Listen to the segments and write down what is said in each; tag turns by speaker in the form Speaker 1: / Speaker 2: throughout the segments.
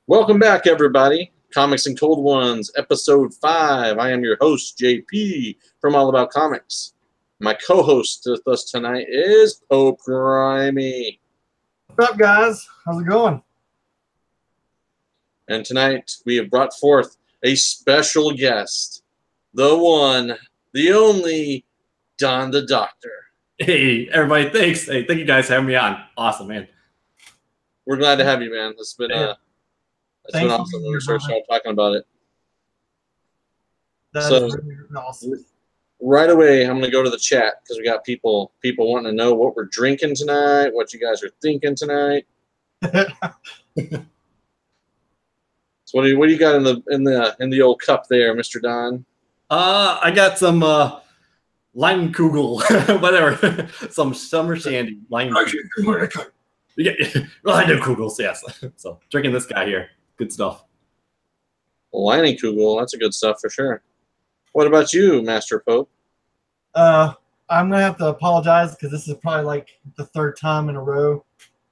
Speaker 1: Welcome back, everybody. Comics and Cold Ones, Episode 5. I am your host, JP, from All About Comics. My co-host with us tonight is Pope Grimy.
Speaker 2: What's up, guys? How's it going?
Speaker 1: And tonight, we have brought forth a special guest. The one, the only, Don the Doctor.
Speaker 3: Hey, everybody, thanks. Hey, thank you guys for having me on. Awesome, man.
Speaker 1: We're glad to have you, man. It's been awesome when we started talking about it.
Speaker 2: That is really awesome.
Speaker 1: Right away, I'm going to go to the chat because we got people wanting to know what we're drinking tonight, what you guys are thinking tonight. So what do you got in the old cup there, Mr. Don?
Speaker 3: I got some Leinenkugel, whatever, some summer shandy. Leinenkugels, yes. So drinking this guy here, good stuff.
Speaker 1: Leinenkugel, that's a good stuff for sure. What about you, Master Pope?
Speaker 2: I'm gonna have to apologize because this is probably like the third time in a row,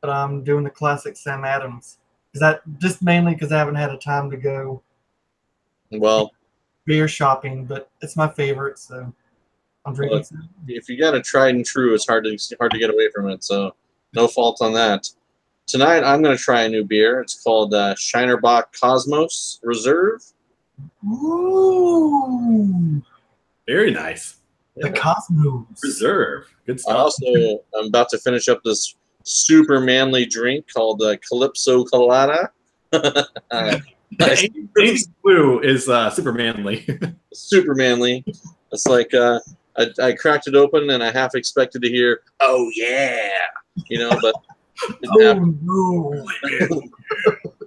Speaker 2: but I'm doing the classic Sam Adams. Is that just mainly because I haven't had a time to go beer shopping, but it's my favorite, so I'm drinking.
Speaker 1: If you got a tried and true, it's hard to get away from it. So no fault on that. Tonight I'm going to try a new beer. It's called Shinerbach Cosmos Reserve.
Speaker 2: Ooh,
Speaker 3: very nice.
Speaker 2: The Cosmos
Speaker 3: Reserve, good stuff.
Speaker 1: I'm about to finish up this super manly drink called Calypso Colada.
Speaker 3: Anything blue is super manly.
Speaker 1: Super manly. It's like I cracked it open and I half expected to hear, "Oh yeah," but
Speaker 2: oh no!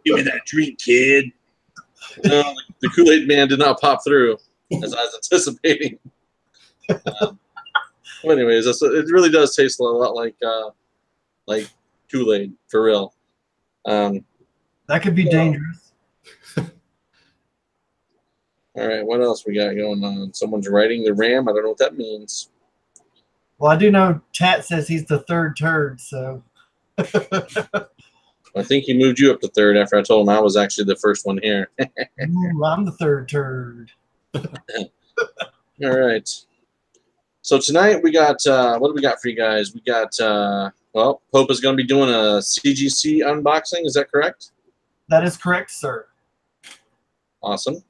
Speaker 1: Give me that drink, kid. No, the Kool-Aid man did not pop through as I was anticipating. Well, anyways, it really does taste a lot like Kool-Aid for real.
Speaker 2: That could be dangerous.
Speaker 1: All right, what else we got going on? Someone's riding the ram. I don't know what that means.
Speaker 2: Well, I do know Tat says he's the third turd, so.
Speaker 1: I think he moved you up to third after I told him I was actually the first one here.
Speaker 2: Ooh, I'm the third turd.
Speaker 1: All right. So tonight we got, what do we got for you guys? We got, Pope is going to be doing a CGC unboxing. Is that correct?
Speaker 2: That is correct, sir.
Speaker 1: Awesome.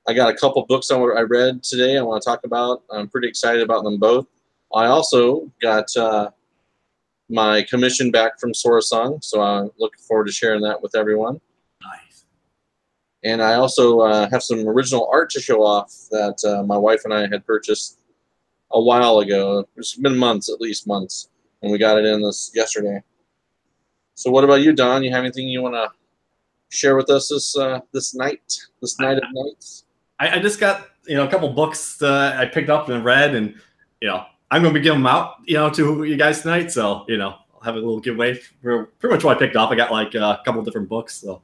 Speaker 1: I got a couple books I read today I want to talk about. I'm pretty excited about them both. I also got my commission back from Sorasung, so I'm looking forward to sharing that with everyone.
Speaker 3: Nice.
Speaker 1: And I also have some original art to show off that my wife and I had purchased a while ago. It's been months, at least months, and we got it in yesterday. So what about you, Don? You have anything you want to share with us this night of nights?
Speaker 3: I just got a couple books I picked up and read, and I'm going to be giving them out to you guys tonight. So I'll have a little giveaway for pretty much what I picked up. I got like a couple different books. So.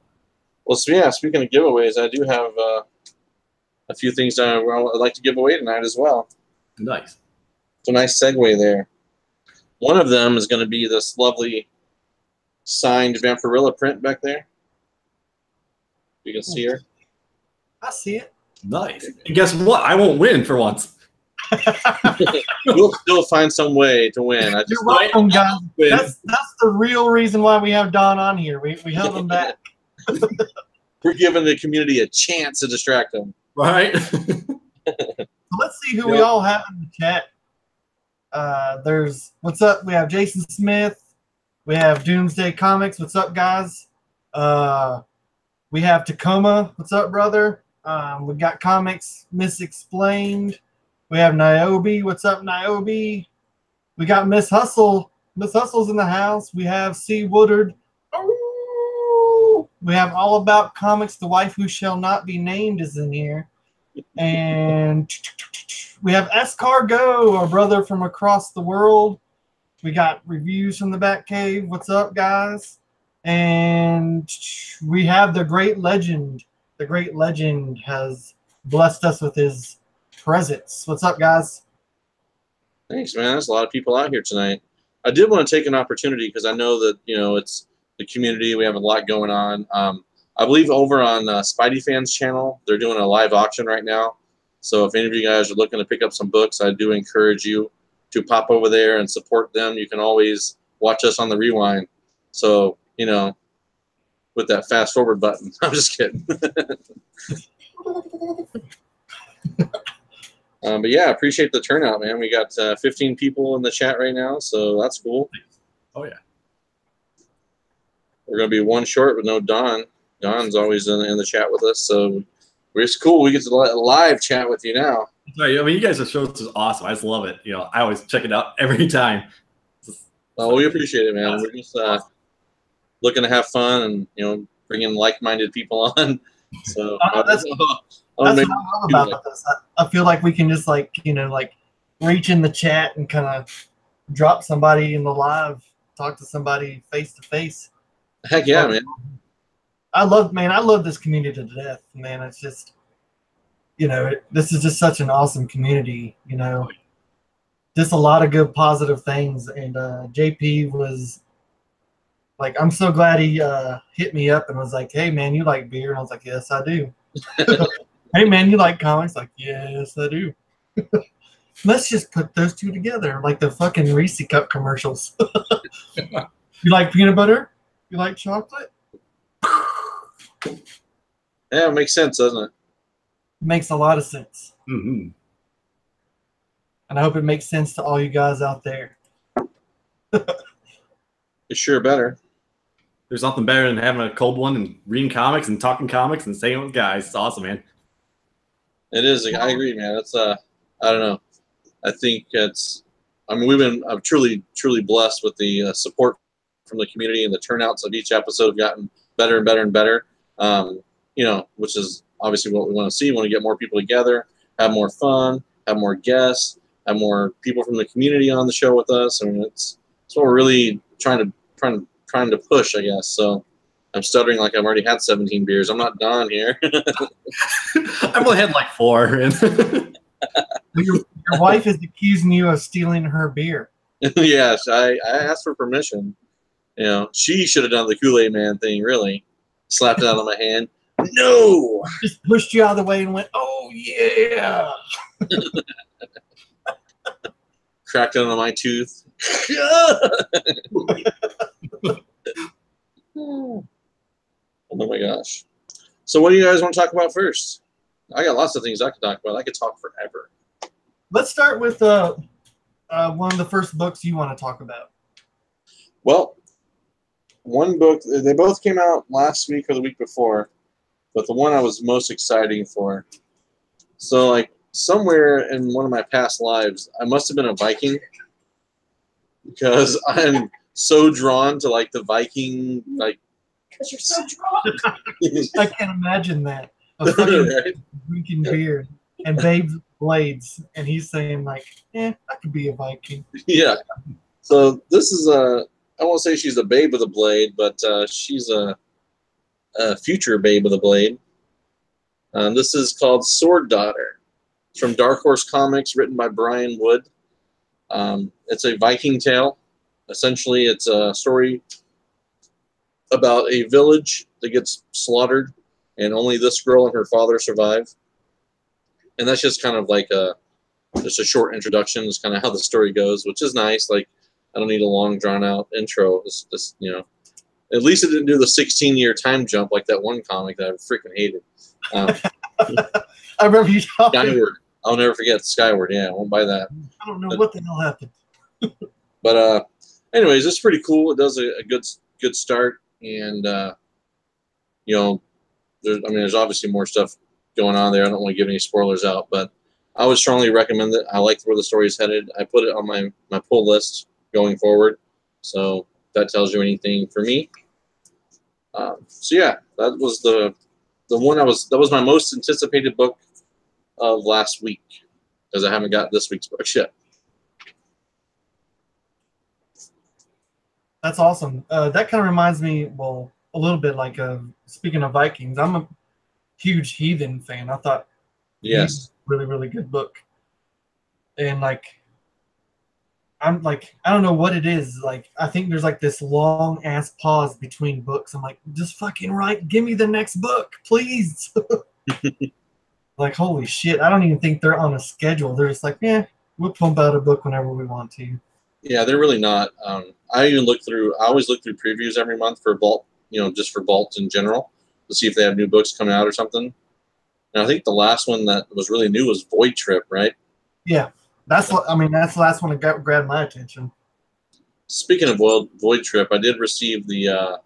Speaker 1: Well, so yeah. Speaking of giveaways, I do have a few things I'd like to give away tonight as well.
Speaker 3: Nice.
Speaker 1: It's a nice segue there. One of them is going to be this lovely signed Vampirilla print back there. You can see her.
Speaker 2: I see it.
Speaker 3: Nice. And guess what? I won't win for once.
Speaker 1: We'll still find some way to win.
Speaker 2: You're welcome, guys. That's the real reason why we have Don on here. We held him back.
Speaker 1: We're giving the community a chance to distract them.
Speaker 3: Right.
Speaker 2: Let's see who we all have in the chat. What's up? We have Jason Smith. We have Doomsday Comics. What's up, guys? We have Tacoma. What's up, brother? We got Comics Misexplained. We have Niobe. What's up, Niobe? We got Miss Hustle. Miss Hustle's in the house. We have C. Woodard. Ooh. We have All About Comics. The Wife Who Shall Not Be Named is in here. And we have Escargo, our brother from across the world. We got reviews from the Batcave. What's up, guys? And we have the Great Legend. The Great Legend has blessed us with his presence. What's up, guys?
Speaker 1: Thanks, man. There's a lot of people out here tonight. I did want to take an opportunity because I know that it's the community. We have a lot going on. I believe over on Spidey Fans channel, they're doing a live auction right now. So if any of you guys are looking to pick up some books, I do encourage you to pop over there and support them. You can always watch us on the rewind. So, you know, with that fast forward button. I'm just kidding. But yeah, appreciate the turnout, man. We got 15 people in the chat right now, so that's cool.
Speaker 3: Oh, yeah.
Speaker 1: We're going to be one short with no Don. Don's always in the chat with us, so it's cool. We get to live chat with you now.
Speaker 3: Sorry, I mean, you guys' show is awesome. I just love it. You know, I always check it out every time.
Speaker 1: Well, we appreciate it, man. We're just looking to have fun and, you know, bring in like-minded people on. So
Speaker 2: that's what I love about this. I feel like we can just, like, you know, like reach in the chat and kind of drop somebody in the live, talk to somebody face to face.
Speaker 1: Heck yeah, man.
Speaker 2: I love this community to death, man. It's just, you know, this is just such an awesome community, you know. Just a lot of good positive things. And JP was like, I'm so glad he hit me up and was like, hey, man, you like beer? And I was like, yes, I do. Hey, man, you like comics? Like, yes, I do. Let's just put those two together like the fucking Reese Cup commercials. You like peanut butter? You like chocolate?
Speaker 1: Yeah, it makes sense, doesn't it?
Speaker 2: Makes a lot of sense.
Speaker 3: Mm-hmm.
Speaker 2: And I hope it makes sense to all you guys out there.
Speaker 1: It's sure better.
Speaker 3: There's nothing better than having a cold one and reading comics and talking comics and staying with guys. It's awesome, man.
Speaker 1: It is. I agree, man. It's I don't know. I think it's. I mean, we've been truly blessed with the support from the community, and the turnouts of each episode have gotten better and better and better. You know, which is obviously what we want to see. We want to get more people together, have more fun, have more guests, have more people from the community on the show with us. I mean, it's what we're really trying to push, I guess. So I'm stuttering like I've already had 17 beers. I'm not done here.
Speaker 3: I've only had like 4.
Speaker 2: Your wife is accusing you of stealing her beer.
Speaker 1: Yes, I asked for permission. You know, she should have done the Kool-Aid Man thing, really. Slapped it out of my hand. No!
Speaker 2: Just pushed you out of the way and went, oh, yeah.
Speaker 1: Cracked it on my tooth. Oh my gosh. So what do you guys want to talk about first? I got lots of things I could talk about. I could talk forever.
Speaker 2: Let's start with one of the first books you want to talk about.
Speaker 1: Well, one book, they both came out last week or the week before, but the one I was most excited for. So, like, somewhere in one of my past lives, I must have been a Viking, because I'm so drawn to, like, the Viking, like,
Speaker 4: Because you're so drunk.
Speaker 2: I can't imagine that. A fucking
Speaker 1: Right?
Speaker 2: drinking beer and babes with blades, and he's saying like, I could be a Viking.
Speaker 1: Yeah. So this is I won't say she's a babe with a blade, but she's a future babe with a blade. This is called Sword Daughter. It's from Dark Horse Comics, written by Brian Wood. It's a Viking tale. Essentially, it's a story about a village that gets slaughtered, and only this girl and her father survive. And that's just kind of like just a short introduction. It's kind of how the story goes, which is nice. Like, I don't need a long, drawn-out intro. It's just, you know, at least it didn't do the 16-year time jump like that one comic that I freaking hated.
Speaker 2: I remember you talking.
Speaker 1: Skyward. I'll never forget Skyward. Yeah, I won't buy that.
Speaker 2: I don't know what the hell happened.
Speaker 1: But anyways, it's pretty cool. It does a good start, and you know, there's obviously more stuff going on there. I don't want to give any spoilers out, but I would strongly recommend it. I liked where the story is headed. I put it on my pull list going forward. So if that tells you anything for me. So yeah, that was the one that was my most anticipated book of last week, because I haven't got this week's book yet.
Speaker 2: That's awesome. That kind of reminds me, well, a little bit like speaking of Vikings. I'm a huge Heathen fan. I thought,
Speaker 1: yes,
Speaker 2: really, really good book. And like, I'm like, I don't know what it is. Like, I think there's like this long ass pause between books. I'm like, just fucking write, give me the next book, please. Like, holy shit, I don't even think they're on a schedule. They're just like, yeah, we'll pump out a book whenever we want to.
Speaker 1: Yeah, they're really not. I always look through previews every month for Vault, just for Vault in general, to see if they have new books coming out or something. And I think the last one that was really new was Void Trip, right?
Speaker 2: Yeah, that's the last one that grabbed my attention.
Speaker 1: Speaking of Void Trip, I did receive the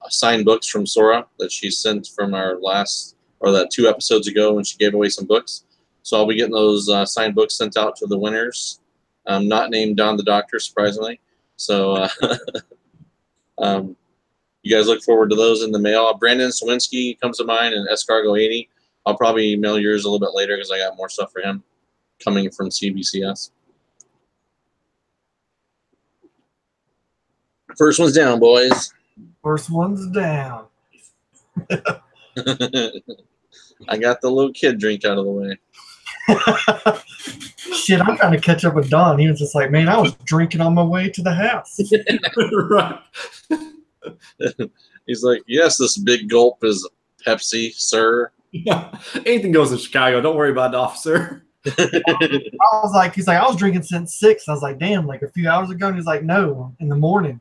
Speaker 1: signed books from Sora that she sent from that 2 episodes ago when she gave away some books. So I'll be getting those signed books sent out to the winners. Not named Don the Doctor, surprisingly. So you guys look forward to those in the mail. Brandon Sawinski comes to mind, and Escargo 80. I'll probably email yours a little bit later because I got more stuff for him coming from CBCS. First one's down, boys.
Speaker 2: First one's down.
Speaker 1: I got the little kid drink out of the way.
Speaker 2: Shit, I'm trying to catch up with Don. He was just like, man, I was drinking on my way to the house.
Speaker 3: Right.
Speaker 1: He's like, yes, this big gulp is Pepsi, sir.
Speaker 3: Yeah. Anything goes in Chicago. Don't worry about it, officer.
Speaker 2: He's like, I was drinking since 6. I was like, damn, like a few hours ago. And he's like, no, in the morning.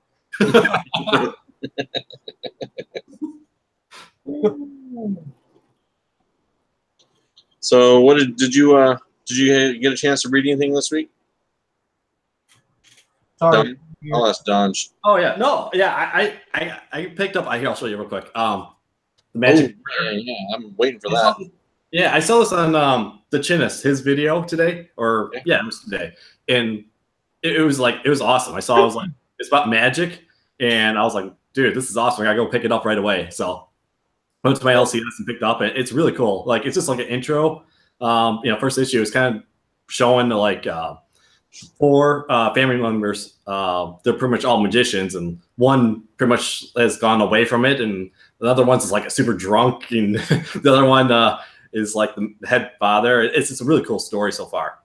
Speaker 1: So, what did you get a chance to read anything this week?
Speaker 2: Sorry.
Speaker 1: I'll ask Don.
Speaker 3: Oh yeah, no, yeah, I picked up. I'll show you real quick. The magic.
Speaker 1: Yeah, I'm waiting for that.
Speaker 3: Yeah, I saw this on the Chinnis, his video today, it was today, and it was awesome. I was like, it's about magic, and I was like, dude, this is awesome. I gotta go pick it up right away. So I went to my LCS and picked up, and it's really cool. Like, it's just like an intro. First issue is kind of showing like 4 family members. They're pretty much all magicians, and one pretty much has gone away from it, and the other one's is like a super drunk, and the other one is like the head father. It's a really cool story so far.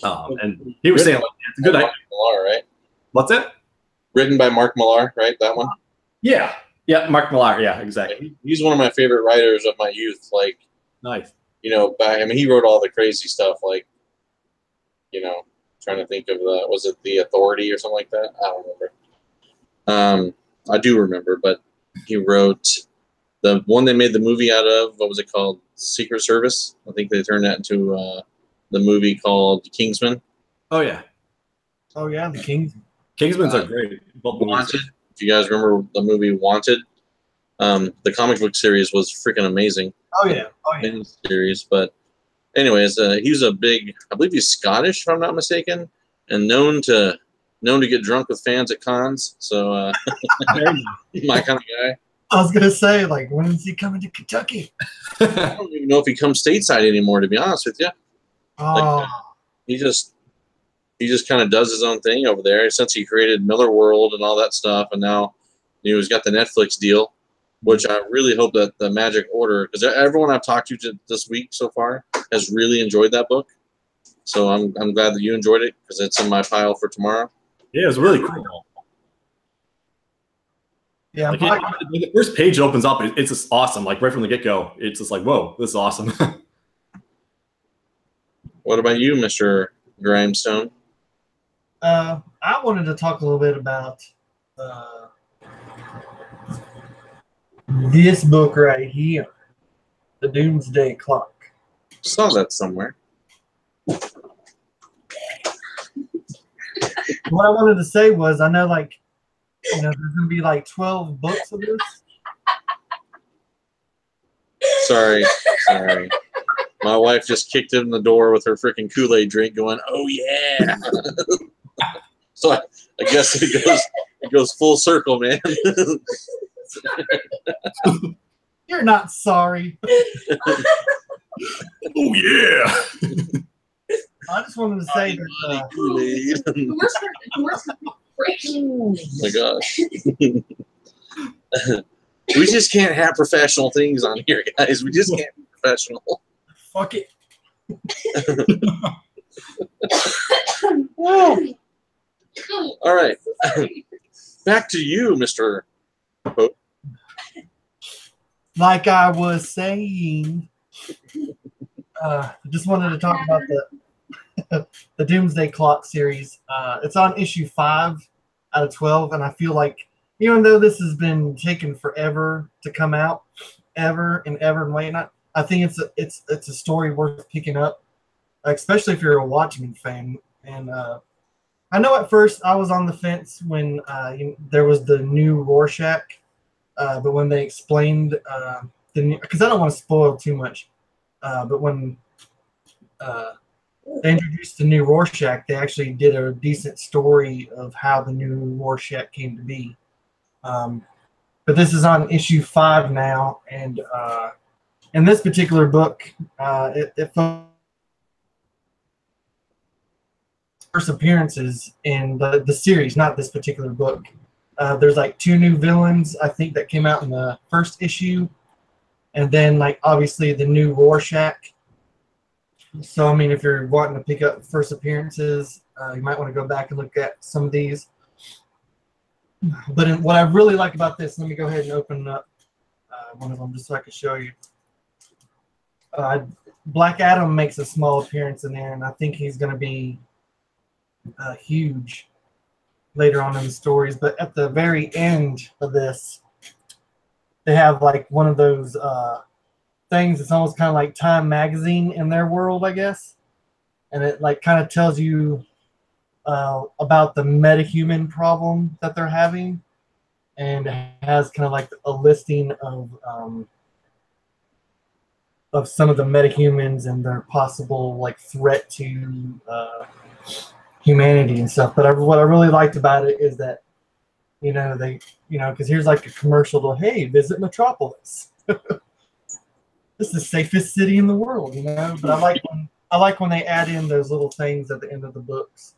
Speaker 3: And he was saying, like, it's a good idea.
Speaker 1: Millar, right?
Speaker 3: What's it?
Speaker 1: Written by Mark Millar, right? That one?
Speaker 3: Yeah, Mark Millar. Yeah, exactly.
Speaker 1: He's one of my favorite writers of my youth. Like,
Speaker 3: nice.
Speaker 1: he wrote all the crazy stuff, like, trying to think of was it The Authority or something like that? I don't remember. I do remember, but he wrote the one they made the movie out of. What was it called? Secret Service. I think they turned that into the movie called Kingsman.
Speaker 3: Oh yeah.
Speaker 2: Oh yeah, the Kingsman.
Speaker 3: Kingsman's are great.
Speaker 1: Wanted. If you guys remember the movie Wanted, the comic book series was freaking amazing.
Speaker 2: Oh yeah.
Speaker 1: Series, but anyways, he's a big. I believe he's Scottish, if I'm not mistaken, and known to get drunk with fans at cons. So my kind of guy.
Speaker 2: I was gonna say, like, when is he coming to Kentucky?
Speaker 1: I don't even know if he comes stateside anymore, to be honest with you.
Speaker 2: Oh.
Speaker 1: Like, he just kind of does his own thing over there since he created Miller World and all that stuff, and now he's got the Netflix deal, which I really hope that the Magic Order, because everyone I've talked to this week so far has really enjoyed that book. So I'm glad that you enjoyed it, because it's in my pile for tomorrow.
Speaker 3: Yeah, it was really cool.
Speaker 2: Yeah,
Speaker 3: like the first page opens up, it's just awesome. Like right from the get-go, it's just like, whoa, this is awesome.
Speaker 1: What about you, Mr. Grimestone?
Speaker 2: I wanted to talk a little bit about this book right here, The Doomsday Clock.
Speaker 1: Saw that somewhere.
Speaker 2: What I wanted to say was, I know, like, there's going to be like 12 books of this.
Speaker 1: Sorry. My wife just kicked in the door with her freaking Kool-Aid drink going, oh, yeah. So I guess it goes full circle, man.
Speaker 2: You're not sorry.
Speaker 3: Oh, yeah.
Speaker 2: I just wanted to say that,
Speaker 1: Kool-Aid. Oh my gosh. We just can't have professional things on here, guys. We just can't be professional.
Speaker 2: fuck it.
Speaker 1: Whoa. All right. Back to you, Mr. Pope.
Speaker 2: Like I was saying, I just wanted to talk about the Doomsday Clock series. It's on issue 5 out of 12, and I feel like even though this has been taking forever to come out, ever and waiting, I think it's a story worth picking up, especially if you're a Watchmen fan. And I know at first I was on the fence when there was the new Rorschach, but when they explained because I don't want to spoil too much, but when they introduced the new Rorschach, they actually did a decent story of how the new Rorschach came to be. But this is on issue 5 now, and in this particular book, it first appearances in the series, not this particular book. There's like 2 new villains, I think, that came out in the first issue, and then like obviously the new Rorschach. So I mean, if you're wanting to pick up first appearances, you might want to go back and look at some of these. But what I really like about this, let me go ahead and open up one of them just so I can show you. Black Adam makes a small appearance in there, and I think he's going to be huge later on in the stories. But at the very end of this, they have like one of those things. It's almost kind of like Time magazine in their world, I guess, and it like kind of tells you about the metahuman problem that they're having, and it has kind of like a listing of some of the metahumans and their possible like threat to humanity and stuff. But what I really liked about it is that because here's like a commercial to, hey, visit Metropolis. This is the safest city in the world, But I like when they add in those little things at the end of the books.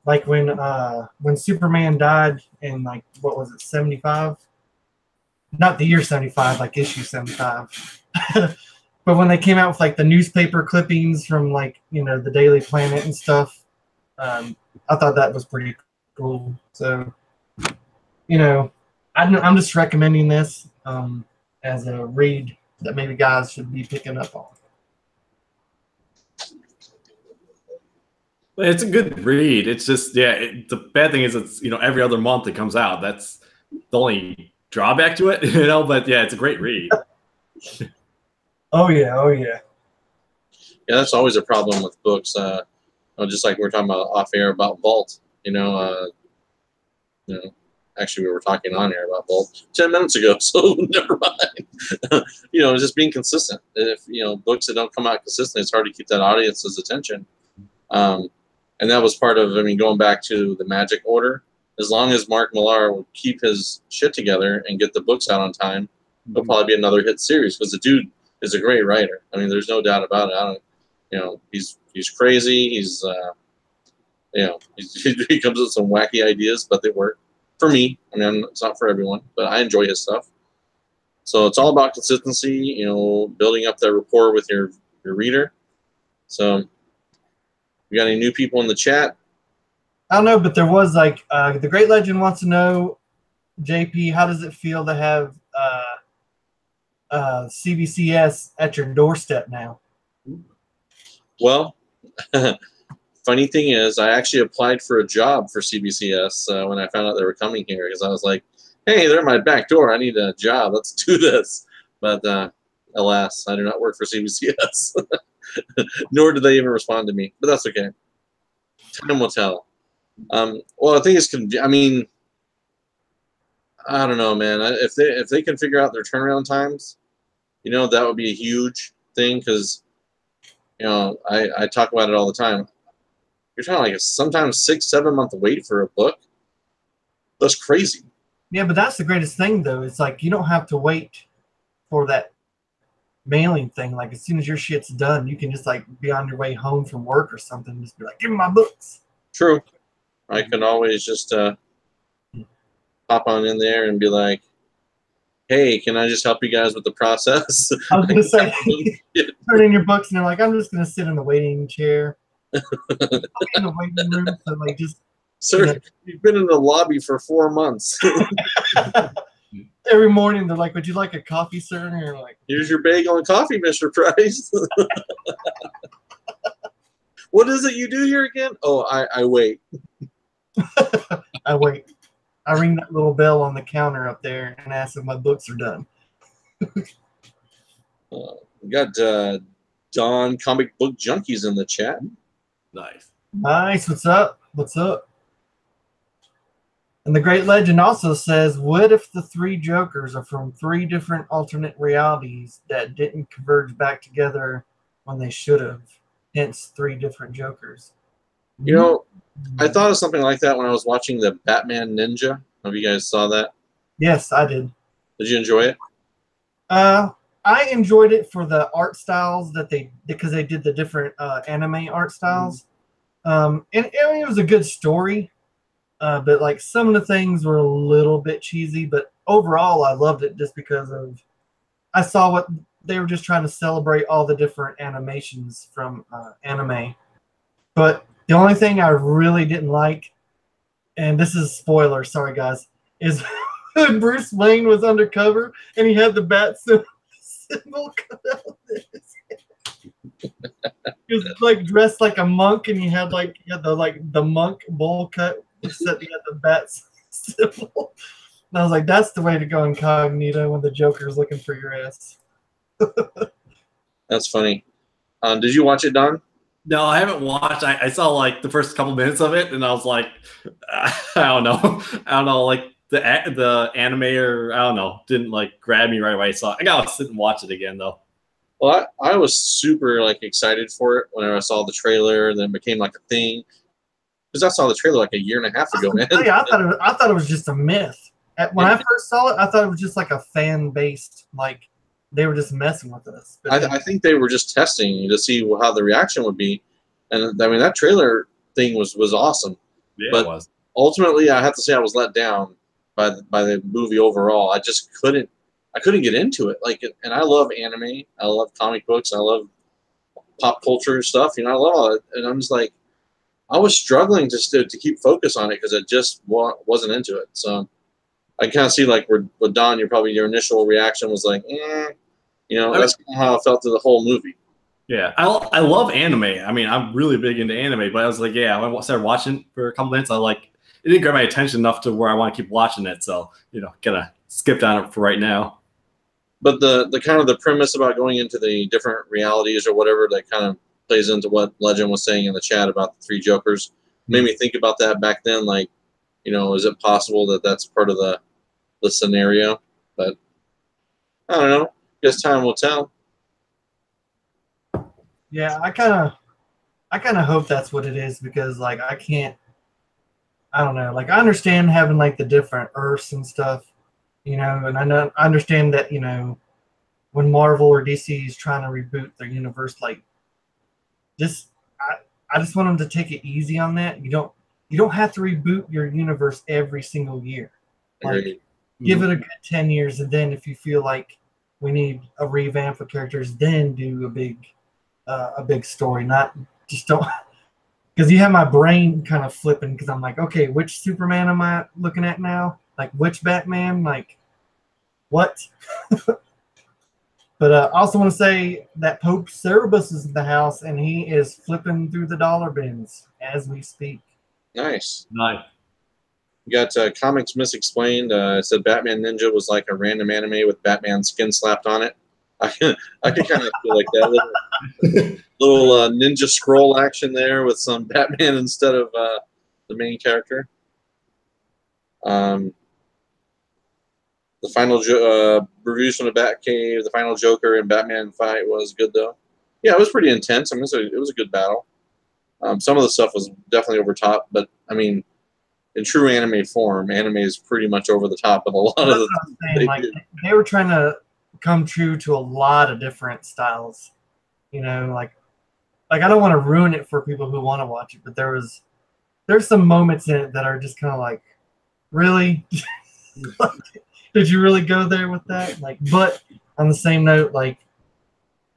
Speaker 2: Like when Superman died in like, what was it, 75? Not the year 75, like issue 75. But when they came out with like the newspaper clippings from like, the Daily Planet and stuff, I thought that was pretty cool. So, I'm just recommending this as a read that maybe guys should be picking up on.
Speaker 3: It's a good read. It's just, the bad thing is it's, every other month it comes out. That's the only drawback to it, but yeah, it's a great read.
Speaker 1: Oh yeah. Yeah, that's always a problem with books. Just like we were talking about off air about Vault, actually we were talking on air about Vault 10 minutes ago, so never mind. Just being consistent. If, books that don't come out consistently, it's hard to keep that audience's attention. And that was part of, going back to the Magic Order. As long as Mark Millar would keep his shit together and get the books out on time, it'll probably be another hit series, because the dude is a great writer. There's no doubt about it. He's crazy. He's he comes with some wacky ideas, but they work for me. It's not for everyone, but I enjoy his stuff. So it's all about consistency, building up that rapport with your reader. So, we got any new people in the chat?
Speaker 2: I don't know, but there was like the Great Legend wants to know, JP, how does it feel to have CBCS at your doorstep now?
Speaker 1: Well, funny thing is, I actually applied for a job for CBCS when I found out they were coming here, because I was like, hey, they're at my back door. I need a job. Let's do this. But alas, I do not work for CBCS. Nor did they even respond to me. But that's okay. Time will tell. Well, I think it's I don't know, man. If they can figure out their turnaround times, that would be a huge thing, because I talk about it all the time. You're talking like sometimes 6-7 month wait for a book. That's crazy.
Speaker 2: Yeah, but that's the greatest thing, though. It's like you don't have to wait for that mailing thing. Like as soon as your shit's done, you can just like be on your way home from work or something, just be like, give me my books.
Speaker 1: True. I can always just hop on in there and be like, hey, can I just help you guys with the process?
Speaker 2: I was gonna say turn in your books and they're like, I'm just gonna sit in the waiting chair. in the waiting room, so like just
Speaker 1: Sir, you've been in the lobby for 4 months.
Speaker 2: every morning they're like, "Would you like a coffee, sir?" And you're like,
Speaker 1: Here's your bagel and coffee, Mr. Price. What is it you do here again? Oh, I wait.
Speaker 2: I wait. I ring that little bell on the counter up there and ask if my books are done.
Speaker 1: We got Don Comic Book Junkies in the chat.
Speaker 3: Nice.
Speaker 2: Nice. What's up? What's up? And the Great Legend also says, what if the 3 Jokers are from 3 different alternate realities that didn't converge back together when they should have? Hence, 3 different Jokers.
Speaker 1: You know, I thought of something like that when I was watching the Batman Ninja. Have you guys saw that?
Speaker 2: Yes, I did.
Speaker 1: Did you enjoy it?
Speaker 2: I enjoyed it for the art styles because they did the different anime art styles. And it was a good story. But like some of the things were a little bit cheesy, but overall I loved it just because I saw what they were just trying to celebrate all the different animations from anime. But the only thing I really didn't like, and this is a spoiler, sorry guys, is when Bruce Wayne was undercover and he had the bat symbol cut out of his head. He was like dressed like a monk, and he had the monk bowl cut, except he had the bat symbol. And I was like, that's the way to go incognito when the Joker's looking for your ass.
Speaker 1: That's funny. Did you watch it, Don?
Speaker 3: No, I haven't watched. I saw like the first couple minutes of it, and I was like, I don't know, like the animator, I don't know, didn't like grab me right away. So I gotta sit and watch it again though.
Speaker 1: Well, I was super like excited for it whenever I saw the trailer, and then it became like a thing. Because I saw the trailer like a year and a half ago, man.
Speaker 2: I thought it was just a myth. When I first saw it, I thought it was just like a fan-based, like they were just messing with us. But
Speaker 1: I think they were just testing to see how the reaction would be, and I mean that trailer thing was awesome.
Speaker 3: Yeah,
Speaker 1: but
Speaker 3: it was.
Speaker 1: Ultimately, I have to say I was let down by the movie overall. I just couldn't get into it. Like, and I love anime, I love comic books, I love pop culture stuff. You know, I love all it, and I'm just like, I was struggling to keep focus on it because I just wasn't into it. So I kind of see like with Don, your initial reaction was like, you know, that's how I felt through the whole movie.
Speaker 3: Yeah, I love anime. I mean, I'm really big into anime, but I was like, yeah, when I started watching for a couple minutes, it didn't grab my attention enough to where I want to keep watching it. So, you know, gonna skip on it for right now.
Speaker 1: But the kind of the premise about going into the different realities or whatever, that kind of plays into what Legend was saying in the chat about the 3 Jokers. Made me think about that back then. Like, you know, is it possible that that's part of the scenario? But I don't know. Guess time will tell.
Speaker 2: yeah, I kind of hope that's what it is, because like I don't know. Like I understand having like the different Earths and stuff, you know, and I understand that, you know, when Marvel or DC is trying to reboot their universe, like I just want them to take it easy on that. You don't have to reboot your universe every single year. Like give it a good 10 years, and then if you feel like we need a revamp of characters, then do a big story. Not just don't, because you have my brain kind of flipping, because I'm like, okay, which Superman am I looking at now? Like which Batman? Like what? But I also want to say that Pope Cerebus is in the house, and he is flipping through the dollar bins as we speak.
Speaker 1: Nice.
Speaker 3: Nice.
Speaker 1: We got Comics Misexplained. It said Batman Ninja was like a random anime with Batman skin slapped on it. I can kind of feel like that little ninja scroll action there with some Batman instead of the main character. The final reviews from the Batcave, the final Joker and Batman fight was good though. Yeah, it was pretty intense. I mean, it was a good battle. Some of the stuff was definitely over top, but I mean, in true anime form, anime is pretty much over the top with a lot of the things they do.
Speaker 2: They were trying to come true to a lot of different styles. You know, like I don't want to ruin it for people who want to watch it, but there's some moments in it that are just kind of like, really? Did you really go there with that? Like, but on the same note, like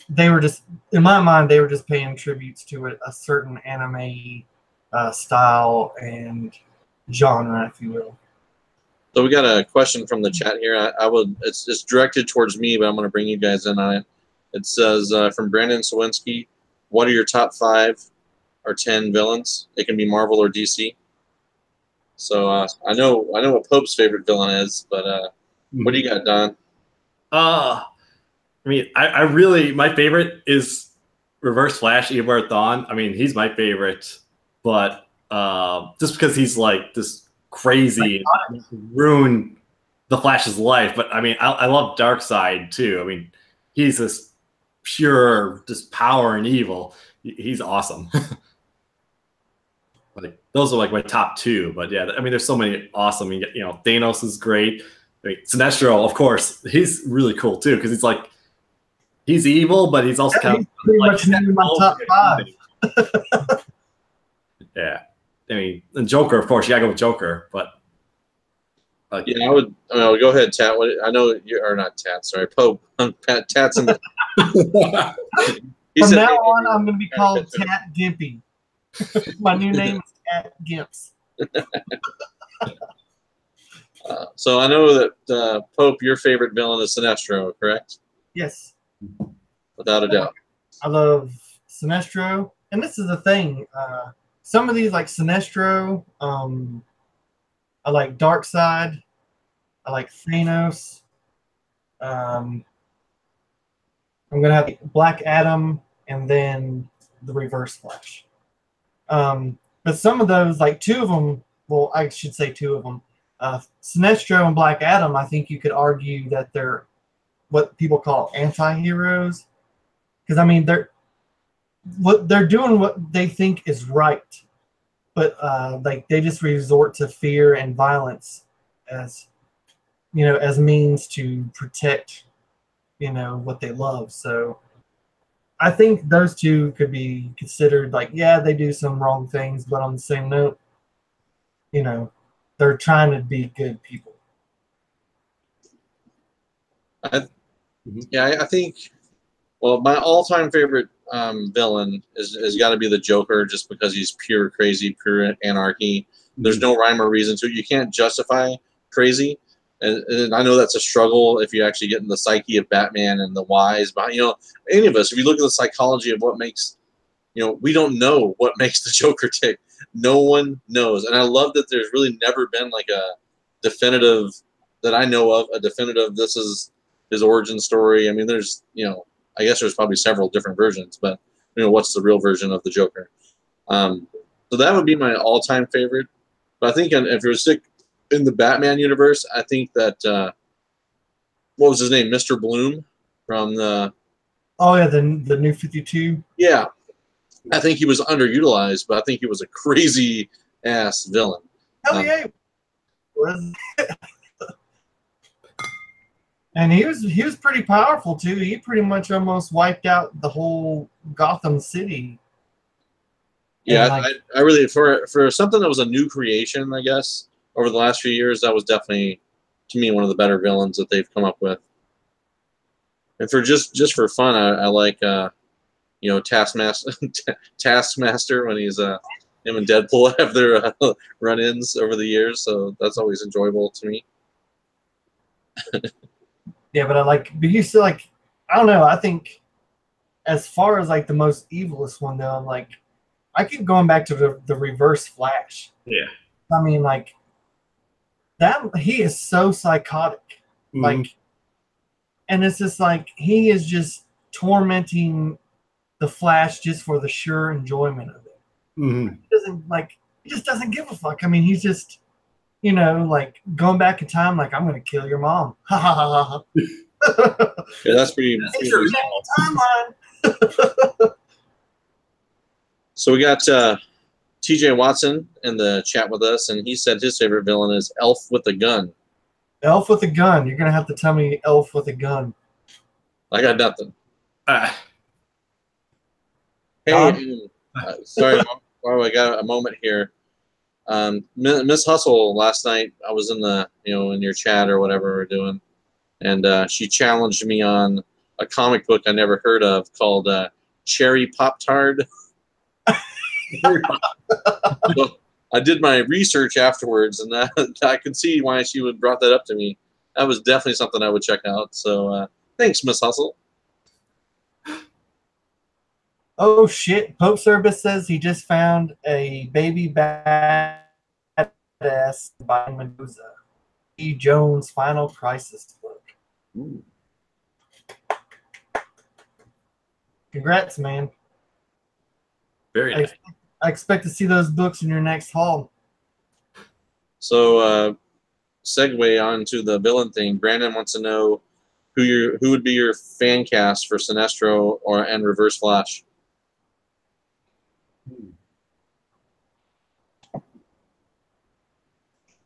Speaker 2: they were just, in my mind, they were just paying tributes to a certain anime style and genre, if you will.
Speaker 1: So we got a question from the chat here. It's directed towards me, but I'm going to bring you guys in on it. It says from Brandon Sawinski, what are your top 5 or 10 villains? It can be Marvel or DC. So I know what Pope's favorite villain is, but what do you got, Don?
Speaker 3: I mean, I really, my favorite is Reverse Flash, Eobard Thawne. I mean, he's my favorite, but just because he's like this crazy, ruin the Flash's life. But I mean, I love Darkseid too. I mean, he's this pure just power and evil. He's awesome. Like, those are like my top 2. But yeah, I mean, there's so many awesome. You know, Thanos is great. I mean, Sinestro, of course, he's really cool too because he's like, he's evil, but he's also kind of
Speaker 2: pretty
Speaker 3: like,
Speaker 2: much in my top 5.
Speaker 3: Yeah, I mean, and Joker, of course, you gotta go with Joker. But
Speaker 1: yeah, I would go ahead, Tat. I know you are not Tat. Sorry, Pope. Tat's in the.
Speaker 2: From now on, I'm going to be called Tat Gimpy. My new name is Tat Gimps.
Speaker 1: So I know that Pope, your favorite villain is Sinestro, correct?
Speaker 2: Yes.
Speaker 1: Without a doubt.
Speaker 2: I love Sinestro. And this is the thing. Some of these, like Sinestro, I like Darkseid. I like Thanos. I'm going to have Black Adam and then the Reverse Flash. But some of those, like 2 of them, well, I should say 2 of them, Sinestro and Black Adam, I think you could argue that they're what people call anti-heroes. Because, I mean, they're doing what they think is right. But, like, they just resort to fear and violence as, you know, as means to protect, you know, what they love. So I think those 2 could be considered like, yeah, they do some wrong things, but on the same note, you know, they're trying to be good people.
Speaker 1: Yeah, I think, well, my all-time favorite villain is got to be the Joker, just because he's pure crazy, pure anarchy. There's no rhyme or reason to it. You can't justify crazy. And I know that's a struggle if you actually get in the psyche of Batman and the whys behind, you know, any of us, if you look at the psychology of what makes, you know, we don't know what makes the Joker tick. No one knows. And I love that there's really never been like a definitive, that I know of, a definitive, this is his origin story. I mean, there's, you know, I guess there's probably several different versions, but, you know, what's the real version of the Joker? So that would be my all-time favorite. But I think if you were to stick in the Batman universe, I think that what was his name, Mr. Bloom from the.
Speaker 2: Oh yeah, the New 52.
Speaker 1: Yeah, I think he was underutilized, but I think he was a crazy ass villain.
Speaker 2: Hell yeah. And he was pretty powerful too. He pretty much almost wiped out the whole Gotham City.
Speaker 1: Yeah, like, I really for something that was a new creation, I guess, over the last few years, that was definitely, to me, one of the better villains that they've come up with. And for just for fun, I like you know, Taskmaster when he's him and Deadpool have their run-ins over the years, so that's always enjoyable to me.
Speaker 2: Yeah, but you still like, I don't know. I think as far as like the most evilest one though, I'm like, I keep going back to the Reverse Flash.
Speaker 3: Yeah.
Speaker 2: I mean, like that he is so psychotic, like, and it's just like he is just tormenting the Flash just for the sure enjoyment of it. He just doesn't give a fuck. I mean, he's just, you know, like going back in time, like, I'm gonna kill your mom. Ha ha ha ha.
Speaker 1: Yeah, that's pretty.
Speaker 2: Timeline.
Speaker 1: So we got TJ Watson in the chat with us, and he said his favorite villain is Elf with a Gun.
Speaker 2: Elf with a gun. You're gonna have to tell me Elf with a gun.
Speaker 1: I got nothing. Hey, sorry, while I got a moment here. Miss Hustle last night, I was in the, you know, in your chat or whatever we're doing, and she challenged me on a comic book I never heard of called Cherry Pop Tart. So I did my research afterwards, and I could see why she would brought that up to me. That was definitely something I would check out. So thanks, Miss Hustle.
Speaker 2: Oh shit! Pope Service says he just found a baby badass by Medusa. E. Jones' Final Crisis book.
Speaker 3: Ooh.
Speaker 2: Congrats, man!
Speaker 3: Very nice.
Speaker 2: I expect to see those books in your next haul.
Speaker 1: So segue on to the villain thing. Brandon wants to know who would be your fan cast for Sinestro and Reverse Flash.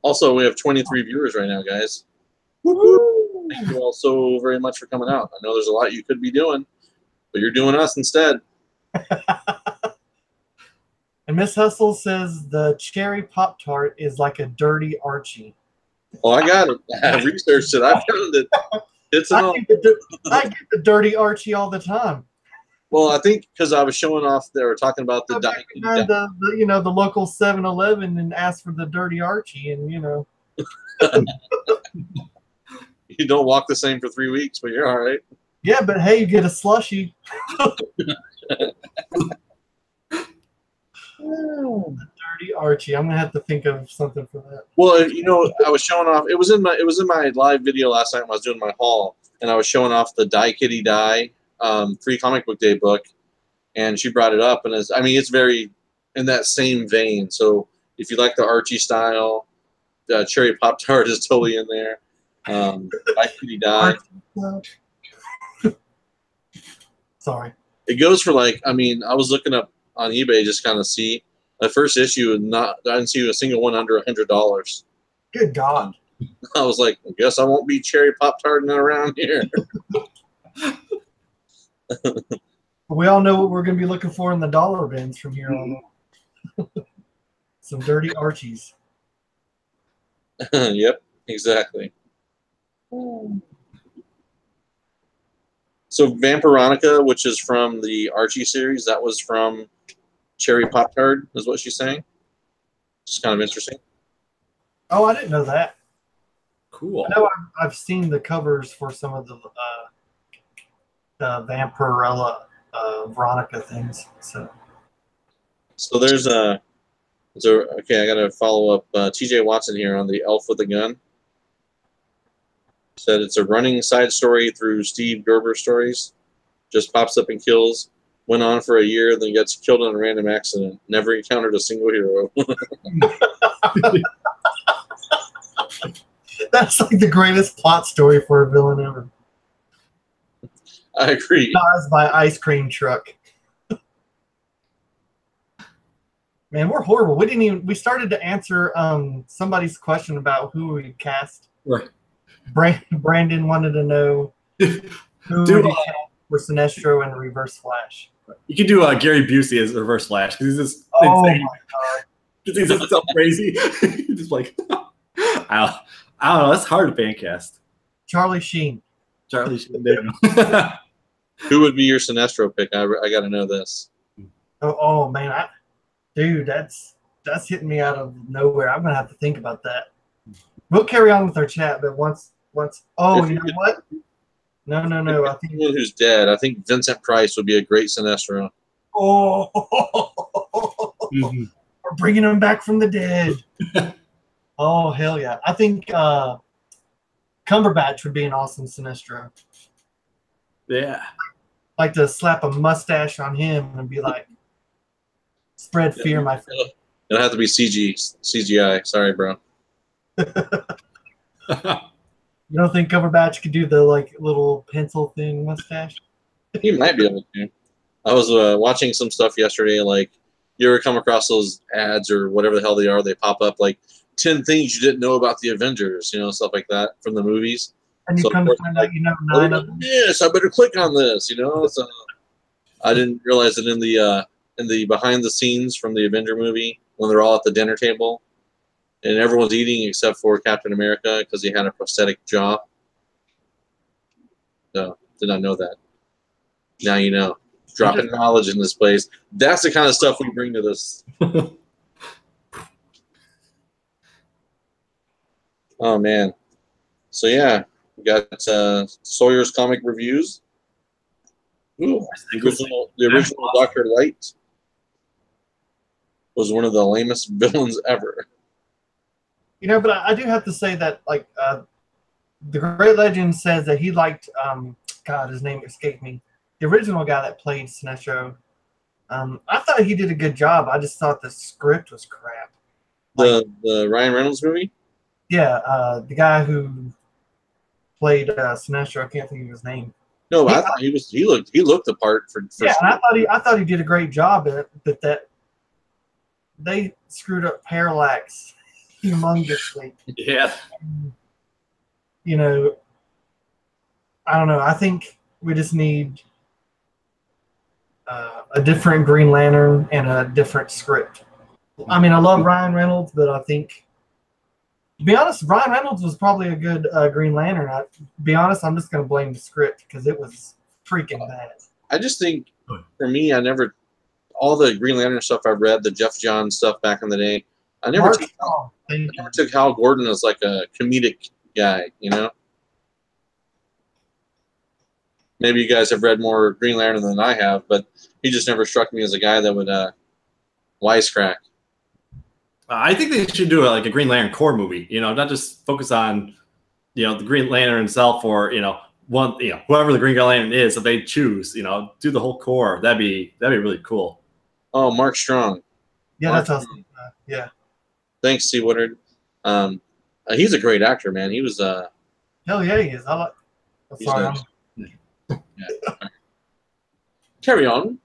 Speaker 1: Also, we have 23 viewers right now, guys. Woo-hoo! Thank you all so very much for coming out. I know there's a lot you could be doing, but you're doing us instead.
Speaker 2: And Miss Hustle says the cherry Pop Tart is like a dirty Archie.
Speaker 1: Well, I got it. I researched it. I found it. It's an
Speaker 2: I get the dirty Archie all the time.
Speaker 1: Well, I think because I was showing off, they were talking about the
Speaker 2: the local 7-Eleven and ask for the dirty Archie, and
Speaker 1: you don't walk the same for 3 weeks, but you're all right.
Speaker 2: Yeah, but hey, you get a slushie. The dirty Archie. I'm gonna have to think of something for that.
Speaker 1: Well, I was showing off. It was in my live video last night when I was doing my haul, and I was showing off the Die Kitty Die free comic book day book, and she brought it up, and it's very in that same vein. So if you like the Archie style, Cherry Pop Tart is totally in there. Die Kitty Die.
Speaker 2: Sorry.
Speaker 1: It goes for I was looking up on eBay just kind of see the first issue, I didn't see a single one under $100.
Speaker 2: Good God.
Speaker 1: I was like, I guess I won't be Cherry Pop Tarting around here.
Speaker 2: We all know what we're going to be looking for in the dollar bins from here on. Some dirty Archies.
Speaker 1: Yep, exactly. So Vampironica, which is from the Archie series, that was from Cherry Pop Tart, is what she's saying. It's kind of interesting.
Speaker 2: Oh, I didn't know that.
Speaker 3: Cool.
Speaker 2: I know I've seen the covers for some of the Vampirella Veronica things. So
Speaker 1: there's okay, I got to follow up TJ Watson here on the Elf with a Gun. Said it's a running side story through Steve Gerber stories. Just pops up and kills. Went on for a year, then gets killed in a random accident. Never encountered a single hero.
Speaker 2: That's like the greatest plot story for a villain ever.
Speaker 1: I agree.
Speaker 2: Caused by ice cream truck. Man, we're horrible. We started to answer somebody's question about who we cast.
Speaker 3: Right.
Speaker 2: Brandon wanted to know who would he cast for Sinestro and Reverse Flash.
Speaker 3: You can do Gary Busey as Reverse Flash because he's just
Speaker 2: insane.
Speaker 3: My God. He's just so crazy. Just like I don't know. That's hard to fan cast.
Speaker 2: Charlie Sheen.
Speaker 3: Charlie Sheen.
Speaker 1: Who would be your Sinestro pick? I got to know this.
Speaker 2: Oh man, dude, that's hitting me out of nowhere. I'm gonna have to think about that. We'll carry on with our chat, but once. Oh, you know what? No. I think
Speaker 1: anyone who's dead. I think Vincent Price would be a great Sinestro.
Speaker 2: Oh, we're bringing him back from the dead. Oh hell yeah! I think Cumberbatch would be an awesome Sinestro.
Speaker 3: Yeah.
Speaker 2: Like to slap a mustache on him and be like, "Spread fear, my friend."
Speaker 1: It'll have to be CGI. Sorry, bro.
Speaker 2: You don't think Cumberbatch could do the little pencil thing mustache?
Speaker 1: He might be able to. I was watching some stuff yesterday. You ever come across those ads or whatever the hell they are? They pop up 10 things you didn't know about the Avengers, stuff like that from the movies.
Speaker 2: And you come to find out you know 9 of them.
Speaker 1: Yes, I better click on this. So I didn't realize that in the behind the scenes from the Avenger movie when they're all at the dinner table. And everyone's eating except for Captain America because he had a prosthetic jaw. So Did not know that. Now you know. Dropping knowledge in this place. That's the kind of stuff we bring to this. Oh, man. So, yeah. We got Sawyer's Comic Reviews. Ooh, the original Dr. Light was one of the lamest villains ever.
Speaker 2: You know, but I do have to say that, like, the Great Legend says that he liked, God, his name escaped me, the original guy that played Sinestro. I thought he did a good job. I just thought the script was crap.
Speaker 1: The Ryan Reynolds movie?
Speaker 2: Yeah, the guy who played Sinestro, I can't think of his name.
Speaker 1: No, I thought he looked the part for
Speaker 2: yeah,
Speaker 1: sure.
Speaker 2: and I thought he did a great job at it, but that they screwed up Parallax humongously.
Speaker 3: Yeah.
Speaker 2: You know, I don't know. I think we just need a different Green Lantern and a different script. I mean, I love Ryan Reynolds, but I think, to be honest, Ryan Reynolds was probably a good Green Lantern. To be honest, I'm just going to blame the script because it was freaking bad.
Speaker 1: I just think, for me, all the Green Lantern stuff I've read, the Jeff Johns stuff back in the day, I never took Hal Gordon as like a comedic guy, you know? Maybe you guys have read more Green Lantern than I have, but he just never struck me as a guy that would wisecrack.
Speaker 3: I think they should do like a Green Lantern core movie, you know, not just focus on, you know, the Green Lantern himself or, you know, whoever the Green Lantern is, if they choose, you know, do the whole core. That'd be really cool.
Speaker 1: Oh, Mark Strong.
Speaker 2: Yeah, that's awesome. Yeah.
Speaker 1: Thanks, C. Woodard. He's a great actor, man. He was
Speaker 2: Hell yeah, he is. Sorry.
Speaker 1: Yeah. Carry on.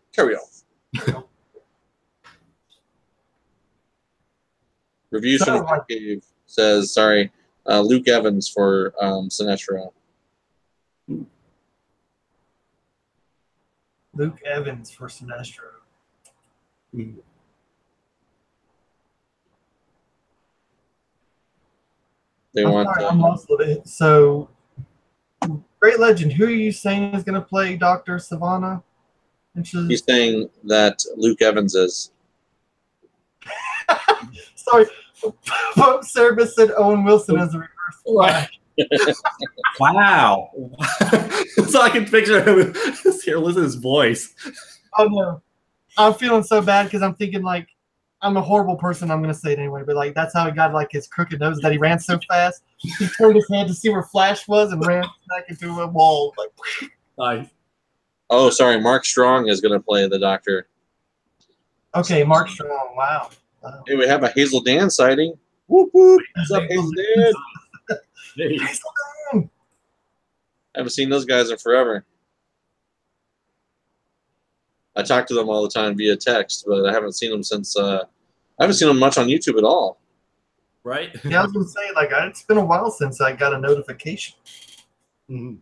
Speaker 1: Reviews from the Cave says, sorry, Luke Evans for Sinestro.
Speaker 2: Luke Evans for Sinestro.
Speaker 1: They
Speaker 2: I'm lost a little bit. So, Great Legend, who are you saying is going to play Dr. Savannah?
Speaker 1: He's saying that Luke Evans is.
Speaker 2: Sorry, Pope Service said Owen Wilson as a reverse flash.
Speaker 3: Wow. So I can picture him here, listen to his voice.
Speaker 2: Oh, no. I'm feeling so bad because I'm thinking, like, I'm a horrible person. I'm going to say it anyway, but, like, that's how he got, like, his crooked nose, that he ran so fast. He turned his head to see where Flash was and ran back into a wall. Like,
Speaker 3: Nice.
Speaker 1: Oh, sorry. Mark Strong is going to play the Doctor.
Speaker 2: okay, Mark Strong. Wow.
Speaker 1: Hey, we have a Hazel Dan sighting. Whoop, whoop. What's up, Hazel Dan?
Speaker 2: Hazel Dan.
Speaker 1: I haven't seen those guys in forever. I talk to them all the time via text, but I haven't seen them since. I haven't seen them much on YouTube at all.
Speaker 3: Right?
Speaker 2: Yeah, I was going to say, like, it's been a while since I got a notification.
Speaker 3: Mm-hmm.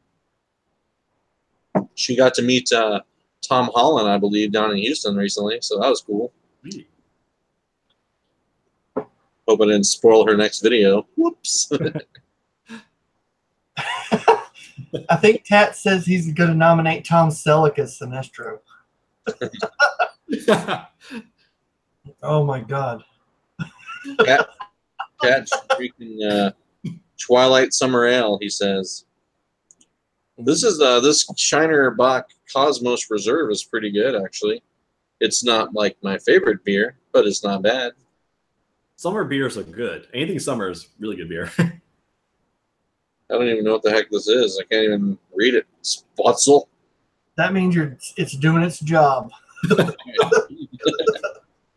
Speaker 1: She got to meet Tom Holland, I believe, down in Houston recently, so that was cool. Hope I didn't spoil her next video. Whoops.
Speaker 2: I think Tat says he's going to nominate Tom Selleck as Sinestro. Oh my God.
Speaker 1: Catch freaking Twilight Summer Ale, he says. This is this Shiner Bock Cosmos Reserve is pretty good, actually. It's not like my favorite beer, but it's not bad.
Speaker 3: Summer beers are good. Anything summer is really good beer.
Speaker 1: I don't even know what the heck this is. I can't even read it. Spotzel.
Speaker 2: That means it's doing its job.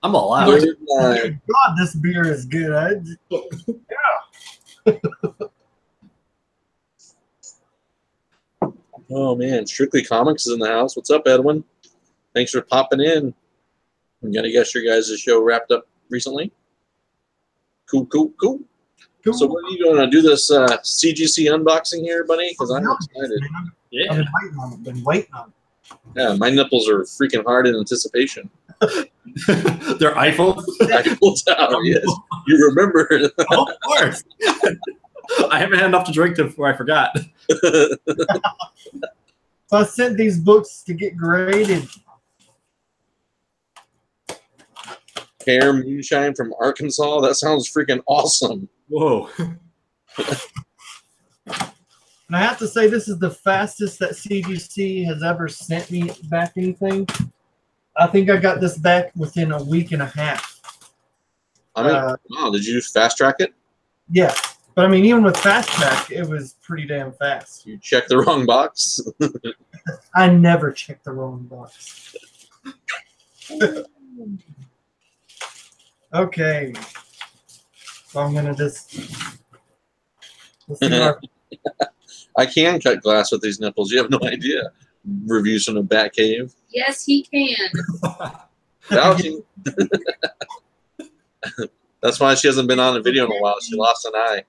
Speaker 3: I'm all out.
Speaker 2: God, this beer is good. Yeah.
Speaker 1: Oh man, Strictly Comics is in the house. What's up, Edwin? Thanks for popping in. I'm gonna guess your guys' show wrapped up recently. Cool. So when are you going to do this CGC unboxing here, buddy? Because I'm excited.
Speaker 3: Yeah.
Speaker 2: I've been waiting on it.
Speaker 1: Yeah, my nipples are freaking hard in anticipation.
Speaker 3: They're Eiffel.
Speaker 1: Eiffel Tower, yes. You remember.
Speaker 3: Of course. I haven't had enough to drink before I forgot.
Speaker 2: So I sent these books to get graded.
Speaker 1: Pear moonshine from Arkansas. That sounds freaking awesome.
Speaker 3: Whoa.
Speaker 2: And I have to say, this is the fastest that CGC has ever sent me back anything. I think I got this back within a week and a half.
Speaker 1: I mean, wow, did you fast track it?
Speaker 2: Yeah. But I mean, even with Fast Track, it was pretty damn fast.
Speaker 1: You checked the wrong box?
Speaker 2: I never checked the wrong box. Okay. So I'm going to just... Let's see our...
Speaker 1: I can cut glass with these nipples. You have no idea. Reviews from the Bat Cave.
Speaker 4: Yes, he can.
Speaker 1: Vouching. That's why she hasn't been on a video in a while. She lost an eye.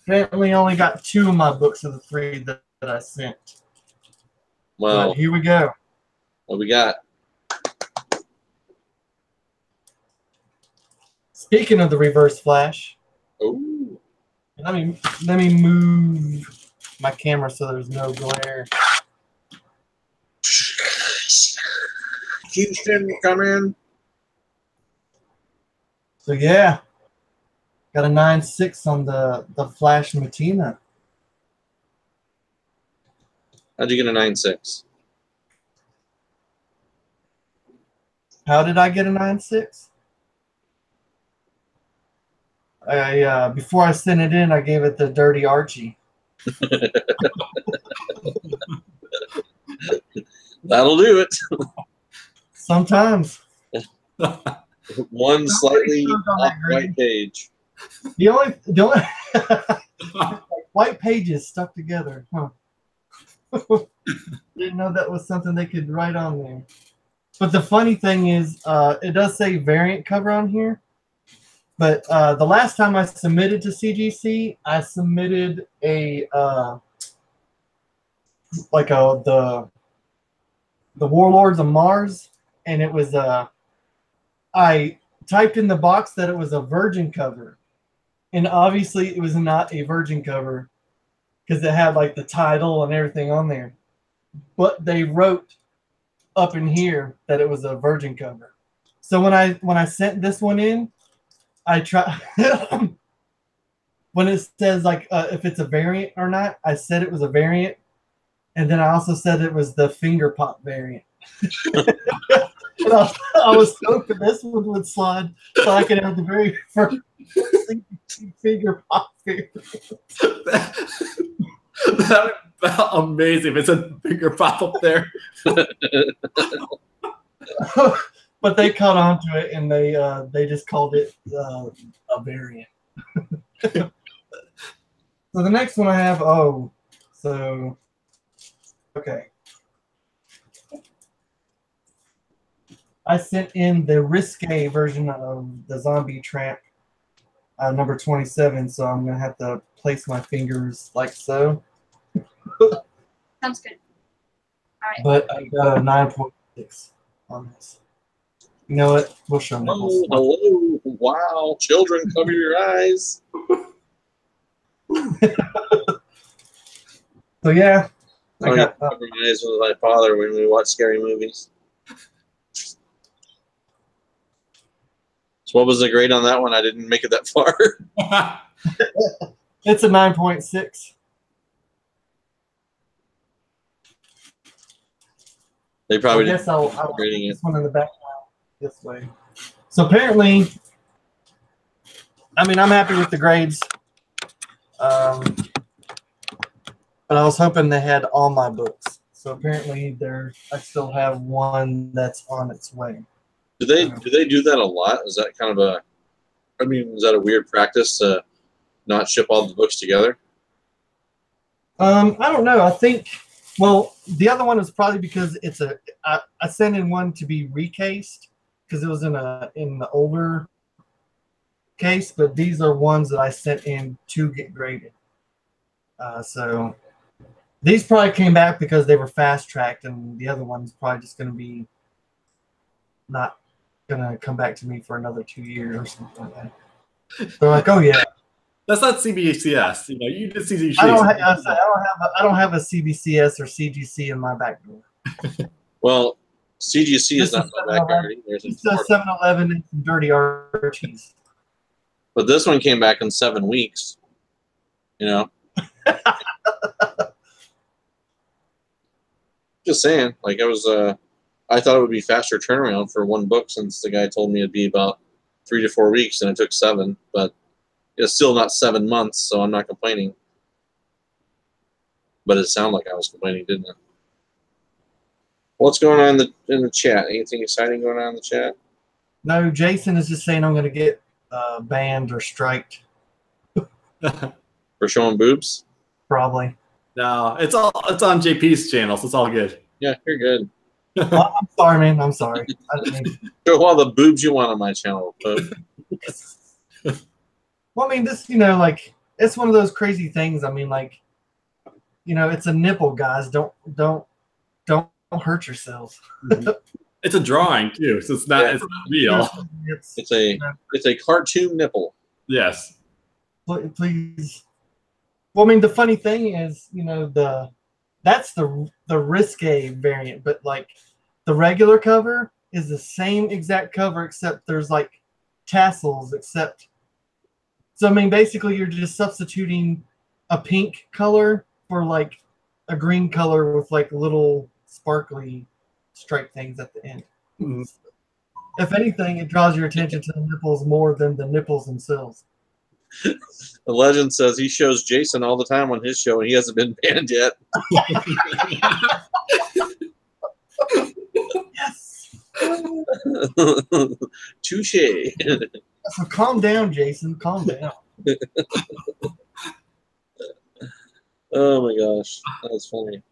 Speaker 2: Apparently only got 2 of my books of the 3 that I sent.
Speaker 1: Well,
Speaker 2: but here we go.
Speaker 1: what we got?
Speaker 2: Speaking of the Reverse Flash,
Speaker 1: Oh,
Speaker 2: let me move my camera so there's no glare.
Speaker 1: Houston, come in.
Speaker 2: So yeah, got a 9.6 on the Flash Matina.
Speaker 1: How'd you get a 9.6?
Speaker 2: How did I get a 9.6? Before I sent it in, I gave it the Dirty Archie.
Speaker 1: That'll do it.
Speaker 2: Sometimes.
Speaker 1: One slightly off-white page.
Speaker 2: The only white pages stuck together. Huh. Didn't know that was something they could write on there. But the funny thing is, it does say variant cover on here. But the last time I submitted to CGC, I submitted the Warlords of Mars, and it was I typed in the box that it was a virgin cover, and obviously it was not a virgin cover because it had like the title and everything on there. But they wrote up in here that it was a virgin cover. So when I sent this one in, I try when it says like if it's a variant or not, I said it was a variant, and then I also said it was the finger pop variant. And I was hoping this one would slide so I could have the very first finger pop variant.
Speaker 3: That would be amazing if it's a finger pop up there.
Speaker 2: But they caught on to it, and they just called it a variant. So the next one I have, okay. I sent in the risque version of the Zombie Tramp, number 27, so I'm going to have to place my fingers like so.
Speaker 4: Sounds good. All right.
Speaker 2: But I got a 9.6 on this. You know what? We'll show them.
Speaker 1: Oh, hello. Wow. Children, cover your eyes.
Speaker 2: So, yeah.
Speaker 1: I got cover my eyes with my father when we watch scary movies. So what was the grade on that one? I didn't make it that far.
Speaker 2: It's a 9.6.
Speaker 1: They probably
Speaker 2: I guess I'll
Speaker 1: grading
Speaker 2: put this one in the background this way. So apparently, I mean, I'm happy with the grades. But I was hoping they had all my books. So apparently, I still have one that's on its way.
Speaker 1: Do they do that a lot? Is that kind of is that a weird practice to not ship all the books together?
Speaker 2: I don't know. I think, well, the other one is probably because I sent in one to be recased because it was in the older case, but these are ones that I sent in to get graded. So these probably came back because they were fast tracked, and the other one's probably just going to be not going to come back to me for another 2 years or something like that. They're like, oh yeah,
Speaker 3: That's not CBCS. You know, you did CGC.
Speaker 2: I don't have a CBCS or CGC in my back door.
Speaker 1: Well, CGC
Speaker 2: This
Speaker 1: is not
Speaker 2: is
Speaker 1: my backyard either. It's in
Speaker 2: It's a
Speaker 1: Florida.
Speaker 2: 7-Eleven and some dirty Archies.
Speaker 1: But this one came back in 7 weeks. You know? Just saying. Like, I thought it would be faster turnaround for one book since the guy told me it'd be about 3 to 4 weeks, and it took 7. But it's still not 7 months, so I'm not complaining. But it sounded like I was complaining, didn't it? What's going on in the chat? Anything exciting going on in the chat?
Speaker 2: No, Jason is just saying I'm going to get banned or striked.
Speaker 1: For showing boobs?
Speaker 2: Probably.
Speaker 3: No, it's on JP's channel, so it's all good.
Speaker 1: Yeah, you're good.
Speaker 2: Well, I'm sorry, man. I'm sorry. I didn't mean
Speaker 1: Show all the boobs you want on my channel.
Speaker 2: Well, I mean, this, like, it's one of those crazy things. I mean, like, it's a nipple, guys. Don't hurt yourselves.
Speaker 3: It's a drawing too, so it's not real.
Speaker 1: It's a cartoon nipple.
Speaker 3: Yes.
Speaker 2: Please. Well, I mean, the funny thing is, that's the risque variant, but like the regular cover is the same exact cover, except there's like tassels, so I mean, basically you're just substituting a pink color for like a green color with like little sparkly stripe things at the end.
Speaker 3: Mm-hmm.
Speaker 2: If anything, it draws your attention to the nipples more than the nipples themselves.
Speaker 1: The legend says he shows Jason all the time on his show, and he hasn't been banned yet.
Speaker 2: Yes.
Speaker 1: Touche.
Speaker 2: So calm down, Jason. Calm down.
Speaker 1: Oh my gosh, that's funny.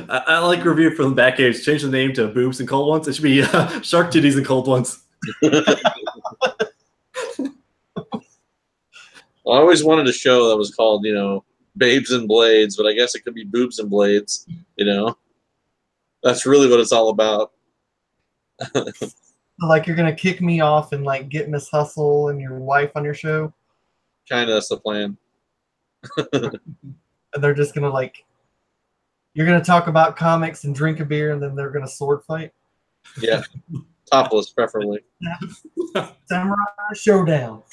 Speaker 3: I like review from the back page. Change the name to boobs and cold ones. It should be shark titties and cold ones.
Speaker 1: I always wanted a show that was called, Babes and Blades, but I guess it could be Boobs and Blades, That's really what it's all about.
Speaker 2: Like, you're going to kick me off and, like, get Miss Hustle and your wife on your show?
Speaker 1: Kind of, that's the plan.
Speaker 2: And they're just going to, like, you're going to talk about comics and drink a beer, and then they're going to sword fight?
Speaker 1: Yeah. Topless, preferably.
Speaker 2: Samurai Showdown.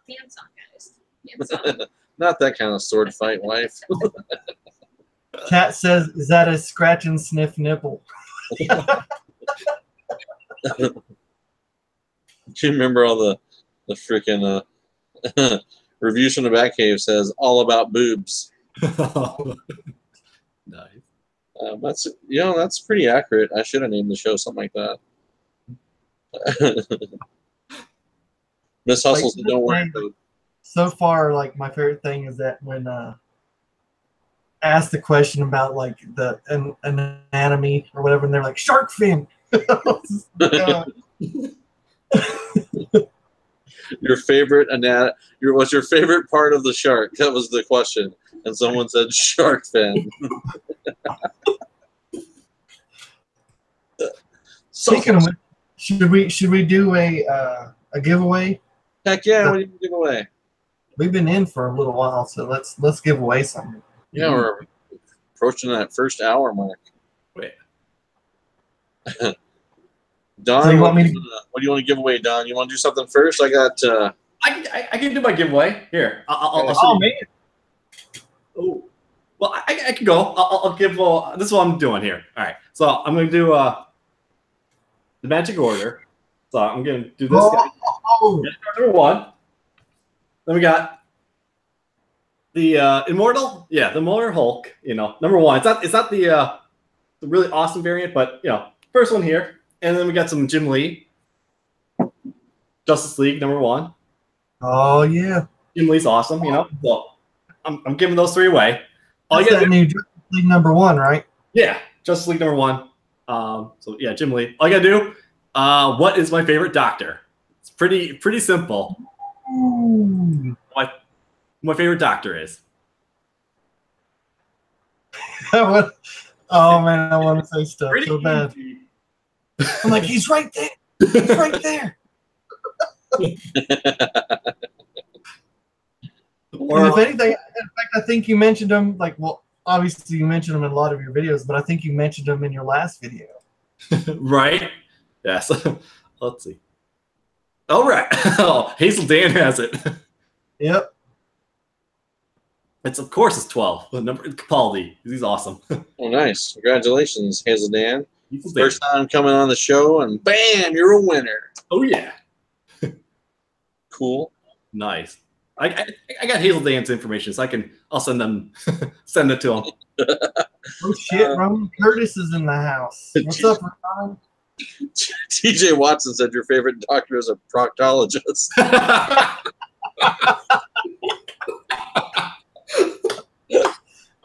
Speaker 4: Dance on, guys. Dance on.
Speaker 1: Not that kind of sword fight, wife.
Speaker 2: Cat says, is that a scratch and sniff nipple?
Speaker 1: Do you remember all the freaking reviews from the Batcave says all about boobs?
Speaker 3: Nice.
Speaker 1: That's pretty accurate. I should have named the show something like that. Miss Hustle said, don't worry.
Speaker 2: So far, like, my favorite thing is that when asked the question about like the anatomy or whatever, and they're like, shark fin.
Speaker 1: Your favorite what's your favorite part of the shark? That was the question, and someone said shark fin.
Speaker 2: Speaking of, should we do a giveaway?
Speaker 1: Heck yeah! What do you give away?
Speaker 2: We've been in for a little while, so let's give away something.
Speaker 1: Yeah, we're approaching that first hour mark.
Speaker 3: Wait.
Speaker 1: Don,
Speaker 2: So
Speaker 1: what do you want to give away, Don? You want to do something first? I got.
Speaker 3: I can do my giveaway here. I'll
Speaker 2: Oh man!
Speaker 3: Oh, well, I can go. I'll give. This is what I'm doing here. All right. So I'm going to do the magic order. So I'm going to do this guy. Number 1. Then we got the Immortal. Yeah, the Immortal Hulk. Number 1. It's not the really awesome variant, but first one here. And then we got some Jim Lee. Justice League number 1.
Speaker 2: Oh yeah.
Speaker 3: Jim Lee's awesome. So I'm giving those 3 away.
Speaker 2: That's that new Justice League number 1, right?
Speaker 3: Yeah, Justice League number 1. So yeah, Jim Lee. All you gotta do. What is my favorite Doctor? It's pretty simple.
Speaker 2: Ooh.
Speaker 3: What my favorite Doctor is.
Speaker 2: Oh man, I want to say stuff so bad. I'm like, he's right there. He's right there. And if anything, in fact, I think you mentioned them. Like, well, obviously you mentioned them in a lot of your videos, but I think you mentioned them in your last video.
Speaker 3: Right? Yes. Let's see. All right. Oh, Hazel Dan has it.
Speaker 2: Yep.
Speaker 3: Of course it's 12. The number Capaldi. He's awesome.
Speaker 1: Oh, nice. Congratulations, Hazel Dan.
Speaker 3: Hazel Dan.
Speaker 1: First time coming on the show, and bam, you're a winner.
Speaker 3: Oh yeah.
Speaker 1: Cool.
Speaker 3: Nice. I got Hazel Dan's information, so I'll send it to him.
Speaker 2: Oh shit, Roman Curtis is in the house. What's up, Ron?
Speaker 1: TJ Watson said your favorite doctor is a proctologist.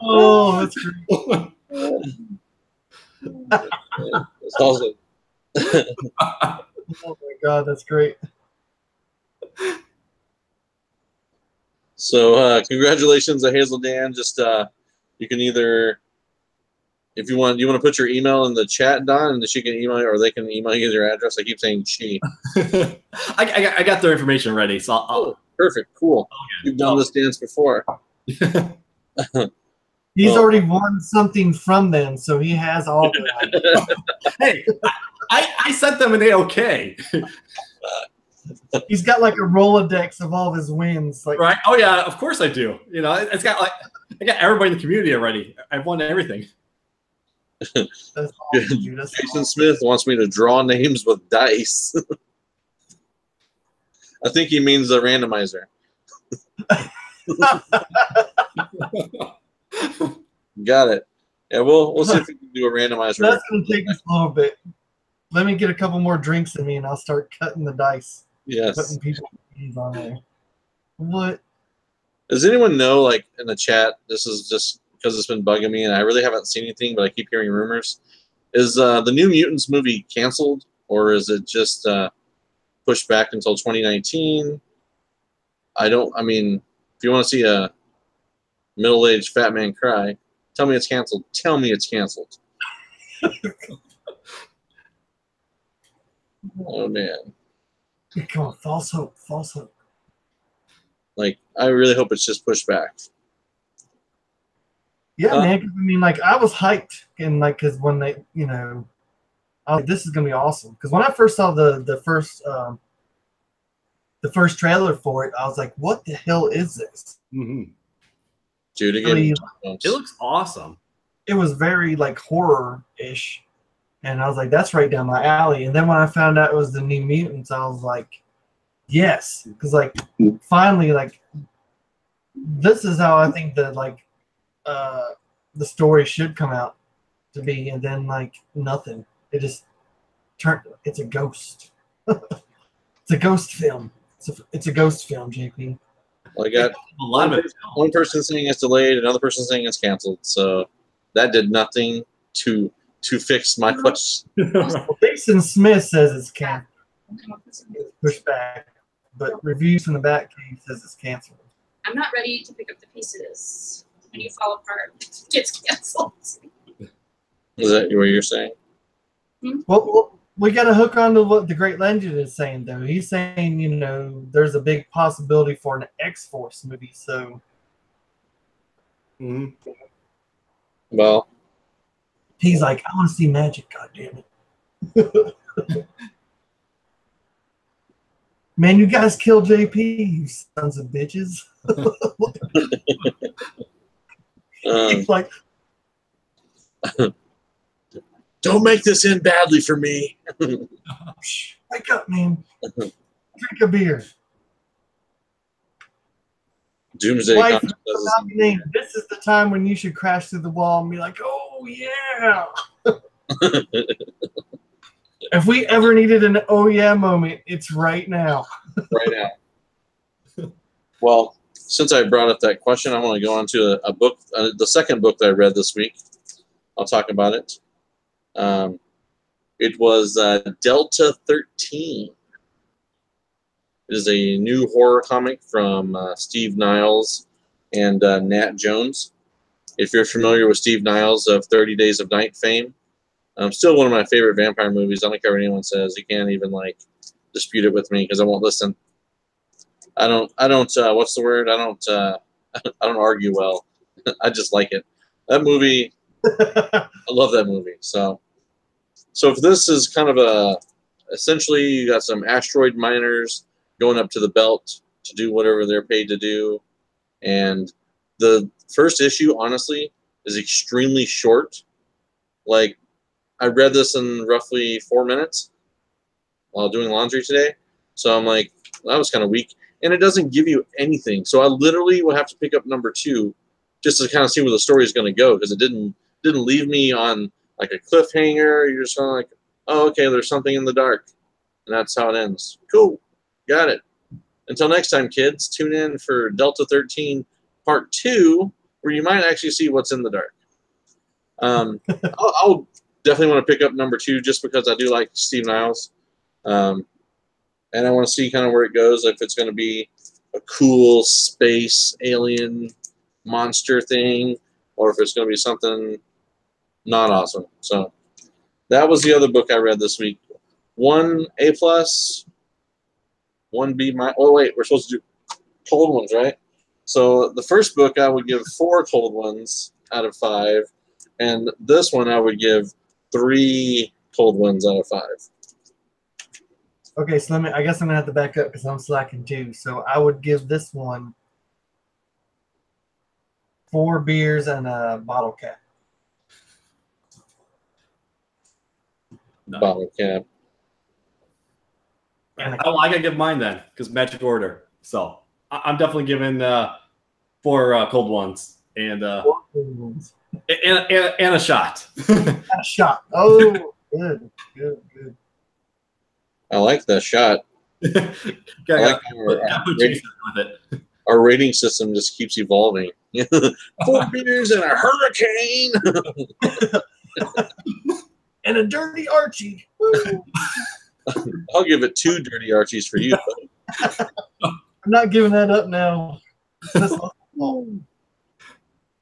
Speaker 2: Oh, that's great.
Speaker 1: That's awesome.
Speaker 2: Oh my god, that's great.
Speaker 1: So congratulations to Hazel Dan. Just you can either, if you want to put your email in the chat, Don, and she can email you, or they can email you their address. I keep saying she.
Speaker 3: I got their information ready, so I'll
Speaker 1: Perfect, cool. You've done this dance before.
Speaker 2: He's already won something from them, so he has all that.
Speaker 3: Hey, I sent them an A-OK.
Speaker 2: He's got like a Rolodex of all of his wins. Like,
Speaker 3: Right? Oh yeah, of course I do. You know, it's got like I got everybody in the community already. I've won everything.
Speaker 2: that's awesome, dude. That's
Speaker 1: Jason
Speaker 2: awesome.
Speaker 1: Smith wants me to draw names with dice. I think he means the randomizer. Got it. Yeah, we'll see if we can do a randomizer.
Speaker 2: That's going to take us a little bit. Let me get a couple more drinks in me, and I'll start cutting the dice.
Speaker 1: Yes.
Speaker 2: Putting people's names on there. What?
Speaker 1: Does anyone know, like, in the chat, this is just because it's been bugging me, and I really haven't seen anything, but I keep hearing rumors. Is the New Mutants movie canceled, or is it just pushed back until 2019? I mean, if you want to see a middle-aged fat man cry, tell me it's canceled. Tell me it's canceled. Oh, man.
Speaker 2: Come on, false hope, false hope.
Speaker 1: Like, I really hope it's just pushed back.
Speaker 2: Yeah, man. 'Cause I mean, like, I was hyped, and like, because when they, you know, I was like, this is gonna be awesome. Because when I first saw the first trailer for it, I was like, what the hell is this?
Speaker 3: Mm-hmm.
Speaker 1: Dude, again,
Speaker 2: Really,
Speaker 3: It looks awesome.
Speaker 2: it was very like horror-ish, and I was like, that's right down my alley. And then when I found out it was the New Mutants, I was like, yes, because like finally, like, this is how I think that like the story should come out to be. And then like nothing, it just turned. It's a ghost. It's a ghost film. It's a ghost film, JP.
Speaker 1: well, I got
Speaker 3: A lot of it.
Speaker 1: one person saying it's delayed, another person saying it's canceled. So that did nothing to fix my question.
Speaker 2: Well, Jason Smith says it's canceled, pushed back, but reviews from the Batcave says it's canceled.
Speaker 4: I'm not ready to pick up the pieces. When you fall apart, it gets canceled.
Speaker 1: Is that what you're saying?
Speaker 2: Well, we got to hook on to what the Great Legend is saying, though. He's saying, you know, there's a big possibility for an X-Force movie. So
Speaker 3: Mm-hmm.
Speaker 1: Well,
Speaker 2: he's like, I want to see magic, goddammit. Man, you guys killed JP, you sons of bitches. He's like,
Speaker 1: don't make this end badly for me.
Speaker 2: shh, wake up, man. Drink a beer.
Speaker 1: Doomsday
Speaker 2: Wife,
Speaker 1: Comics does
Speaker 2: without your name, this is the time when you should crash through the wall and be like, oh, yeah. If we ever needed an oh, yeah moment, it's right now.
Speaker 1: right now. Well, since I brought up that question, I want to go on to a book, the second book that I read this week. I'll talk about it. It was Delta 13. It is a new horror comic from Steve Niles and Nat Jones. If you're familiar with Steve Niles of 30 Days of Night fame, still one of my favorite vampire movies. I don't care what anyone says. You can't even like dispute it with me because I won't listen. I don't. What's the word? I don't I don't argue well. I just like it. That movie, I love that movie. So if this is kind of essentially you got some asteroid miners going up to the belt to do whatever they're paid to do, and the first issue, honestly, is extremely short. Like, I read this in roughly 4 minutes while doing laundry today. So I'm like, that was kind of weak. And it doesn't give you anything. So I literally will have to pick up number 2 just to kind of see where the story is going to go, because it didn't leave me on like a cliffhanger. You're just kind of like, oh, okay, there's something in the dark. And that's how it ends. Cool. Got it. Until next time, kids, tune in for Delta 13 Part 2, where you might actually see what's in the dark. I'll definitely want to pick up number 2 just because I do like Steve Niles. And I want to see kind of where it goes, if it's going to be a cool space alien monster thing, or if it's going to be something not awesome. So that was the other book I read this week. 1 A+, 1 B-. Oh, wait, we're supposed to do cold ones, right? So the first book I would give 4 cold ones out of 5, and this one I would give 3 cold ones out of 5.
Speaker 2: Okay, so I guess I'm gonna have to back up because I'm slacking too. So I would give this one 4 beers and a bottle cap.
Speaker 3: No.
Speaker 1: Bottle cap.
Speaker 2: And
Speaker 3: I gotta give mine then, because magic order. So I'm definitely giving 4 cold ones and a shot.
Speaker 2: a shot. Oh, good.
Speaker 1: I like that shot. I like our rating system just keeps evolving. 4 beers and a hurricane.
Speaker 2: And a dirty Archie.
Speaker 1: I'll give it 2 dirty Archies for you.
Speaker 2: I'm not giving that up now.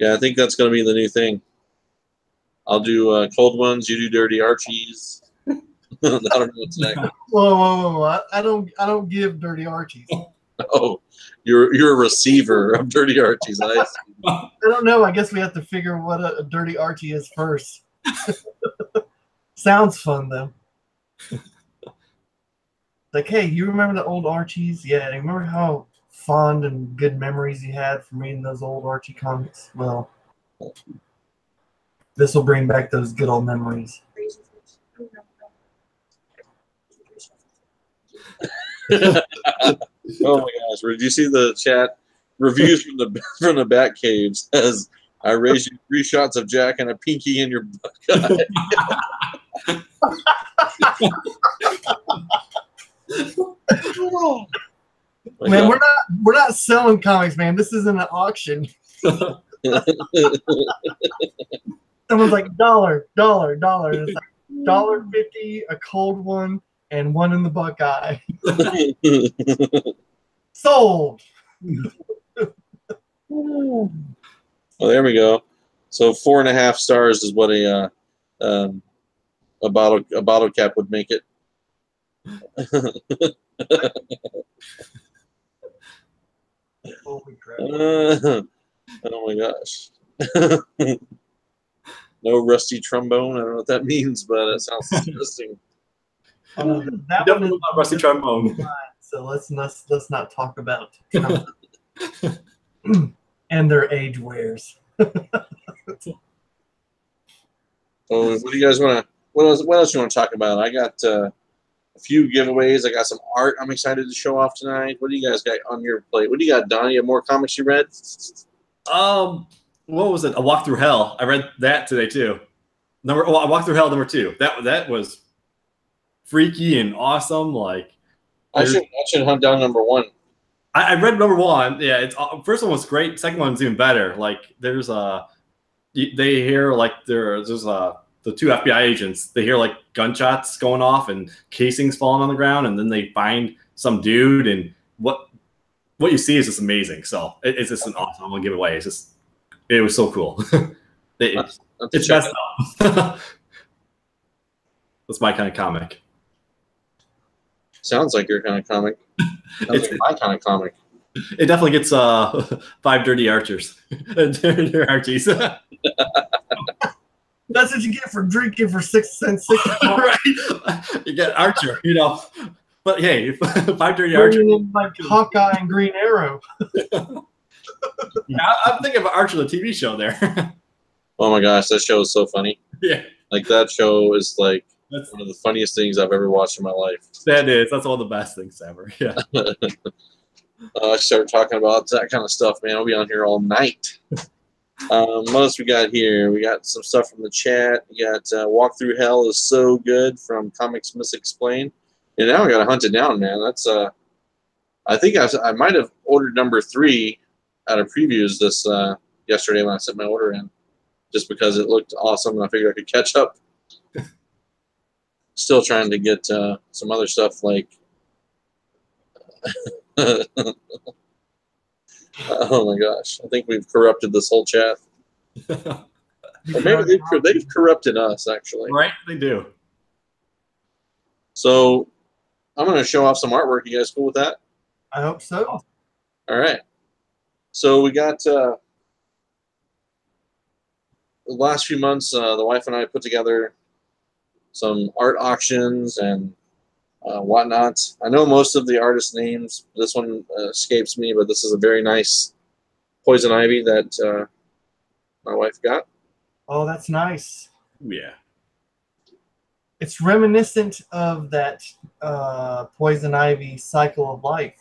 Speaker 1: Yeah, I think that's going to be the new thing. I'll do cold ones. You do dirty Archies. I don't know what's next.
Speaker 2: Whoa. I don't give dirty Archies.
Speaker 1: Oh, you're a receiver of dirty Archies. I
Speaker 2: don't know. I guess we have to figure what a dirty Archie is first. Sounds fun though. Like, hey, you remember the old Archies? Yeah, you remember how fond and good memories you had from reading those old Archie comics? Well, this will bring back those good old memories.
Speaker 1: Oh my gosh! Did you see the chat reviews from the Bat Cave? Says, I raised you 3 shots of Jack and a pinky in your butt.
Speaker 2: Oh man, we're not selling comics, man. This isn't an auction. Someone's like dollar. It's like $1.50 a cold one and 1 in the Buckeye. Sold.
Speaker 1: Well, there we go. So 4.5 stars is what a bottle cap would make it.
Speaker 2: Holy crap.
Speaker 1: Oh my gosh. No rusty trombone. I don't know what that means, but it sounds disgusting.
Speaker 2: That
Speaker 3: Definitely not rusty trombone.
Speaker 2: So let's not talk about and their age wears.
Speaker 1: Oh, what do you guys want to? What else you want to talk about? I got a few giveaways. I got some art I'm excited to show off tonight. What do you guys got on your plate? What do you got, Donnie? You have more comics you read?
Speaker 3: What was it? A Walk Through Hell. I read that today too. A Walk Through Hell #2. That was freaky and awesome. Like,
Speaker 1: I should hunt down #1.
Speaker 3: I read #1. Yeah, it's first one was great. Second one's even better. Like, there's they hear like there's the 2 FBI agents. They hear like gunshots going off and casings falling on the ground, and then they find some dude, and what you see is just amazing. So it's just an awesome one giveaway. It was so cool. It's messed up. That's my kind of comic.
Speaker 1: Sounds like your kind of comic. Sounds like my kind of comic.
Speaker 3: It definitely gets 5 dirty archers. Archies.
Speaker 2: That's what you get for drinking for 6 cents. 6 o'clock.
Speaker 3: Right? You get Archer, But hey, 5 dirty
Speaker 2: Bringing
Speaker 3: archers.
Speaker 2: in like Hawkeye and Green Arrow.
Speaker 3: Yeah, I'm thinking of Archer, the TV show there.
Speaker 1: Oh my gosh, that show is so funny.
Speaker 3: Yeah.
Speaker 1: Like that show is like
Speaker 3: That's,
Speaker 1: one of the funniest things I've ever watched in my life.
Speaker 3: that is. That's one of the best things ever. Yeah.
Speaker 1: I start talking about that kind of stuff, man. I'll be on here all night. What else we got here? We got some stuff from the chat. We got Walk Through Hell is so good from Comics Misexplained. And now I got to hunt it down, man. That's I think I might have ordered number 3 out of previews this yesterday when I sent my order in, just because it looked awesome and I figured I could catch up. Still trying to get some other stuff like. Oh my gosh! I think we've corrupted this whole chat. Or maybe they've corrupted us, actually.
Speaker 3: Right? They do.
Speaker 1: So I'm going to show off some artwork. You guys cool with that?
Speaker 2: I hope so.
Speaker 1: All right. So we got the last few months, the wife and I put together some art auctions and whatnot. I know most of the artist names. This one escapes me, but this is a very nice poison ivy that my wife got.
Speaker 2: Oh, that's nice.
Speaker 3: Yeah.
Speaker 2: It's reminiscent of that poison ivy cycle of life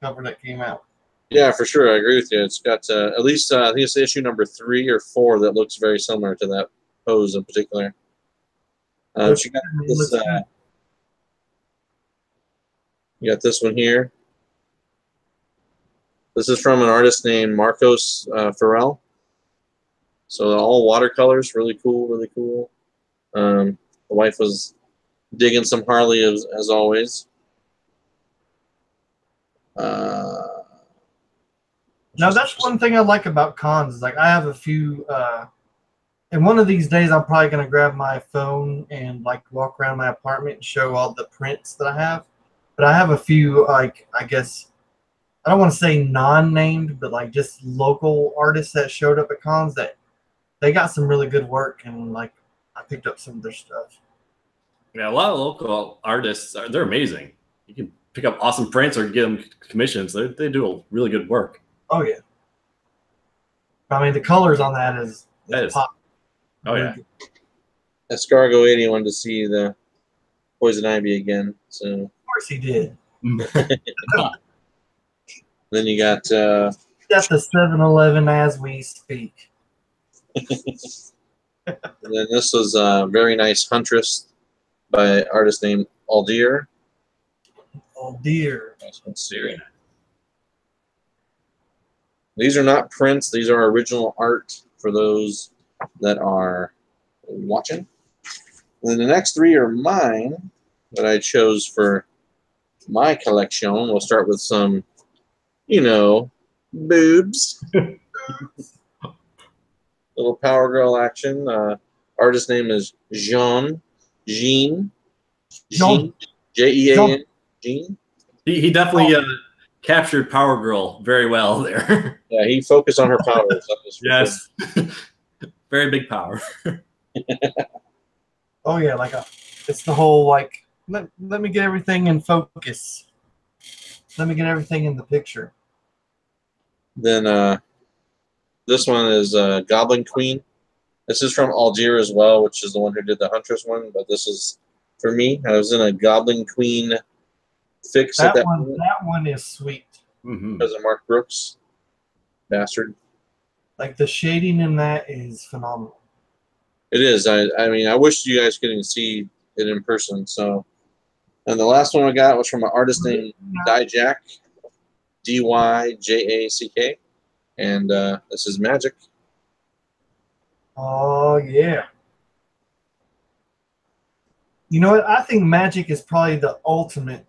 Speaker 2: cover that came out.
Speaker 1: Yeah, for sure. I agree with you. It's got at least, I think it's issue number 3 or 4 that looks very similar to that pose in particular. She got this, you got this one here. This is from an artist named Marcos Farrell. So all watercolors, really cool, really cool. The wife was digging some Harley as always.
Speaker 2: Now that's one thing I like about cons is like I have a few and one of these days I'm probably gonna grab my phone and like walk around my apartment and show all the prints that I have. But I have a few like I guess I don't want to say non-named, but like just local artists that showed up at cons that they got some really good work and like I picked up some of their stuff.
Speaker 3: Yeah, a lot of local artists they're amazing. You can pick up awesome prints or get them commissions. They do a really good work.
Speaker 2: Oh yeah. I mean the colors on that is pop.
Speaker 3: Oh yeah.
Speaker 1: Escargo 80 wanted to see the poison ivy again. So
Speaker 2: Of course he did.
Speaker 1: then you got
Speaker 2: That's the 7-Eleven as we speak.
Speaker 1: and then this was a very nice Huntress by an artist named Aldir.
Speaker 2: Oh dear.
Speaker 1: Let's see. These are not prints. These are original art for those that are watching. And then the next 3 are mine that I chose for my collection. We'll start with some, boobs. Little Power Girl action. Artist name is Jean. Jean. Jean.
Speaker 3: He definitely captured Power Girl very well there.
Speaker 1: Yeah, he focused on her powers.
Speaker 3: Yes. Very big power.
Speaker 2: Oh yeah, it's the whole like let me get everything in focus. Let me get everything in the picture.
Speaker 1: Then this one is Goblin Queen. This is from Algier as well, which is the one who did the Huntress one. But this is for me. I was in a Goblin Queen fix at that point.
Speaker 2: That one is sweet.
Speaker 1: Because of Mark Brooks. Bastard.
Speaker 2: Like the shading in that is phenomenal.
Speaker 1: It is. I mean, I wish you guys could see it in person. So, and the last one I got was from an artist named Dyjack, Dyjack, and this is Magic.
Speaker 2: Oh yeah. You know what? I think Magic is probably the ultimate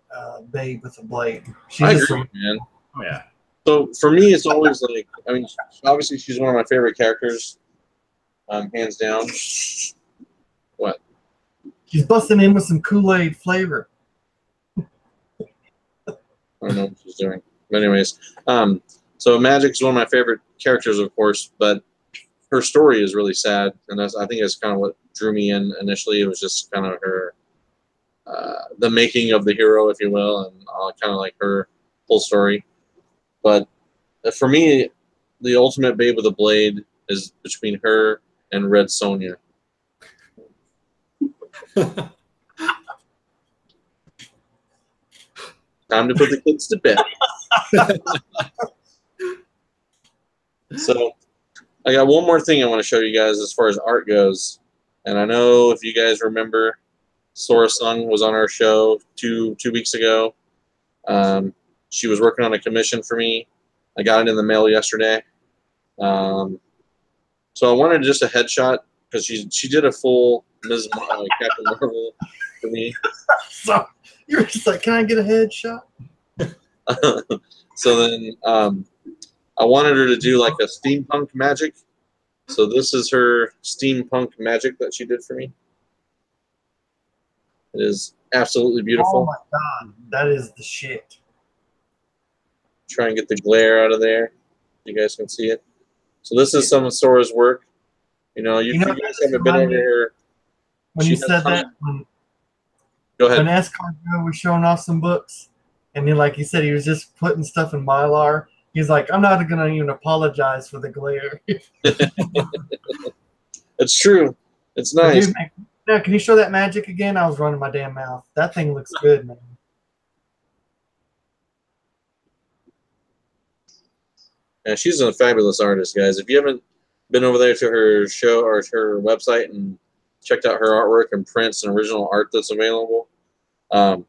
Speaker 2: babe with a blade.
Speaker 1: I agree, man.
Speaker 3: Oh yeah.
Speaker 1: So for me, it's always like, I mean, obviously she's one of my favorite characters, hands down. What?
Speaker 2: She's busting in with some Kool-Aid flavor.
Speaker 1: I don't know what she's doing. But anyways, so Magic's one of my favorite characters, of course, but her story is really sad, and I think that's kind of what drew me in initially. It was just kind of her, the making of the hero, if you will, and kind of like her whole story. But for me, the ultimate babe with a blade is between her and Red Sonja. Time to put the kids to bed. So I got one more thing I want to show you guys as far as art goes. And I know if you guys remember, Sora Sung was on our show two weeks ago. She was working on a commission for me. I got it in the mail yesterday. So I wanted just a headshot because she did a full Ms. Captain Marvel for me.
Speaker 2: So you're just like, can I get a headshot?
Speaker 1: So then I wanted her to do like a steampunk magic. So this is her steampunk magic that she did for me. It is absolutely beautiful.
Speaker 2: Oh my god, that is the shit.
Speaker 1: Try and get the glare out of there. You guys can see it. So this is some of Sora's work. You guys haven't been over here.
Speaker 2: When you said that,
Speaker 1: Go ahead.
Speaker 2: when Escargot was showing off some books, and then, like he said, he was just putting stuff in Mylar. He's like, I'm not going to even apologize for the glare.
Speaker 1: It's true. It's nice.
Speaker 2: Dude, now, can you show that magic again? I was running my damn mouth. That thing looks good, man.
Speaker 1: Yeah, she's a fabulous artist, guys. If you haven't been over there to her show or her website and checked out her artwork and prints and original art that's available, do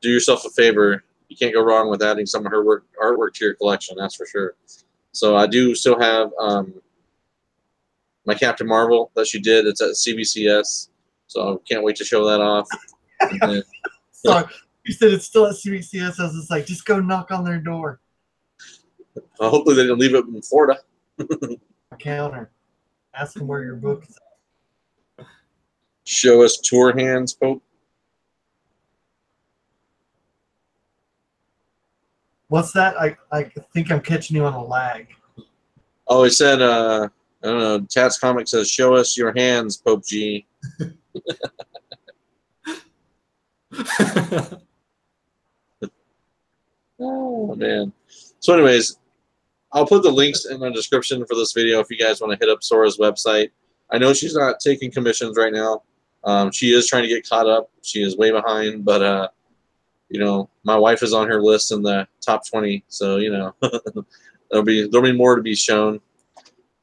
Speaker 1: yourself a favor. You can't go wrong with adding some of her artwork to your collection, that's for sure. So I do still have my Captain Marvel that she did. It's at CBCS, so I can't wait to show that off. Then,
Speaker 2: Sorry, you said it's still at CBCS. I was just like, just go knock on their door.
Speaker 1: hopefully they didn't leave it in Florida.
Speaker 2: Counter. Ask them where your book is.
Speaker 1: Show us tour hands, Pope.
Speaker 2: What's that? I think I'm catching you on a lag.
Speaker 1: Oh, he said, I don't know, Tats Comic says, show us your hands, Pope G. Oh, man. So anyways, I'll put the links in the description for this video if you guys want to hit up Sora's website. I know she's not taking commissions right now. She is trying to get caught up. She is way behind, but my wife is on her list in the top 20, so there'll be more to be shown.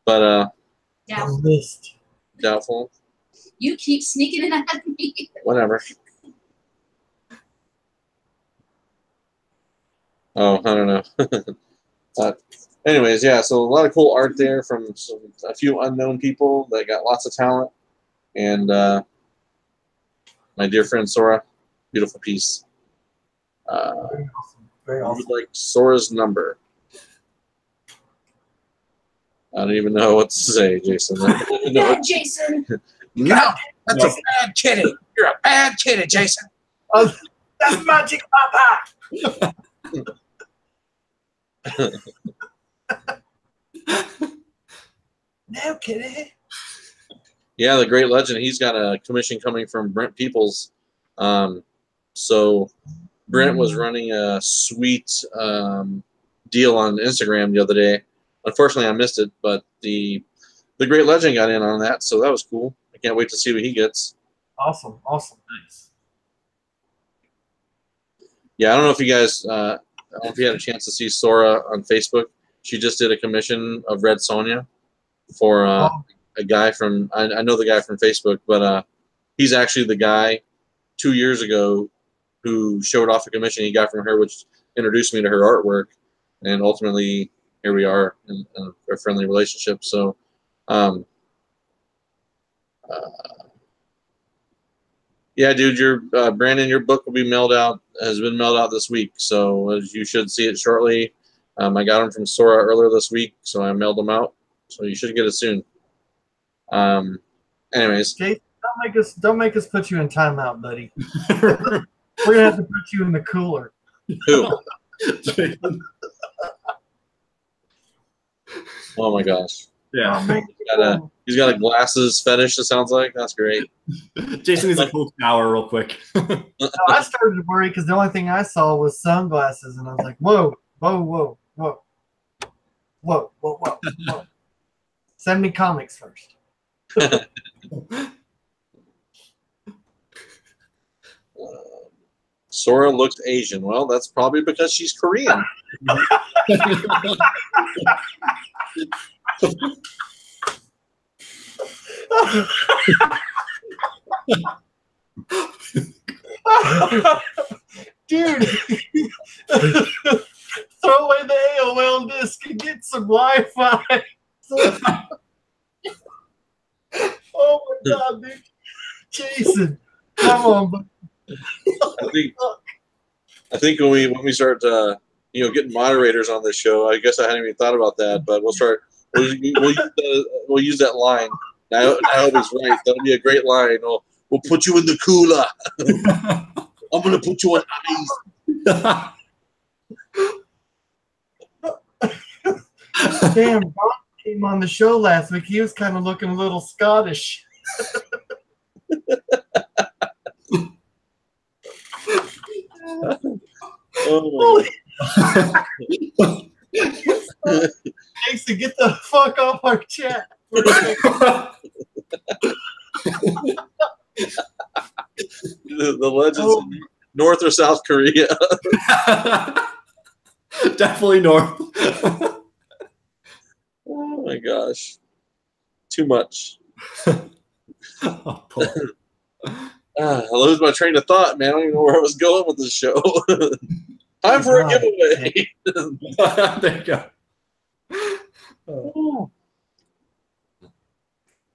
Speaker 1: But doubtful.
Speaker 4: You keep sneaking it at me.
Speaker 1: Whatever. Oh, I don't know. But anyways, yeah. So a lot of cool art there from a few unknown people that got lots of talent, and my dear friend Sora, beautiful piece.
Speaker 2: Very awesome. Very
Speaker 1: I
Speaker 2: awesome.
Speaker 1: would like Sora's number. I don't even know what to say, Jason.
Speaker 4: Yeah, Jason.
Speaker 5: No, that's a bad kitty. You're a bad kitty, Jason.
Speaker 2: Oh, that's Magic Papa. No, kitty.
Speaker 1: Yeah, the great legend. He's got a commission coming from Brent Peoples. So Brent was running a sweet deal on Instagram the other day. Unfortunately, I missed it, but the great legend got in on that, so that was cool. I can't wait to see what he gets.
Speaker 2: Awesome. Awesome.
Speaker 3: Nice.
Speaker 1: Yeah, I don't know if you guys, I don't know if you had a chance to see Sora on Facebook. She just did a commission of Red Sonja for a guy from, I know the guy from Facebook, but he's actually the guy 2 years ago who showed off a commission he got from her, which introduced me to her artwork, and ultimately here we are in a friendly relationship. So, yeah, dude, Brandon, your book will be has been mailed out this week, so you should see it shortly. I got them from Sora earlier this week, so I mailed them out, so you should get it soon. Anyways,
Speaker 2: Jason, don't make us put you in timeout, buddy. We're gonna have to put you in the cooler.
Speaker 1: Who? Oh my gosh.
Speaker 3: Yeah.
Speaker 2: Oh, man.
Speaker 1: He's got a glasses fetish, it sounds like. That's great.
Speaker 3: Jason needs a cool shower real quick.
Speaker 2: No, I started to worry because the only thing I saw was sunglasses, and I was like, whoa, whoa, whoa, whoa, whoa, whoa, whoa, whoa. Send me comics first.
Speaker 1: Sora looks Asian. Well, that's probably because she's Korean.
Speaker 2: Dude, throw away the AOL disk and get some Wi-Fi. Oh my God, dude. Jason, come on, buddy.
Speaker 1: I think when we start getting moderators on this show, I guess I hadn't even thought about that, but we'll start. We'll use that line. I hope he's right. That'll be a great line. We'll put you in the cooler. I'm gonna put you on ice.
Speaker 2: Damn, Bob came on the show last week. He was kind of looking a little Scottish.
Speaker 1: Oh
Speaker 2: Jason, get the fuck off our chat.
Speaker 1: the legends of North or South Korea.
Speaker 3: Definitely North.
Speaker 1: Oh my gosh. Too much.
Speaker 3: Oh, poor.
Speaker 1: I lose my train of thought, man. I don't even know where I was going with this show. Time for a giveaway.
Speaker 3: There you go.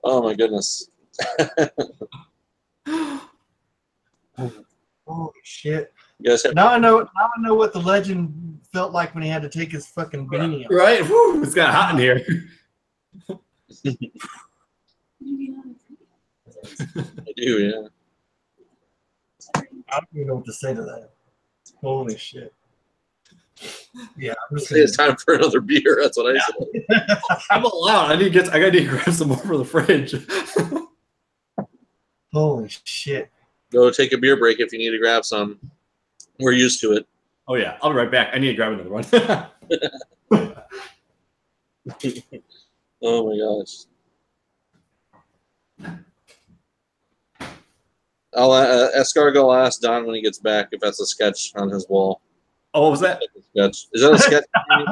Speaker 1: Oh my goodness.
Speaker 2: Holy shit.
Speaker 1: You guys have
Speaker 2: Now I know what the legend felt like when he had to take his fucking beanie off.
Speaker 3: Right? Woo, it's got hot in here.
Speaker 1: I do, yeah.
Speaker 2: I don't even know what to say to that. Holy shit. Yeah, I'm just
Speaker 1: Say it's time for another beer. That's what I said.
Speaker 3: I'm allowed. I gotta grab some more from the fridge.
Speaker 2: Holy shit.
Speaker 1: Go take a beer break if you need to grab some. We're used to it.
Speaker 3: Oh yeah, I'll be right back. I need to grab another one.
Speaker 1: Oh my gosh. I'll Escargot will ask Don when he gets back if that's a sketch on his wall.
Speaker 3: Oh, what was that?
Speaker 1: Sketch. Is that a sketch?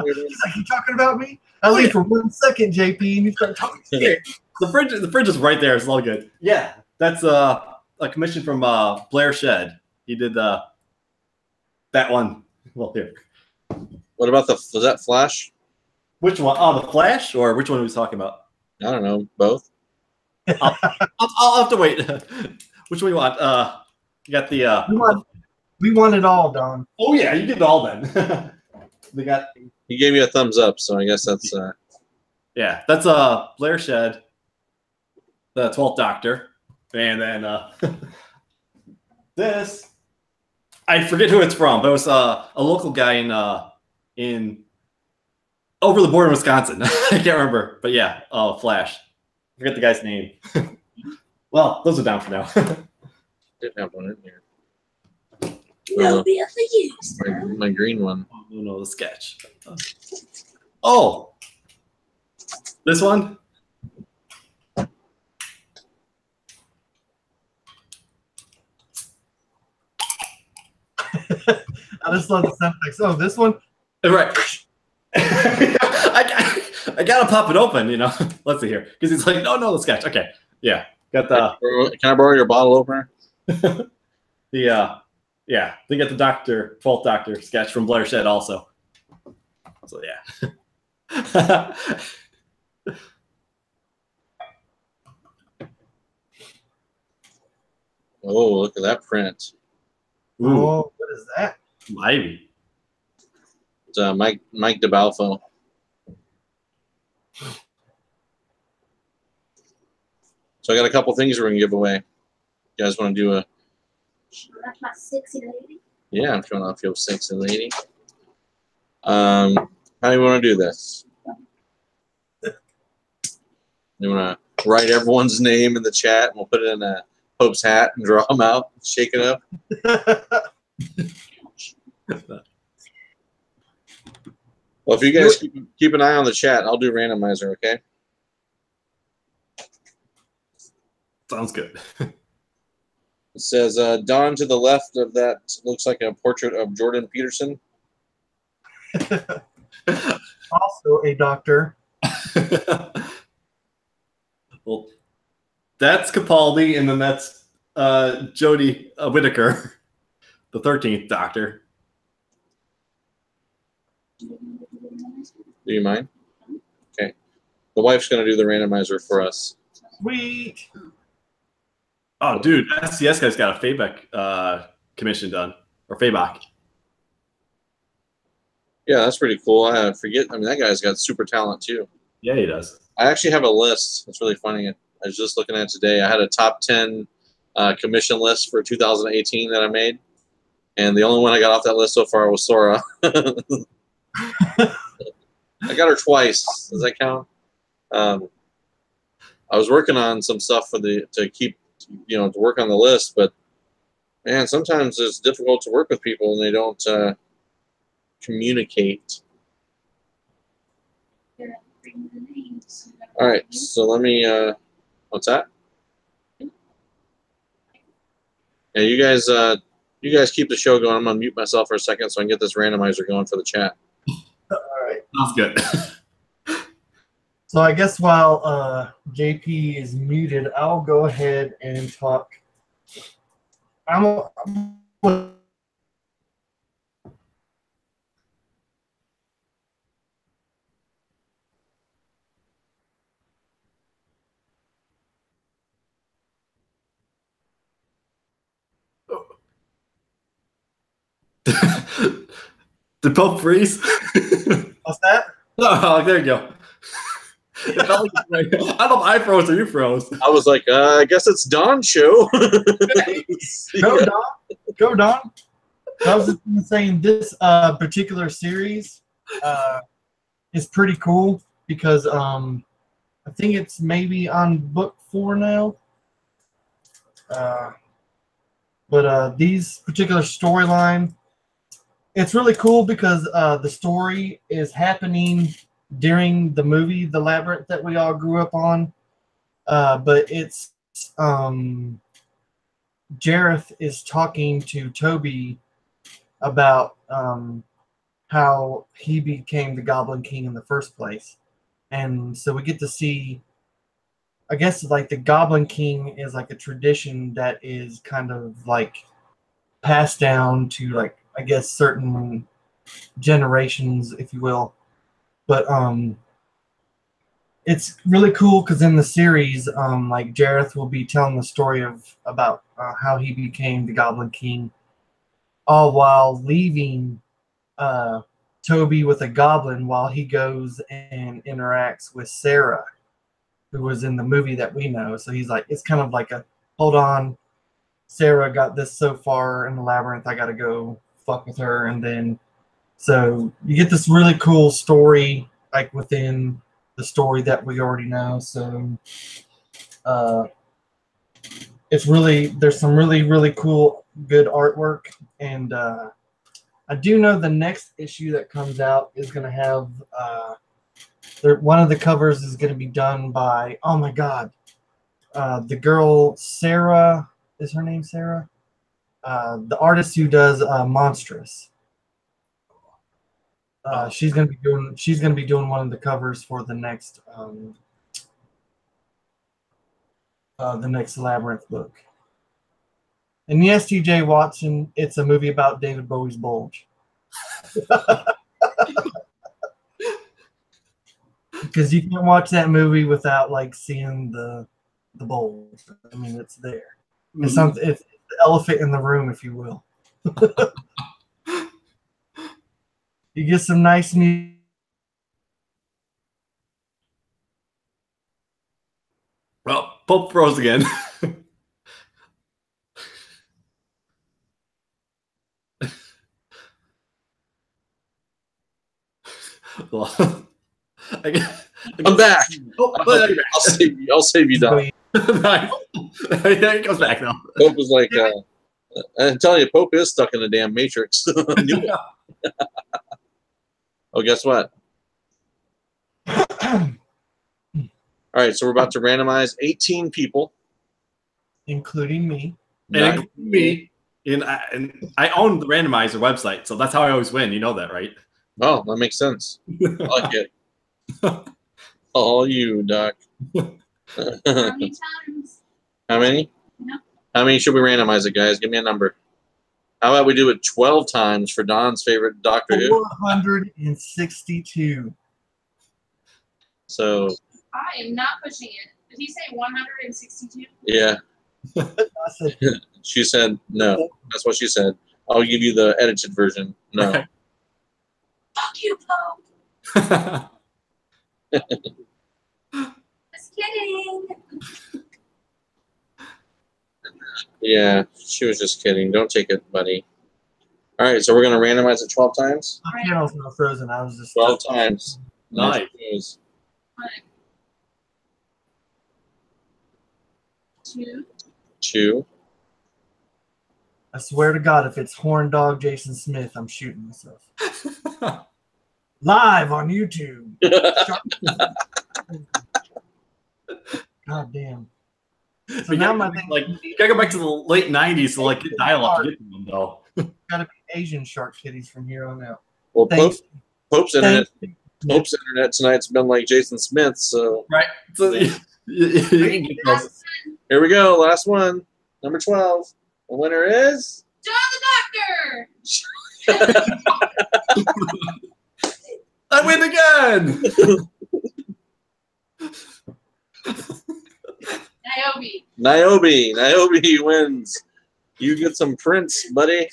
Speaker 2: He's like, you talking about me? I leave for 1 second, JP, and you start talking shit.
Speaker 3: The fridge is right there. It's all good. Yeah, that's a commission from Blair Shed. He did that one. Well, here.
Speaker 1: What about was that Flash?
Speaker 3: Which one? Oh, the Flash, or which one are we talking about?
Speaker 1: I don't know. Both.
Speaker 3: I'll have to wait. Which one you want? You got the.
Speaker 2: We want it all, Don.
Speaker 3: Oh yeah, you get it all then. They got.
Speaker 1: He gave you a thumbs up, so I guess that's.
Speaker 3: Yeah, that's Blair Shed, the 12th Doctor, and then this. I forget who it's from, but it was a local guy in over the border in Wisconsin. I can't remember, but yeah, Flash. I forget the guy's name. Well, those are down for now.
Speaker 1: Did have one in here.
Speaker 4: No beer for you.
Speaker 1: My green one.
Speaker 3: Oh no, the sketch. Oh, this one.
Speaker 2: I just love the sound effects. Oh, this one?
Speaker 3: Right. I gotta pop it open, you know. Let's see here, because he's like, no, the sketch. Okay, yeah, got the.
Speaker 1: Can I borrow your bottle opener?
Speaker 3: Yeah, they got the 12th Doctor sketch from Blair Shed also. So yeah.
Speaker 1: Oh, look at that print.
Speaker 3: Ooh,
Speaker 2: Oh, what is that?
Speaker 3: Ivy.
Speaker 1: It's Mike DeBalfo. So I got a couple things we're gonna give away. You guys want to do
Speaker 4: That's my sexy lady.
Speaker 1: Yeah, I'm showing off your sexy lady. How do you want to do this? You want to write everyone's name in the chat, and we'll put it in a Pope's hat and draw them out, shake it up. Well, if you guys keep an eye on the chat, I'll do randomizer, okay?
Speaker 3: Sounds good.
Speaker 1: It says, Don to the left of that looks like a portrait of Jordan Peterson.
Speaker 2: Also a doctor.
Speaker 3: Well, that's Capaldi, and then that's Jodie Whittaker, the 13th Doctor.
Speaker 1: Do you mind? Okay. The wife's going to do the randomizer for us.
Speaker 2: Sweet.
Speaker 3: Oh, dude, SCS guy's got a Fayback commission done, or Faybach.
Speaker 1: Yeah, that's pretty cool. I forget. I mean, that guy's got super talent, too.
Speaker 3: Yeah, he does.
Speaker 1: I actually have a list. It's really funny. I was just looking at it today. I had a top 10 commission list for 2018 that I made. And the only one I got off that list so far was Sora. I got her twice. Does that count? I was working on some stuff for to work on the list, but man, sometimes it's difficult to work with people and they don't communicate. All right, so let me. What's that? Yeah, you guys keep the show going. I'm gonna mute myself for a second so I can get this randomizer going for the chat.
Speaker 2: All right.
Speaker 3: Sounds good.
Speaker 2: So I guess while JP is muted, I'll go ahead and talk.
Speaker 3: Did Pope freeze?
Speaker 2: What's that?
Speaker 3: Oh, there you go. It felt like, I don't know if I froze or you froze.
Speaker 1: I was like, I guess it's Don's show.
Speaker 2: Go Don. Go Don. I was just saying this particular series is pretty cool because I think it's maybe on book 4 now. But these particular storyline, it's really cool because the story is happening during the movie The Labyrinth that we all grew up on. But it's Jareth is talking to Toby about how he became the Goblin King in the first place. And so we get to see, I guess, like the Goblin King is like a tradition that is kind of like passed down to, like, I guess, certain generations, if you will. But it's really cool because in the series, like Jareth will be telling the story about how he became the Goblin King, all while leaving Toby with a goblin while he goes and interacts with Sarah, who was in the movie that we know. So he's like, it's kind of like a, hold on, Sarah got this so far in the labyrinth, I got to go fuck with her. And then, so you get this really cool story, like within the story that we already know. So it's really, there's some really, really cool, good artwork. And I do know the next issue that comes out is going to have, one of the covers is going to be done by, oh my God, the girl, Sarah, is her name Sarah? The artist who does Monstrous. She's going to be doing one of the covers for the next Labyrinth book. And yes, TJ Watson, it's a movie about David Bowie's bulge. Because you can't watch that movie without like seeing the bulge. I mean, it's there. It's something. It's the elephant in the room, if you will. You get some nice music.
Speaker 3: Well, Pope froze again. Well,
Speaker 1: I'm back.
Speaker 3: Oh, but you're
Speaker 1: I'll save you, Don.
Speaker 3: back. Yeah, he comes back now.
Speaker 1: Pope was like, I'm telling you, Pope is stuck in the damn matrix. I knew it. Oh, guess what? All right, so we're about to randomize 18 people,
Speaker 2: including me.
Speaker 3: And me. And I own the randomizer website, so that's how I always win. You know that, right?
Speaker 1: Oh, that makes sense. I like it. All you, Doc.
Speaker 4: How many times?
Speaker 1: How many?
Speaker 4: No.
Speaker 1: How many should we randomize it, guys? Give me a number. How about we do it 12 times for Don's favorite Doctor Who?
Speaker 2: 462.
Speaker 1: So,
Speaker 4: I am not pushing it. Did he say 162?
Speaker 1: yeah.
Speaker 2: I said,
Speaker 1: She said no. That's what she said. I'll give you the edited version. No.
Speaker 3: Right.
Speaker 4: Fuck you, Pope. Just kidding.
Speaker 1: Yeah, she was just kidding. Don't take it, buddy. All right, so we're going to randomize it 12 times?
Speaker 2: my channel's not frozen. I was just
Speaker 1: 12 times.
Speaker 3: Nice.
Speaker 4: 1, 2,
Speaker 1: 2.
Speaker 2: I swear to God, if it's Horn Dog Jason Smith, I'm shooting myself. Live on YouTube. God damn. So
Speaker 3: But
Speaker 2: now
Speaker 3: yeah,
Speaker 2: my thing
Speaker 3: like you gotta go back to the late '90s to like get dial-up to get to them, though.
Speaker 2: gotta be Asian shark titties from here on out.
Speaker 1: Well,
Speaker 2: Thanks.
Speaker 1: Pope's internet
Speaker 2: Thanks.
Speaker 1: tonight's been like Jason Smith, so
Speaker 3: Right. So you can get those.
Speaker 4: last one.
Speaker 1: here we go. Last one. Number 12. The winner is...
Speaker 4: John the Doctor.
Speaker 3: I win again.
Speaker 4: Niobe.
Speaker 1: Niobe wins. You get some prints, buddy.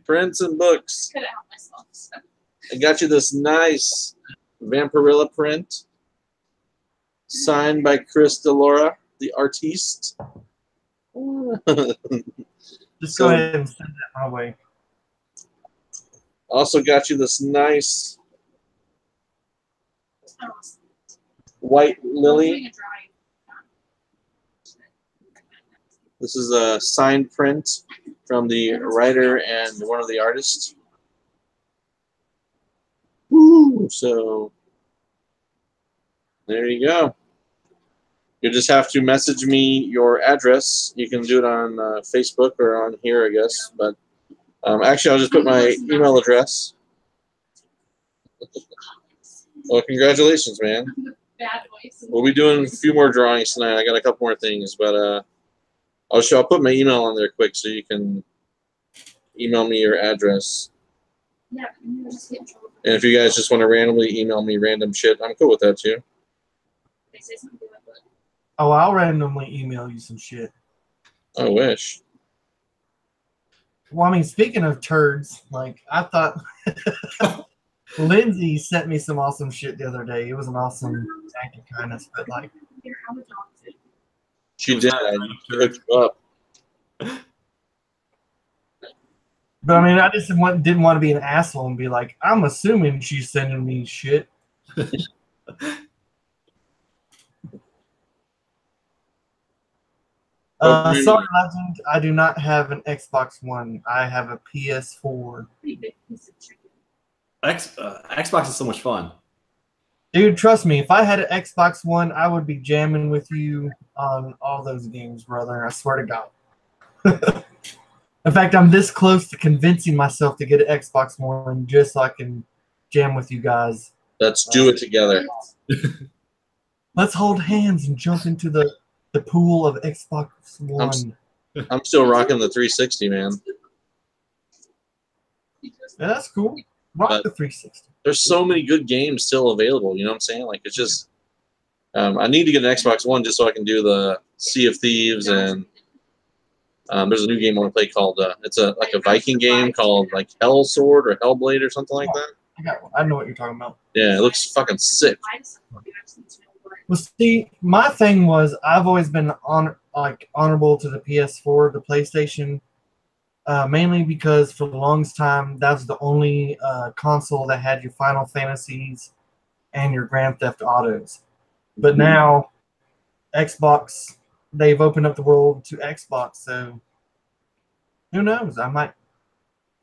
Speaker 1: Prints and books.
Speaker 4: Could have helped myself. So.
Speaker 1: I got you this nice Vampirilla print signed by Chris DeLora, the artiste.
Speaker 2: Just go ahead and send that my way.
Speaker 1: Also got you this nice
Speaker 4: Oh,
Speaker 1: white
Speaker 4: I'm
Speaker 1: lily.
Speaker 4: doing a drawing.
Speaker 1: This is a signed print from the writer and one of the artists. Woo! So there you go. You just have to message me your address. You can do it on Facebook or on here, I guess. But actually, I'll just put my email address. Well, congratulations, man.
Speaker 4: Bad voice.
Speaker 1: We'll be doing a few more drawings tonight. I got a couple more things, but I'll put my email on there quick so you can email me your address.
Speaker 4: Yeah, you just get in trouble.
Speaker 1: And if you guys just want to randomly email me random shit, I'm cool with that too.
Speaker 4: They say something like that.
Speaker 2: Oh, I'll randomly email you some shit.
Speaker 1: I wish.
Speaker 2: Well, I mean, speaking of turds, like, I thought Lindsay sent me some awesome shit the other day. It was an awesome act of kindness, but like,
Speaker 4: Here, how would dogs do?
Speaker 1: She did. I hooked you up.
Speaker 2: but I mean, I just didn't want to be an asshole and be like, I'm assuming she's sending me shit. Sorry, Legend, I do not have an Xbox One. I have a PS4.
Speaker 4: Pretty big piece of chicken.
Speaker 3: Xbox is so much fun.
Speaker 2: Dude, trust me, if I had an Xbox One, I would be jamming with you on all those games, brother. I swear to God. In fact, I'm this close to convincing myself to get an Xbox One just so I can jam with you guys.
Speaker 1: Let's do it together.
Speaker 2: Let's hold hands and jump into the pool of Xbox One.
Speaker 1: I'm still rocking the 360, man.
Speaker 2: Yeah, that's cool. Rock
Speaker 1: But-
Speaker 2: the 360.
Speaker 1: There's so many good games still available. You know what I'm saying? Like, it's just, I need to get an Xbox One just so I can do the Sea of Thieves, and there's a new game I want to play called it's a Viking game called like Hell Sword or Hellblade or something like that.
Speaker 2: I got one. I know what you're talking about.
Speaker 1: Yeah, it looks fucking sick.
Speaker 2: Well, see, my thing was I've always been honorable to the PS4, the PlayStation. mainly because for the longest time that was the only console that had your Final Fantasies and your Grand Theft Autos. But now Xbox, they've opened up the world to Xbox, so who knows? I might.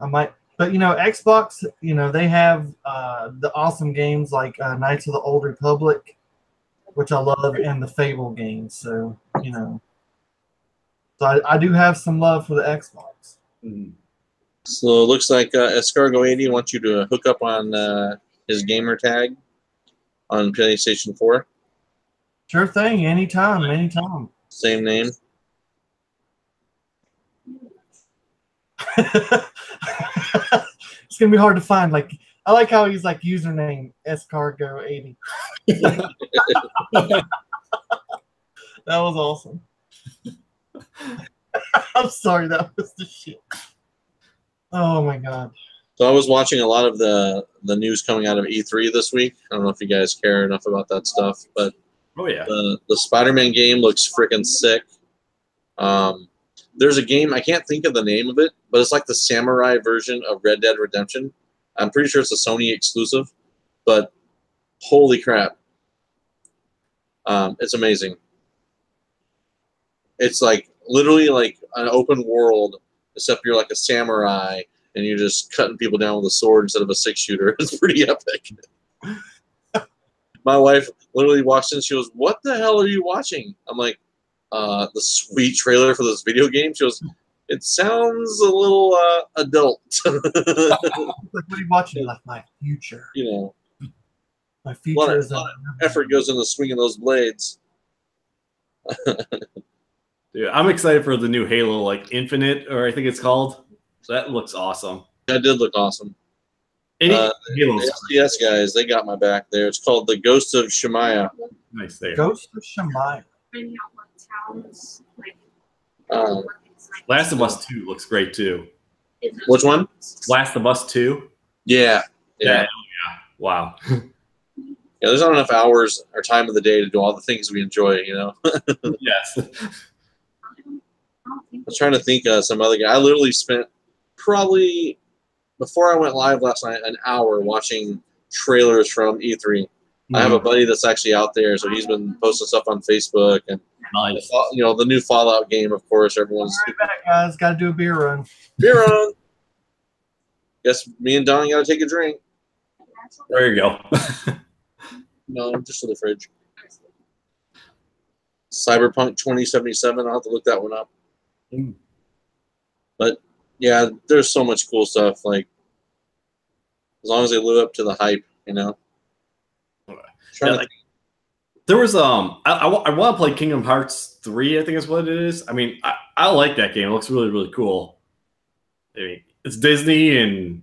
Speaker 2: But Xbox, they have the awesome games like Knights of the Old Republic, which I love, and the Fable games. So so I do have some love for the Xbox.
Speaker 1: So it looks like Escargo80 wants you to hook up on his gamer tag on PlayStation 4.
Speaker 2: Sure thing, anytime.
Speaker 1: Same name.
Speaker 2: It's gonna be hard to find. Like, I like how he's like username Escargo80. That was awesome. I'm sorry, that was the shit. Oh my god.
Speaker 1: So I was watching a lot of the news coming out of E3 this week. I don't know if you guys care enough about that stuff, but
Speaker 3: Oh yeah.
Speaker 1: the Spider-Man game looks freaking sick. There's a game, I can't think of the name of it, but it's like the samurai version of Red Dead Redemption. I'm pretty sure it's a Sony exclusive, but holy crap. It's amazing. It's like literally like an open world, except you're like a samurai and you're just cutting people down with a sword instead of a 6-shooter. It's pretty epic. My wife literally walks in, she goes, "What the hell are you watching?" I'm like, the sweet trailer for this video game. She goes, "It sounds a little adult."
Speaker 2: Like, what are you watching? Like, my future. My
Speaker 1: A
Speaker 2: future
Speaker 1: lot
Speaker 2: is
Speaker 1: of effort goes into swinging those blades.
Speaker 3: Dude, I'm excited for the new Halo, like Infinite, or I think it's called. So that looks awesome.
Speaker 1: That did look awesome.
Speaker 3: Halo's
Speaker 1: The SDS guys, they got my back there. It's called The Ghost of Shemaiah.
Speaker 3: nice there.
Speaker 2: Ghost of Shemaiah.
Speaker 4: Finding out what towns, like,
Speaker 1: Um,
Speaker 3: Last of Us 2 looks great too.
Speaker 1: Which one?
Speaker 3: Last of Us 2?
Speaker 1: Yeah.
Speaker 3: Yeah. Wow.
Speaker 1: Yeah, there's not enough hours or time of the day to do all the things we enjoy,
Speaker 3: Yes.
Speaker 1: I was trying to think of some other guy. I literally spent probably, before I went live last night, an hour watching trailers from E3. I have a buddy that's actually out there, so he's been posting stuff on Facebook. And,
Speaker 3: Nice.
Speaker 1: the new Fallout game, of course, everyone's
Speaker 2: Right back, guys. Got to do a beer run.
Speaker 1: beer on. Guess me and Don got to take a drink.
Speaker 3: There you go.
Speaker 1: No, just to the fridge. Cyberpunk 2077. I'll have to look that one up. But yeah, there's so much cool stuff. Like, as long as they live up to the hype,
Speaker 3: Yeah, like, there was I want to play Kingdom Hearts 3, I think is what it is. I mean, I like that game. It looks really, really cool. I mean, it's Disney and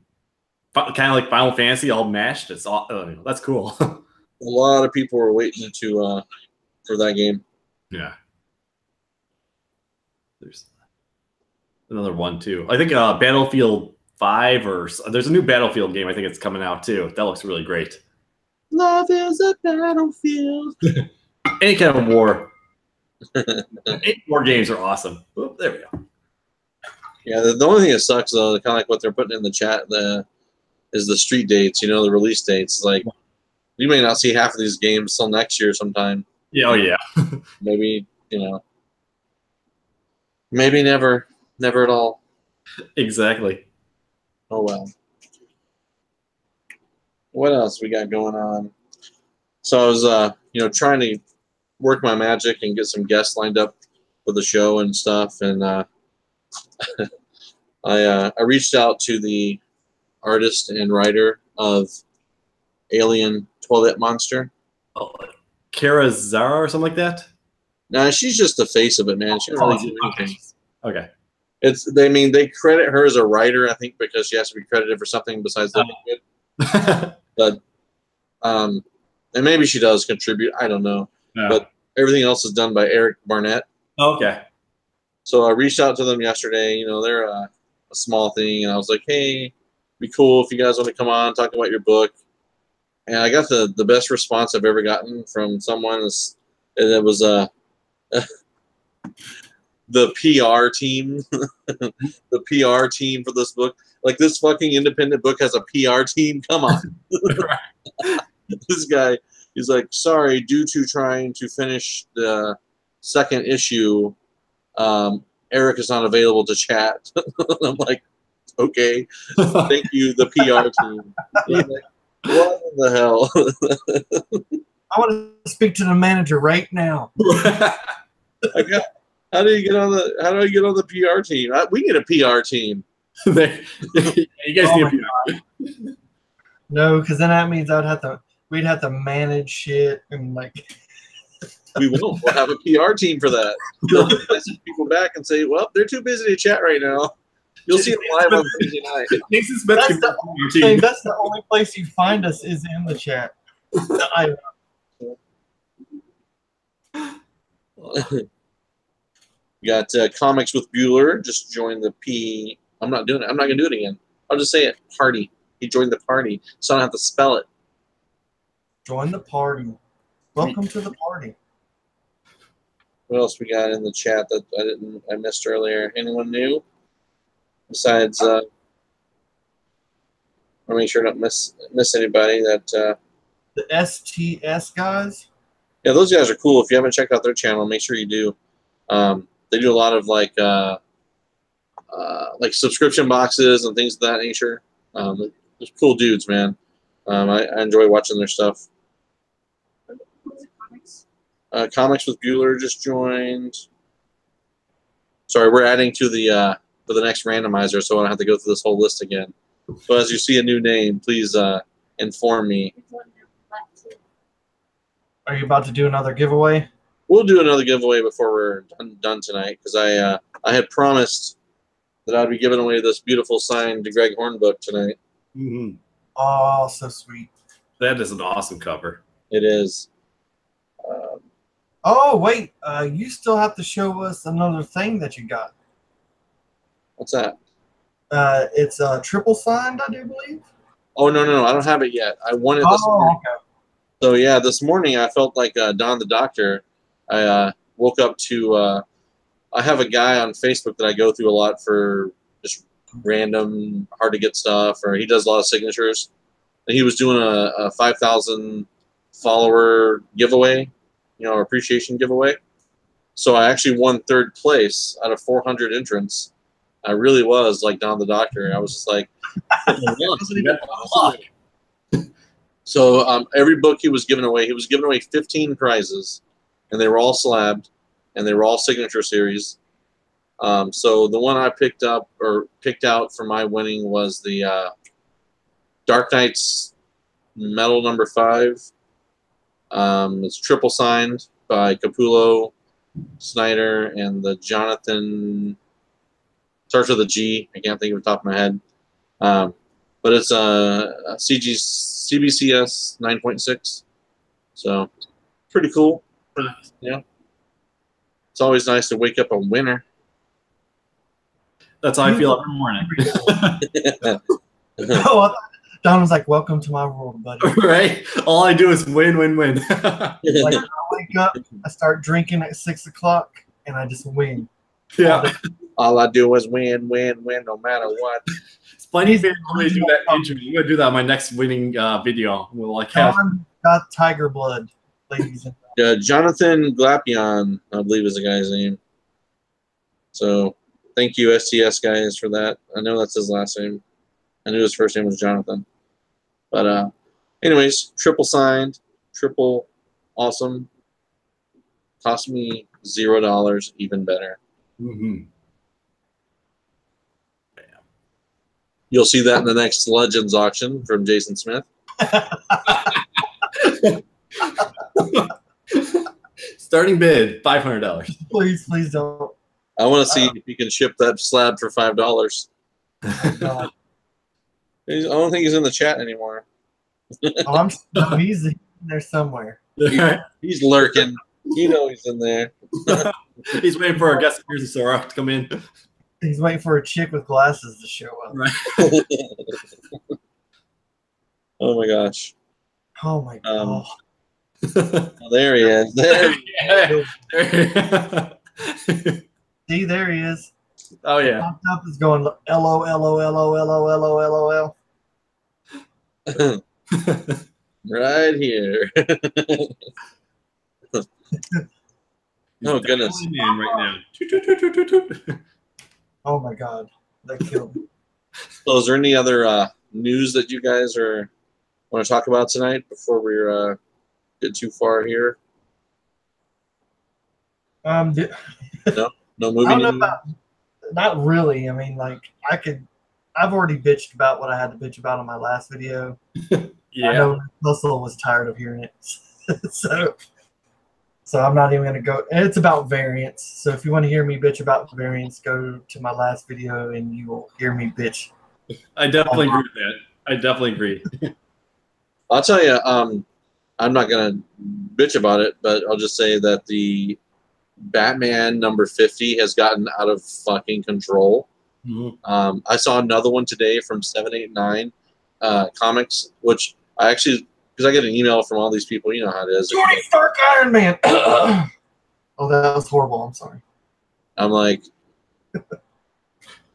Speaker 3: kind of like Final Fantasy all mashed. It's all that's cool.
Speaker 1: A lot of people were waiting for that game.
Speaker 3: Yeah. There's another one too. I think Battlefield 5 or there's a new Battlefield game. I think it's coming out too. That looks really great.
Speaker 1: Love is a battlefield.
Speaker 3: Any kind of war. War games are awesome. Oop, there we go.
Speaker 1: Yeah, the only thing that sucks though, kind of like what they're putting in the chat, is the street dates. The release dates. Like, you may not see half of these games till next year sometime.
Speaker 3: Yeah, oh yeah.
Speaker 1: Maybe maybe never at all.
Speaker 3: Exactly.
Speaker 1: Oh well. What else we got going on? So I was trying to work my magic and get some guests lined up for the show and stuff, and I reached out to the artist and writer of Alien Toilet Monster.
Speaker 3: Oh, Kara Zara or something like that?
Speaker 1: Nah, she's just the face of it, man. She doesn't really do anything.
Speaker 3: Okay.
Speaker 1: They credit her as a writer, I think, because she has to be credited for something besides looking good. But and maybe she does contribute. I don't know.
Speaker 3: Yeah.
Speaker 1: But everything else is done by Eric Barnett.
Speaker 3: Okay.
Speaker 1: So I reached out to them yesterday. They're a small thing, and I was like, "Hey, it'd be cool if you guys want to come on, talk about your book." And I got the best response I've ever gotten from someone. And it was the PR team, the PR team for this book. Like, this fucking independent book has a PR team. Come on. This guy, he's like, sorry, due to trying to finish the second issue, Eric is not available to chat. I'm like, okay, thank you, the PR team. Like, what the hell?
Speaker 2: I want to speak to the manager right now.
Speaker 1: How do you get on the PR team? We need a PR team.
Speaker 3: You guys need a PR.
Speaker 2: No, because then that means we'd have to manage shit and like.
Speaker 1: We won't. We'll have a PR team for that. They'll message people back and say, "Well, they're too busy to chat right now." You'll see them live on Thursday night.
Speaker 2: That's the only place you find us is in the chat.
Speaker 1: We got Comics with Bueller. Just joined the P. I'm not doing it. I'm not going to do it again. I'll just say it. Party. He joined the party, so I don't have to spell it.
Speaker 2: Join the party. Welcome to the party.
Speaker 1: What else we got in the chat that I missed earlier? Anyone new? Besides, I'll make sure I don't miss anybody. That
Speaker 2: the STS guys.
Speaker 1: Yeah, those guys are cool. If you haven't checked out their channel, make sure you do. They do a lot of like subscription boxes and things of that nature. They're cool dudes, man. I enjoy watching their stuff. Comics with Bueller just joined. Sorry, we're adding to the for the next randomizer, so I don't have to go through this whole list again. So as you see a new name, please inform me.
Speaker 2: Are you about to do another giveaway?
Speaker 1: We'll do another giveaway before we're done tonight, because I had promised that I'd be giving away this beautiful signed Greg Horn book tonight.
Speaker 3: Mm-hmm.
Speaker 2: Oh, so sweet.
Speaker 3: That is an awesome cover.
Speaker 1: It is.
Speaker 2: Oh, wait. You still have to show us another thing that you got.
Speaker 1: What's that?
Speaker 2: It's triple signed, I do believe.
Speaker 1: Oh, no. I don't have it yet. I won it this morning.
Speaker 2: Okay.
Speaker 1: So, yeah, this morning I felt like Don the Doctor. I woke up to I have a guy on Facebook that I go through a lot for just random, hard-to-get stuff, or he does a lot of signatures. And he was doing a 5,000 follower giveaway, appreciation giveaway. So I actually won third place out of 400 entrants. I really was like Don the Doctor. I was just like, so every book he was giving away 15 prizes, and they were all slabbed, and they were all signature series. So the one I picked out for my winning was the Dark Knight's Metal number 5. It's triple signed by Capullo, Snyder, and the Jonathan. Starts with a G. I can't think of the top of my head. But it's a CBCS 9.6. So pretty cool. Yeah. It's always nice to wake up a winner.
Speaker 3: That's how I feel every morning.
Speaker 2: Oh, Don was like, "Welcome to my world, buddy."
Speaker 3: Right? All I do is win.
Speaker 2: Like, I wake up, I start drinking at 6 o'clock, and I just win.
Speaker 3: Yeah.
Speaker 1: All I do is win, no matter what.
Speaker 3: It's funny if we do that intro. I'm gonna do that on my next winning video. We'll like have
Speaker 2: Don got tiger blood, ladies and gentlemen.
Speaker 1: Jonathan Glapion, I believe is the guy's name. So thank you, STS guys, for that. I know that's his last name. I knew his first name was Jonathan. But anyways, triple signed, triple awesome. Cost me $0, even better.
Speaker 3: Mm-hmm.
Speaker 1: You'll see that in the next Legends auction from Jason Smith.
Speaker 3: Starting bid $500.
Speaker 2: Please don't.
Speaker 1: I want to see if you can ship that slab for $5.
Speaker 2: God.
Speaker 1: I don't think he's in the chat anymore.
Speaker 2: He's in there somewhere.
Speaker 1: He's lurking. He's in there.
Speaker 3: He's waiting for our guest appearance to come in.
Speaker 2: He's waiting for a chick with glasses to show up.
Speaker 3: Right.
Speaker 1: Oh my gosh.
Speaker 2: Oh my god.
Speaker 1: There he is. There.
Speaker 2: See, there he is.
Speaker 3: Oh yeah.
Speaker 2: Popped up is going LOL.
Speaker 1: Right here. Oh goodness.
Speaker 3: Man right now. Toot, toot, toot, toot, toot, toot.
Speaker 2: Oh my god, that killed me.
Speaker 1: So, is there any other news that you guys want to talk about tonight before we get too far here?
Speaker 2: No,
Speaker 1: No movie
Speaker 2: I don't know
Speaker 1: news?
Speaker 2: about. Not really. I mean, like I've already bitched about what I had to bitch about on my last video. I
Speaker 3: Yeah.
Speaker 2: know Russell was tired of hearing it, so I'm not even gonna go. And it's about variants. So if you want to hear me bitch about variants, go to my last video and you will hear me bitch.
Speaker 3: I definitely agree with that. I definitely agree.
Speaker 1: I'll tell you. I'm not gonna bitch about it, but I'll just say that the Batman number 50 has gotten out of fucking control.
Speaker 3: Mhm.
Speaker 1: I saw another one today from 789 Comics, which I actually, because I get an email from all these people, you know how it is.
Speaker 2: Tony Stark Iron Man. Oh, that was horrible. I'm sorry.
Speaker 1: I'm like,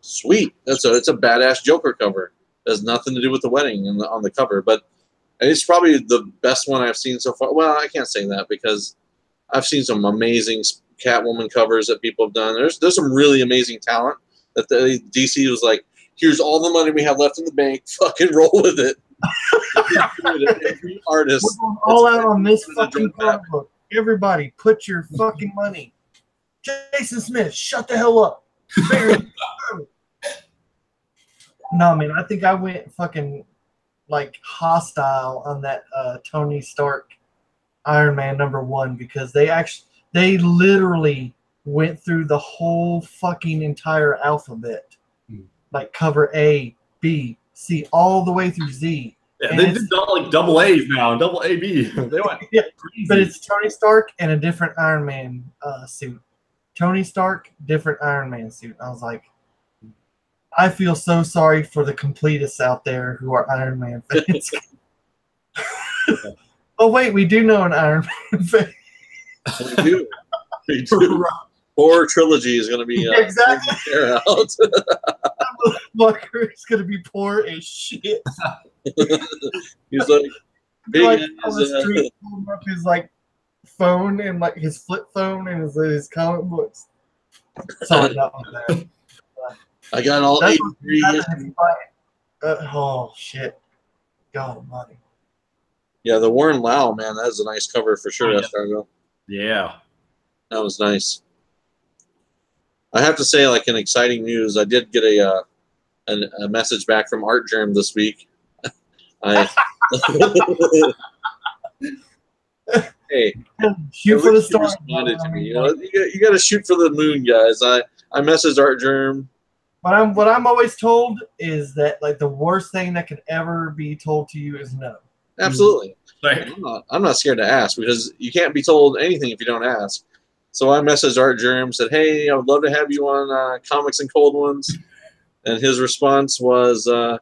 Speaker 1: sweet. It's a badass Joker cover. It has nothing to do with the wedding on the cover, but it's probably the best one I've seen so far. Well, I can't say that because I've seen some amazing Catwoman covers that people have done. There's some really amazing talent that the DC was like, here's all the money we have left in the bank. Fucking roll with it. Every artist.
Speaker 2: We're going all out on this fucking comic book. Everybody, put your fucking money. Jason Smith, shut the hell up. No, man, I think I went fucking like hostile on that Tony Stark Iron Man #1 because they literally went through the whole fucking entire alphabet, like cover A, B, C, all the way through Z.
Speaker 3: Yeah,
Speaker 2: And
Speaker 3: they did like double A's now, double AB. They went
Speaker 2: yeah,
Speaker 3: crazy.
Speaker 2: but it's Tony Stark and a different Iron Man suit. Tony Stark, different Iron Man suit. I was like, I feel so sorry for the completists out there who are Iron Man fans. Oh wait, we do know an Iron Man fan.
Speaker 1: We do. We do. Horror trilogy is going to be
Speaker 2: Exactly.
Speaker 1: tear out.
Speaker 2: That motherfucker is going to be poor as shit.
Speaker 1: He's like,
Speaker 2: Be like
Speaker 1: hey,
Speaker 2: on the street, pulling up his like phone and like his flip phone and his comic books. Sorry, that was bad.
Speaker 1: I got all
Speaker 2: That's
Speaker 1: 83
Speaker 2: what
Speaker 1: issues.
Speaker 2: happens if oh shit! God Almighty.
Speaker 1: Yeah, the Warren Lau, man, that is a nice cover for sure.
Speaker 3: Oh, yeah.
Speaker 1: Escargo.
Speaker 3: Yeah.
Speaker 1: That was nice. I have to say, like in exciting news, I did get a message back from Art Germ this week. Hey,
Speaker 2: Shoot for the stars.
Speaker 1: responded to me. You know, you got to shoot for the moon, guys. I messaged Art Germ.
Speaker 2: What I'm always told is that like the worst thing that could ever be told to you is no.
Speaker 1: Absolutely.
Speaker 3: Right.
Speaker 1: I'm not scared to ask because you can't be told anything if you don't ask. So I messaged Art Germ, said, hey, I would love to have you on Comics and Cold Ones. And his response was, I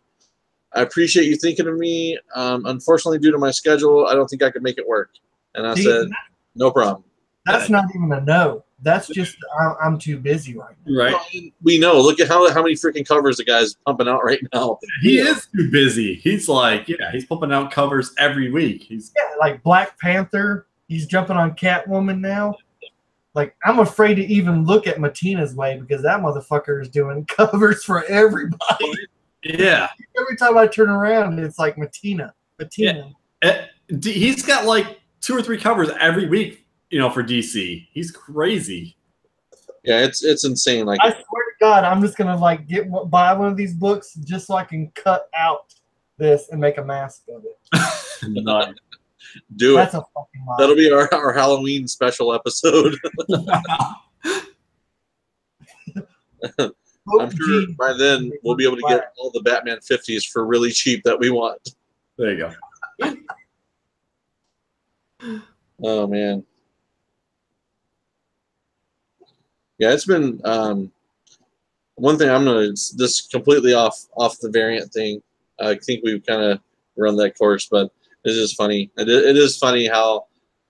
Speaker 1: appreciate you thinking of me. Unfortunately, due to my schedule, I don't think I could make it work. And I said, no problem.
Speaker 2: That's not even a no. That's just I'm too busy right now.
Speaker 3: Right.
Speaker 1: Well, we know. Look at how many freaking covers the guy's pumping out right now.
Speaker 3: He is too busy. He's like, he's pumping out covers every week. He's
Speaker 2: Like Black Panther. He's jumping on Catwoman now. Like, I'm afraid to even look at Matina's way because that motherfucker is doing covers for everybody.
Speaker 3: yeah.
Speaker 2: Every time I turn around, it's like Matina.
Speaker 3: He's got like 2 or 3 covers every week, for DC. He's crazy.
Speaker 1: Yeah, it's insane. Like,
Speaker 2: I swear to God, I'm just gonna like buy one of these books just so I can cut out this and make a mask of it.
Speaker 3: Nice.
Speaker 1: Do
Speaker 2: That's
Speaker 1: it.
Speaker 2: a fucking lie.
Speaker 1: That'll be our Halloween special episode. I'm sure by then we'll be able to get all the Batman 50s for really cheap that we want.
Speaker 3: There you go.
Speaker 1: Oh man. Yeah, it's been one thing. I'm gonna this completely off the variant thing. I think we've kind of run that course, but it's just funny. It is funny how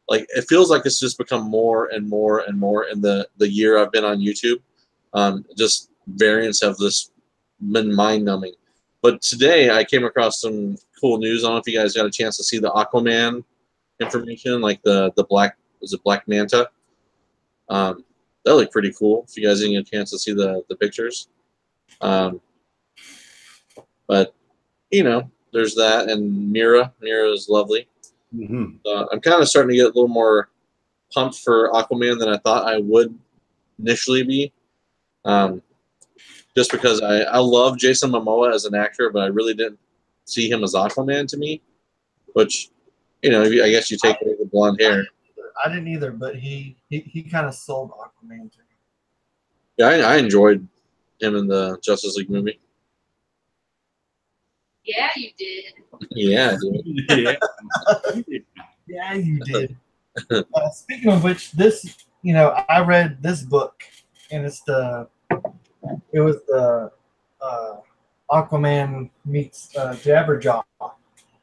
Speaker 1: like it feels like it's just become more and more and more in the year I've been on YouTube. Just variants of this been mind-numbing. But today I came across some cool news. I don't know if you guys got a chance to see the Aquaman information, like the black, was it Black Manta? That looked pretty cool. If you guys didn't get a chance to see the pictures, but you know, there's that, and Mira is lovely.
Speaker 3: Mm-hmm.
Speaker 1: I'm kind of starting to get a little more pumped for Aquaman than I thought I would initially be. Just because I love Jason Momoa as an actor, but I really didn't see him as Aquaman to me. Which, you know, I guess you take away the blonde hair.
Speaker 2: I didn't either, but he kind of sold Aquaman to me.
Speaker 1: Yeah, I enjoyed him in the Justice League movie.
Speaker 4: Yeah, you did.
Speaker 1: Yeah, dude.
Speaker 3: Yeah.
Speaker 2: Yeah, you did. Speaking of which, this, you know, I read this book, and it was the Aquaman meets Jabberjaw,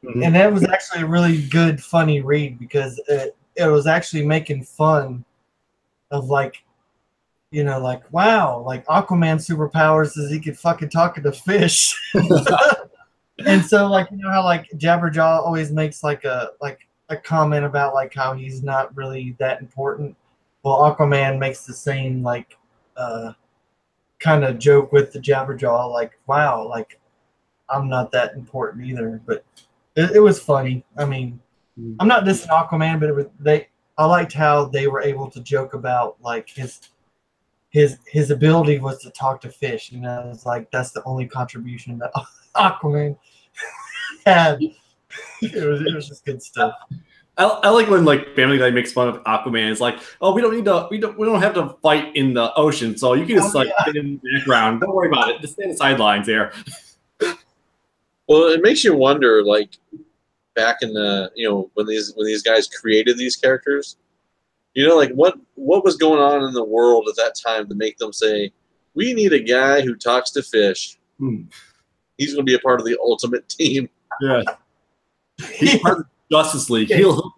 Speaker 2: and that was actually a really good, funny read because it was actually making fun of, like, you know, like, wow, like Aquaman's superpowers is he could fucking talk to fish. And so, like, you know how like Jabberjaw always makes like a comment about like how he's not really that important. Well, Aquaman makes the same like kind of joke with the Jabberjaw, like, wow, like I'm not that important either. But it was funny. I mean, I'm not dissing Aquaman, but I liked how they were able to joke about like his ability was to talk to fish. You know, it's like that's the only contribution that Aquaman had. It was just good stuff.
Speaker 3: I like when like Family Guy makes fun of Aquaman. It's like, oh, we don't have to fight in the ocean, so you can just sit in the background. Don't worry about it. Just stay in the sidelines here.
Speaker 1: Well, it makes you wonder, like back in the, you know, when these guys created these characters, you know, like what was going on in the world at that time to make them say, we need a guy who talks to fish. He's going to be a part of the ultimate team.
Speaker 3: Yeah, he's part of Justice League. He'll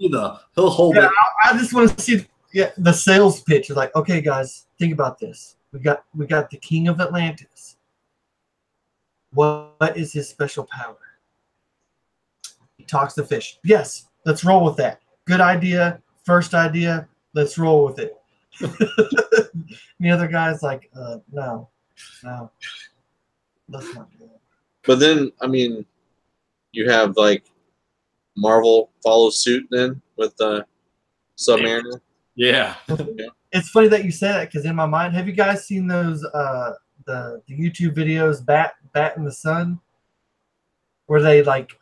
Speaker 3: hold it.
Speaker 2: I just want to see the sales pitch. It's like, okay, guys, think about this. We got the King of Atlantis. What is his special power? He talks to fish. Yes, let's roll with that. Good idea. First idea. Let's roll with it. The other guy's like, no, let's not do it.
Speaker 1: But then, I mean, you have like Marvel follows suit then with the Submariner.
Speaker 3: Yeah.
Speaker 2: It's funny that you say that because in my mind, have you guys seen those the YouTube videos Bat in the Sun, where they like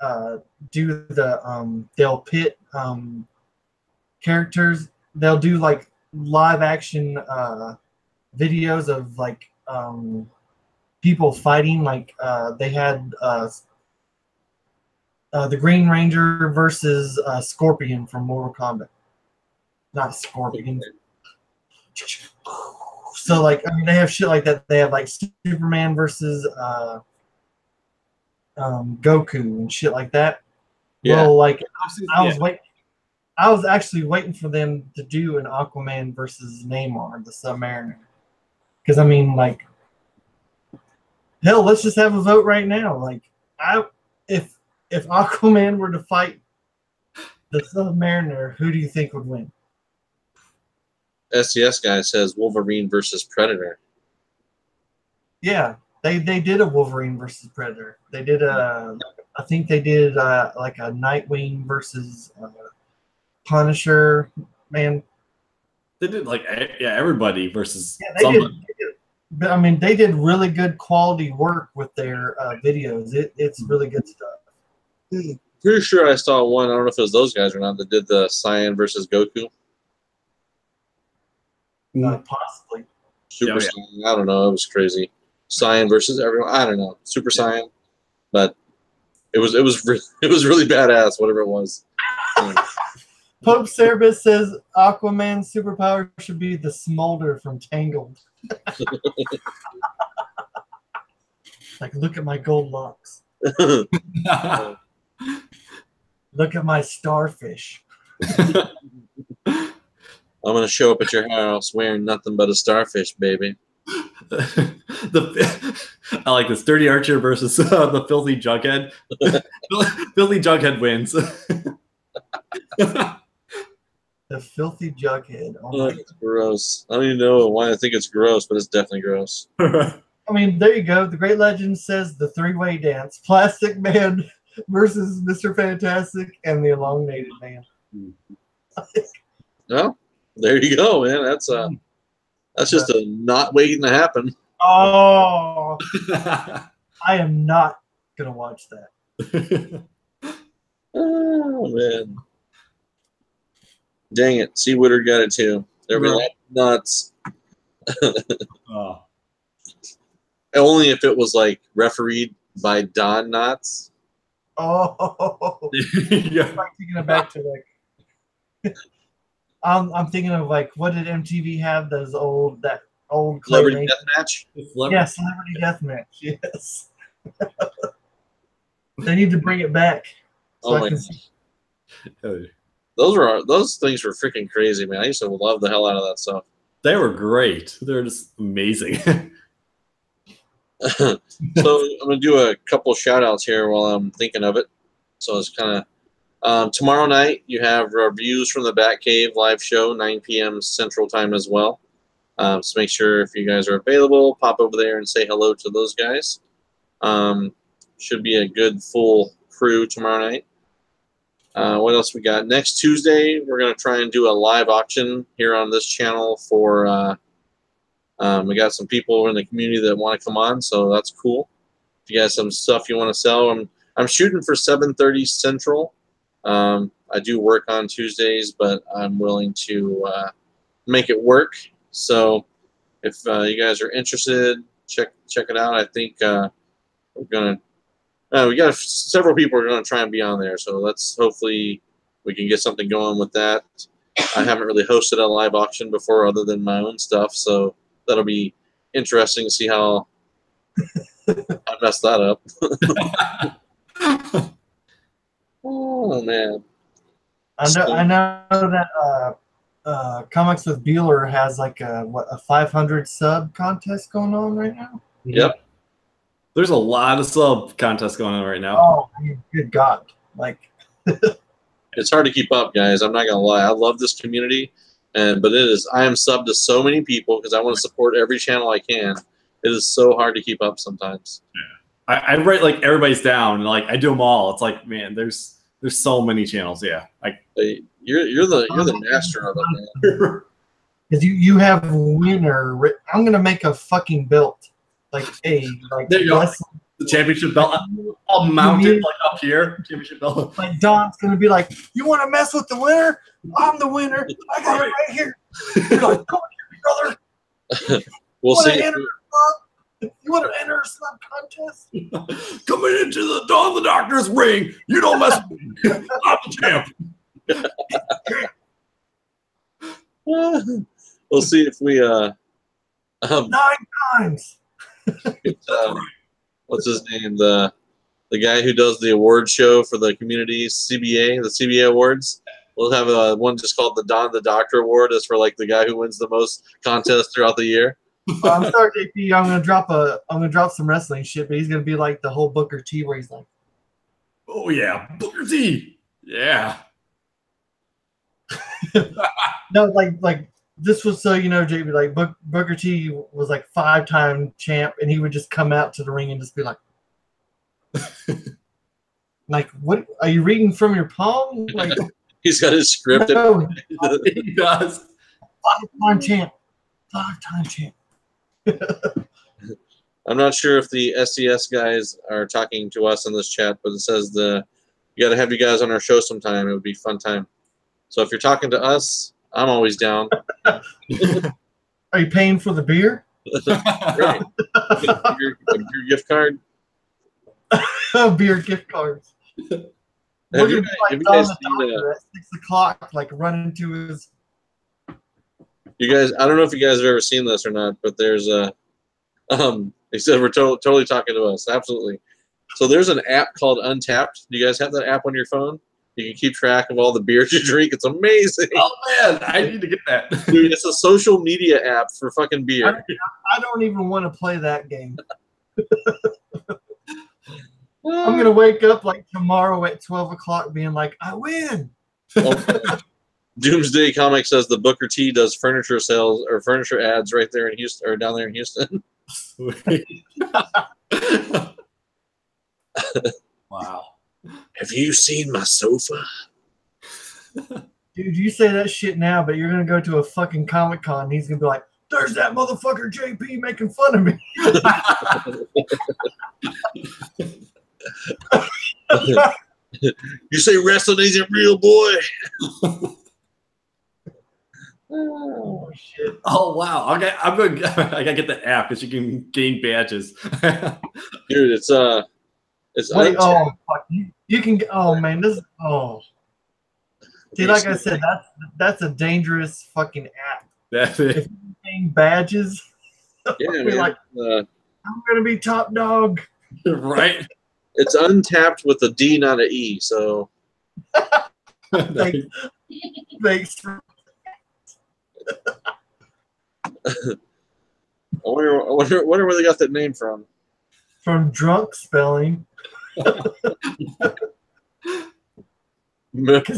Speaker 2: do the they'll pit characters, they'll do like live action videos of like people fighting, like they had the Green Ranger versus Scorpion from Mortal Kombat. Not Scorpion. So like, I mean, they have shit like that. They have like Superman versus Goku and shit like that.
Speaker 1: Yeah.
Speaker 2: Well, like I was actually waiting for them to do an Aquaman versus Namor, the Submariner. Because I mean, like, hell, let's just have a vote right now. Like, if Aquaman were to fight the Submariner, who do you think would win?
Speaker 1: SCS guy says Wolverine versus Predator.
Speaker 2: Yeah, they did a Wolverine versus Predator. They did I think they did like a Nightwing versus Punisher. Man,
Speaker 3: They did like everybody versus
Speaker 2: yeah, they did. But I mean, they did really good quality work with their videos. It's really good stuff.
Speaker 1: Pretty sure I saw one. I don't know if it was those guys or not that did the Cyan versus Goku.
Speaker 2: Possibly.
Speaker 1: Super Saiyan. I don't know. It was crazy. Cyan versus everyone. I don't know. Super Saiyan, but it was really badass. Whatever it was.
Speaker 2: Pope Cerebus says Aquaman's superpower should be the smolder from Tangled. Like, look at my gold locks. Look at my starfish.
Speaker 1: I'm gonna show up at your house wearing nothing but a starfish, baby.
Speaker 3: I like this. Dirty Archer versus the Filthy Jughead. Filthy Jughead wins.
Speaker 2: The filthy jughead. Oh
Speaker 1: Oh,
Speaker 2: my.
Speaker 1: it's gross. I don't even know why I think it's gross, but it's definitely gross.
Speaker 2: I mean, there you go. The Great Legend says the three-way dance: Plastic Man versus Mr. Fantastic and the Elongated Man.
Speaker 1: Well, there you go, man. That's just a not waiting to happen.
Speaker 2: Oh, I am not gonna watch that.
Speaker 1: Oh man. Dang it. See, Woodard got it too. There'll be a lot of nuts.
Speaker 3: Oh.
Speaker 1: Only if it was like refereed by Don Knotts.
Speaker 2: Oh,
Speaker 3: Yeah.
Speaker 2: I'm thinking of back to like. I'm thinking of like, what did MTV have? That old
Speaker 1: Celebrity
Speaker 2: claymation?
Speaker 1: Deathmatch.
Speaker 2: Yeah, Celebrity Deathmatch. Yes. They need to bring it back. So
Speaker 1: Oh
Speaker 2: I
Speaker 1: my
Speaker 2: can
Speaker 1: God.
Speaker 2: see.
Speaker 1: Those things were freaking crazy, man. I used to love the hell out of that stuff.
Speaker 3: They were great. They're just amazing.
Speaker 1: So I'm gonna do a couple shout outs here while I'm thinking of it. So it's kind of tomorrow night you have reviews from the Batcave live show, 9 p.m. Central Time as well. So make sure if you guys are available, pop over there and say hello to those guys. Should be a good full crew tomorrow night. What else we got? Next Tuesday, we're going to try and do a live auction here on this channel for, we got some people in the community that want to come on, so that's cool. If you guys have some stuff you want to sell, I'm shooting for 7:30 Central. I do work on Tuesdays, but I'm willing to make it work. So if you guys are interested, check it out. I think we're going to we got several people are going to try and be on there, so let's hopefully we can get something going with that. I haven't really hosted a live auction before other than my own stuff, so that'll be interesting to see how I messed that up. Oh, man.
Speaker 2: I know that Comics with Bueller has like a 500 sub contest going on right now.
Speaker 1: Yep.
Speaker 3: There's a lot of sub contests going on right now.
Speaker 2: Oh, good God! Like,
Speaker 1: it's hard to keep up, guys. I'm not gonna lie. I love this community, but I am subbed to so many people because I want to support every channel I can. It is so hard to keep up sometimes.
Speaker 3: Yeah. I write like everybody's down. Like I do them all. It's like, man, there's so many channels. Yeah.
Speaker 1: You're the master of it, man.
Speaker 2: Because you have winner. I'm gonna make a fucking belt. Like
Speaker 3: there you go. The championship belt. I'll mount it like up here. Championship belt.
Speaker 2: Like Don's gonna be like, "You want to mess with the winner? I'm the winner. I got it right here." You're like, "Come on, brother."
Speaker 1: We'll see.
Speaker 2: You want to enter a sub contest?
Speaker 3: Coming into the Dawn the Doctor's ring. You don't mess with me. I'm the champ.
Speaker 1: We'll see if we
Speaker 2: 9 times.
Speaker 1: What's his name? The guy who does the award show for the community CBA, the CBA awards. We'll have one just called the Don the Doctor Award. It's for like the guy who wins the most contests throughout the year.
Speaker 2: I'm sorry, JP. I'm gonna drop some wrestling shit, but he's gonna be like the whole Booker T, where he's like,
Speaker 3: "Oh yeah, Booker T, yeah."
Speaker 2: No, like. This was so you know, JP, like Booker T was like 5-time champ, and he would just come out to the ring and just be like, like, what are you reading from your palm? Like,
Speaker 1: he's got his script.
Speaker 2: No,
Speaker 3: he does.
Speaker 2: 5-time champ, 5-time champ.
Speaker 1: I'm not sure if the SDS guys are talking to us in this chat, but it says you got to have you guys on our show sometime. It would be a fun time. So if you're talking to us, I'm always down.
Speaker 2: Are you paying for the beer?
Speaker 1: Right. A beer gift card.
Speaker 2: Beer gift cards.
Speaker 1: Have you guys seen
Speaker 2: at 6 o'clock, like running to his.
Speaker 1: You guys, I don't know if you guys have ever seen this or not, but there's he said we're totally talking to us. Absolutely. So there's an app called Untapped. Do you guys have that app on your phone? You can keep track of all the beers you drink. It's amazing.
Speaker 3: Oh man, I need to get that.
Speaker 1: Dude, it's a social media app for fucking beer.
Speaker 2: I don't even want to play that game. I'm gonna wake up like tomorrow at 12 o'clock, being like, I win.
Speaker 1: Doomsday Comics says the Booker T does furniture sales or furniture ads right there in Houston or down there in Houston.
Speaker 3: Wow.
Speaker 1: Have you seen my sofa?
Speaker 2: Dude, you say that shit now, but you're gonna go to a fucking Comic-Con and he's gonna be like, there's that motherfucker JP making fun of me.
Speaker 1: You say wrestling isn't real, boy?
Speaker 2: Oh shit.
Speaker 3: Oh wow. Okay, I'm going. I gotta get the app because you can gain badges.
Speaker 1: Dude, it's
Speaker 2: Wait, oh fuck, you can. Oh man, this. Oh, see, like I said, that's a dangerous fucking app.
Speaker 3: That's
Speaker 2: If
Speaker 3: it.
Speaker 2: you gain badges,
Speaker 1: yeah,
Speaker 2: be
Speaker 1: man.
Speaker 2: like, I'm gonna be top dog.
Speaker 3: Right.
Speaker 1: It's untapped with a D, not a E. So
Speaker 2: Thanks. For,
Speaker 1: I wonder where they got that name from.
Speaker 2: from drunk spelling, because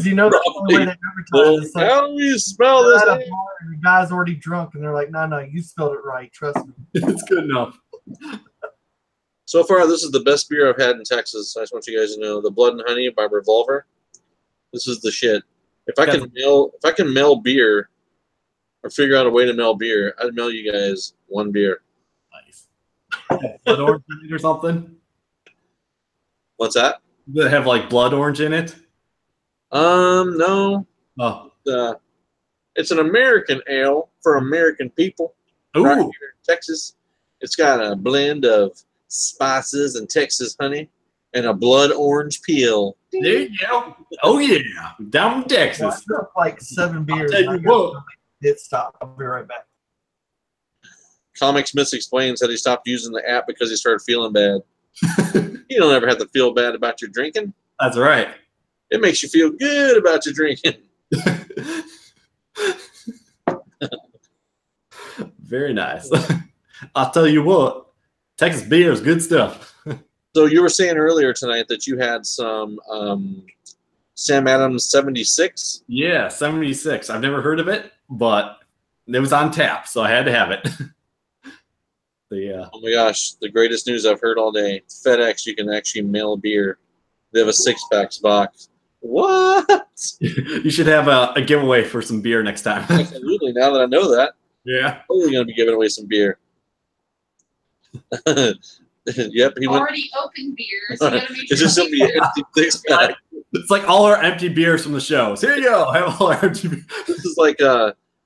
Speaker 2: you know that's the only way they advertise. It's like,
Speaker 1: How do you spell
Speaker 2: you're
Speaker 1: this?
Speaker 2: at a bar and the guy's already drunk, and they're like, no, you spelled it right. Trust me.
Speaker 3: It's good enough.
Speaker 1: So far, this is the best beer I've had in Texas. I just want you guys to know the Blood and Honey by Revolver. This is the shit. If I can mail beer, or figure out a way to mail beer, I'd mail you guys one beer.
Speaker 3: Nice. Blood orange in it or something?
Speaker 1: What's that?
Speaker 3: Does it have like blood orange in it?
Speaker 1: No.
Speaker 3: Oh.
Speaker 1: It's an American ale for American people.
Speaker 3: Ooh.
Speaker 1: Right here in Texas. It's got a blend of spices and Texas honey and a blood orange peel.
Speaker 3: There you go. Oh yeah. Down in
Speaker 2: Well, I
Speaker 3: Texas.
Speaker 2: took like 7 beers.
Speaker 3: I'll tell
Speaker 2: and
Speaker 3: you what.
Speaker 2: Hit stop. I'll be right back.
Speaker 1: Comics Miss explains that he stopped using the app because he started feeling bad. You don't ever have to feel bad about your drinking.
Speaker 3: That's right.
Speaker 1: It makes you feel good about your drinking.
Speaker 3: Very nice. I'll tell you what, Texas beer is good stuff.
Speaker 1: So you were saying earlier tonight that you had some Sam Adams 76.
Speaker 3: Yeah, 76. I've never heard of it, but it was on tap, so I had to have it.
Speaker 1: Oh my gosh, the greatest news I've heard all day. FedEx, you can actually mail beer. They have a 6-pack box. What?
Speaker 3: You should have a giveaway for some beer next time.
Speaker 1: Absolutely. Now that I know that,
Speaker 3: Yeah.
Speaker 1: totally going to be giving away some beer. Yep, he went.
Speaker 4: Already open beers. You gotta make
Speaker 1: It's just
Speaker 4: sure
Speaker 1: going to be an empty 6-pack.
Speaker 3: It's like all our empty beers from the shows. Here you go. Have all our empty beers.
Speaker 1: This is like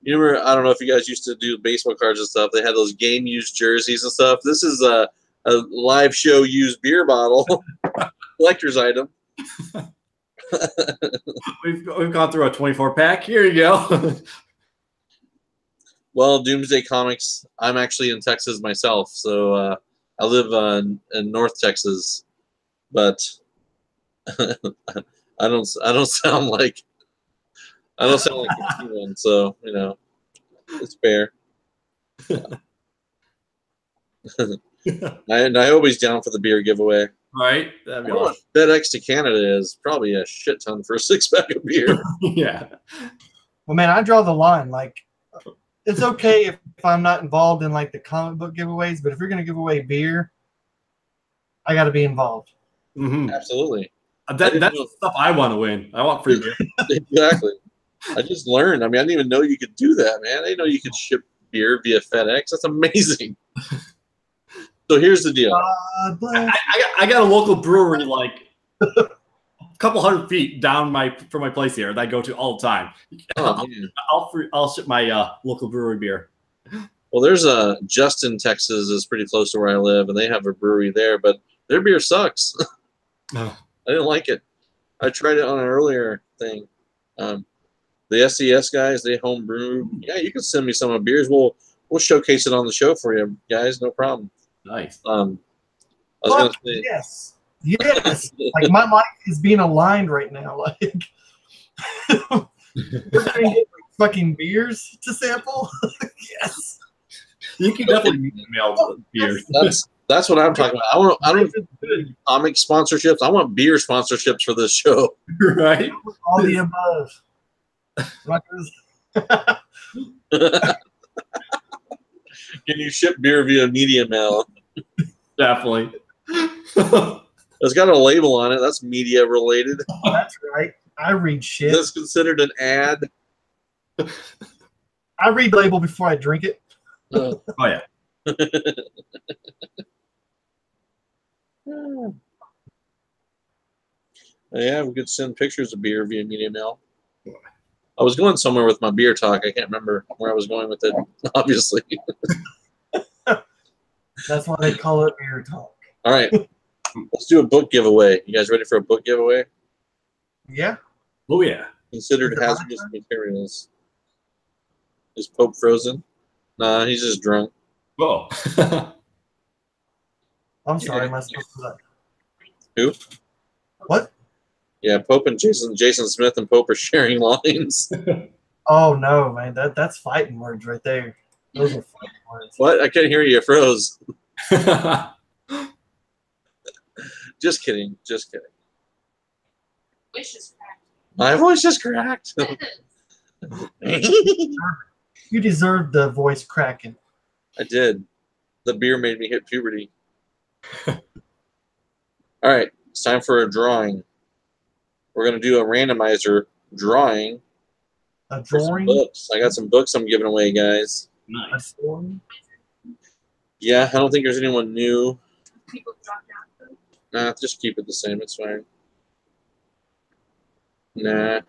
Speaker 1: you remember, I don't know if you guys used to do baseball cards and stuff. They had those game used jerseys and stuff. This is a live show used beer bottle collector's item.
Speaker 3: We've gone through a 24-pack. Here you go.
Speaker 1: Well, Doomsday Comics, I'm actually in Texas myself, so I live in North Texas, but I don't sound like anyone, so you know it's fair. And I always down for the beer giveaway.
Speaker 3: Right? That'd be awesome.
Speaker 1: FedEx to Canada is probably a shit ton for a 6-pack of beer.
Speaker 3: Yeah.
Speaker 2: Well, man, I draw the line. Like, it's okay if I'm not involved in like the comic book giveaways, but if you're gonna give away beer, I got to be involved.
Speaker 3: Mm-hmm.
Speaker 1: Absolutely.
Speaker 3: That's the stuff I want to win. I want free beer.
Speaker 1: Exactly. I just learned. I mean, I didn't even know you could do that, man. I didn't know you could ship beer via FedEx. That's amazing. So here's the deal.
Speaker 3: I got a local brewery like a couple 100 feet down from my place here that I go to all the time.
Speaker 1: Oh, man.
Speaker 3: I'll ship my local brewery beer.
Speaker 1: Well, there's Justin, Texas is pretty close to where I live, and they have a brewery there, but their beer sucks.
Speaker 3: Oh.
Speaker 1: I didn't like it. I tried it on an earlier thing. The SES guys, they home brew. Yeah, you can send me some of beers. We'll showcase it on the show for you guys. No problem.
Speaker 3: Nice.
Speaker 1: I was gonna say,
Speaker 2: Yes. Yes, like my life is being aligned right now. Like, we're gonna get fucking beers to sample. Yes,
Speaker 3: You can definitely email beer.
Speaker 1: That's what I'm talking about. I don't comic sponsorships. I want beer sponsorships for this show.
Speaker 3: Right?
Speaker 2: all the above. Rutgers.
Speaker 1: Can you ship beer via media mail?
Speaker 3: Definitely.
Speaker 1: It's got a label on it. That's media related.
Speaker 2: That's right. I read shit.
Speaker 1: That's considered an ad.
Speaker 2: I read the label before I drink it.
Speaker 3: Oh, yeah.
Speaker 1: Yeah, we could send pictures of beer via media mail. I was going somewhere with my beer talk. I can't remember where I was going with it, obviously.
Speaker 2: That's why they call it beer talk.
Speaker 1: All right. Let's do a book giveaway. You guys ready for a book giveaway?
Speaker 2: Yeah.
Speaker 3: Oh, yeah.
Speaker 1: Considered
Speaker 2: Is it
Speaker 1: hazardous
Speaker 2: my turn?
Speaker 1: materials. Is Pope frozen? Nah, he's just drunk.
Speaker 3: Oh.
Speaker 2: I'm sorry, my supposed to
Speaker 1: Who?
Speaker 2: What?
Speaker 1: Yeah, Pope and Jason Smith and Pope are sharing lines.
Speaker 2: Oh no, man. That's fighting words right there. Those are fighting words.
Speaker 1: What? I can't hear you. You froze. Just kidding. Just kidding.
Speaker 4: Wish is cracked.
Speaker 1: My voice just cracked.
Speaker 2: You deserve the voice cracking.
Speaker 1: I did. The beer made me hit puberty. All right. It's time for a drawing. We're going to do a randomizer drawing
Speaker 2: A
Speaker 1: for some
Speaker 2: drawing.
Speaker 1: books. I got some books I'm giving away, guys.
Speaker 2: A
Speaker 3: Nice.
Speaker 2: drawing.
Speaker 1: Yeah, I don't think there's anyone new.
Speaker 4: People dropped out.
Speaker 1: Nah, just keep it the same. It's fine. Nah.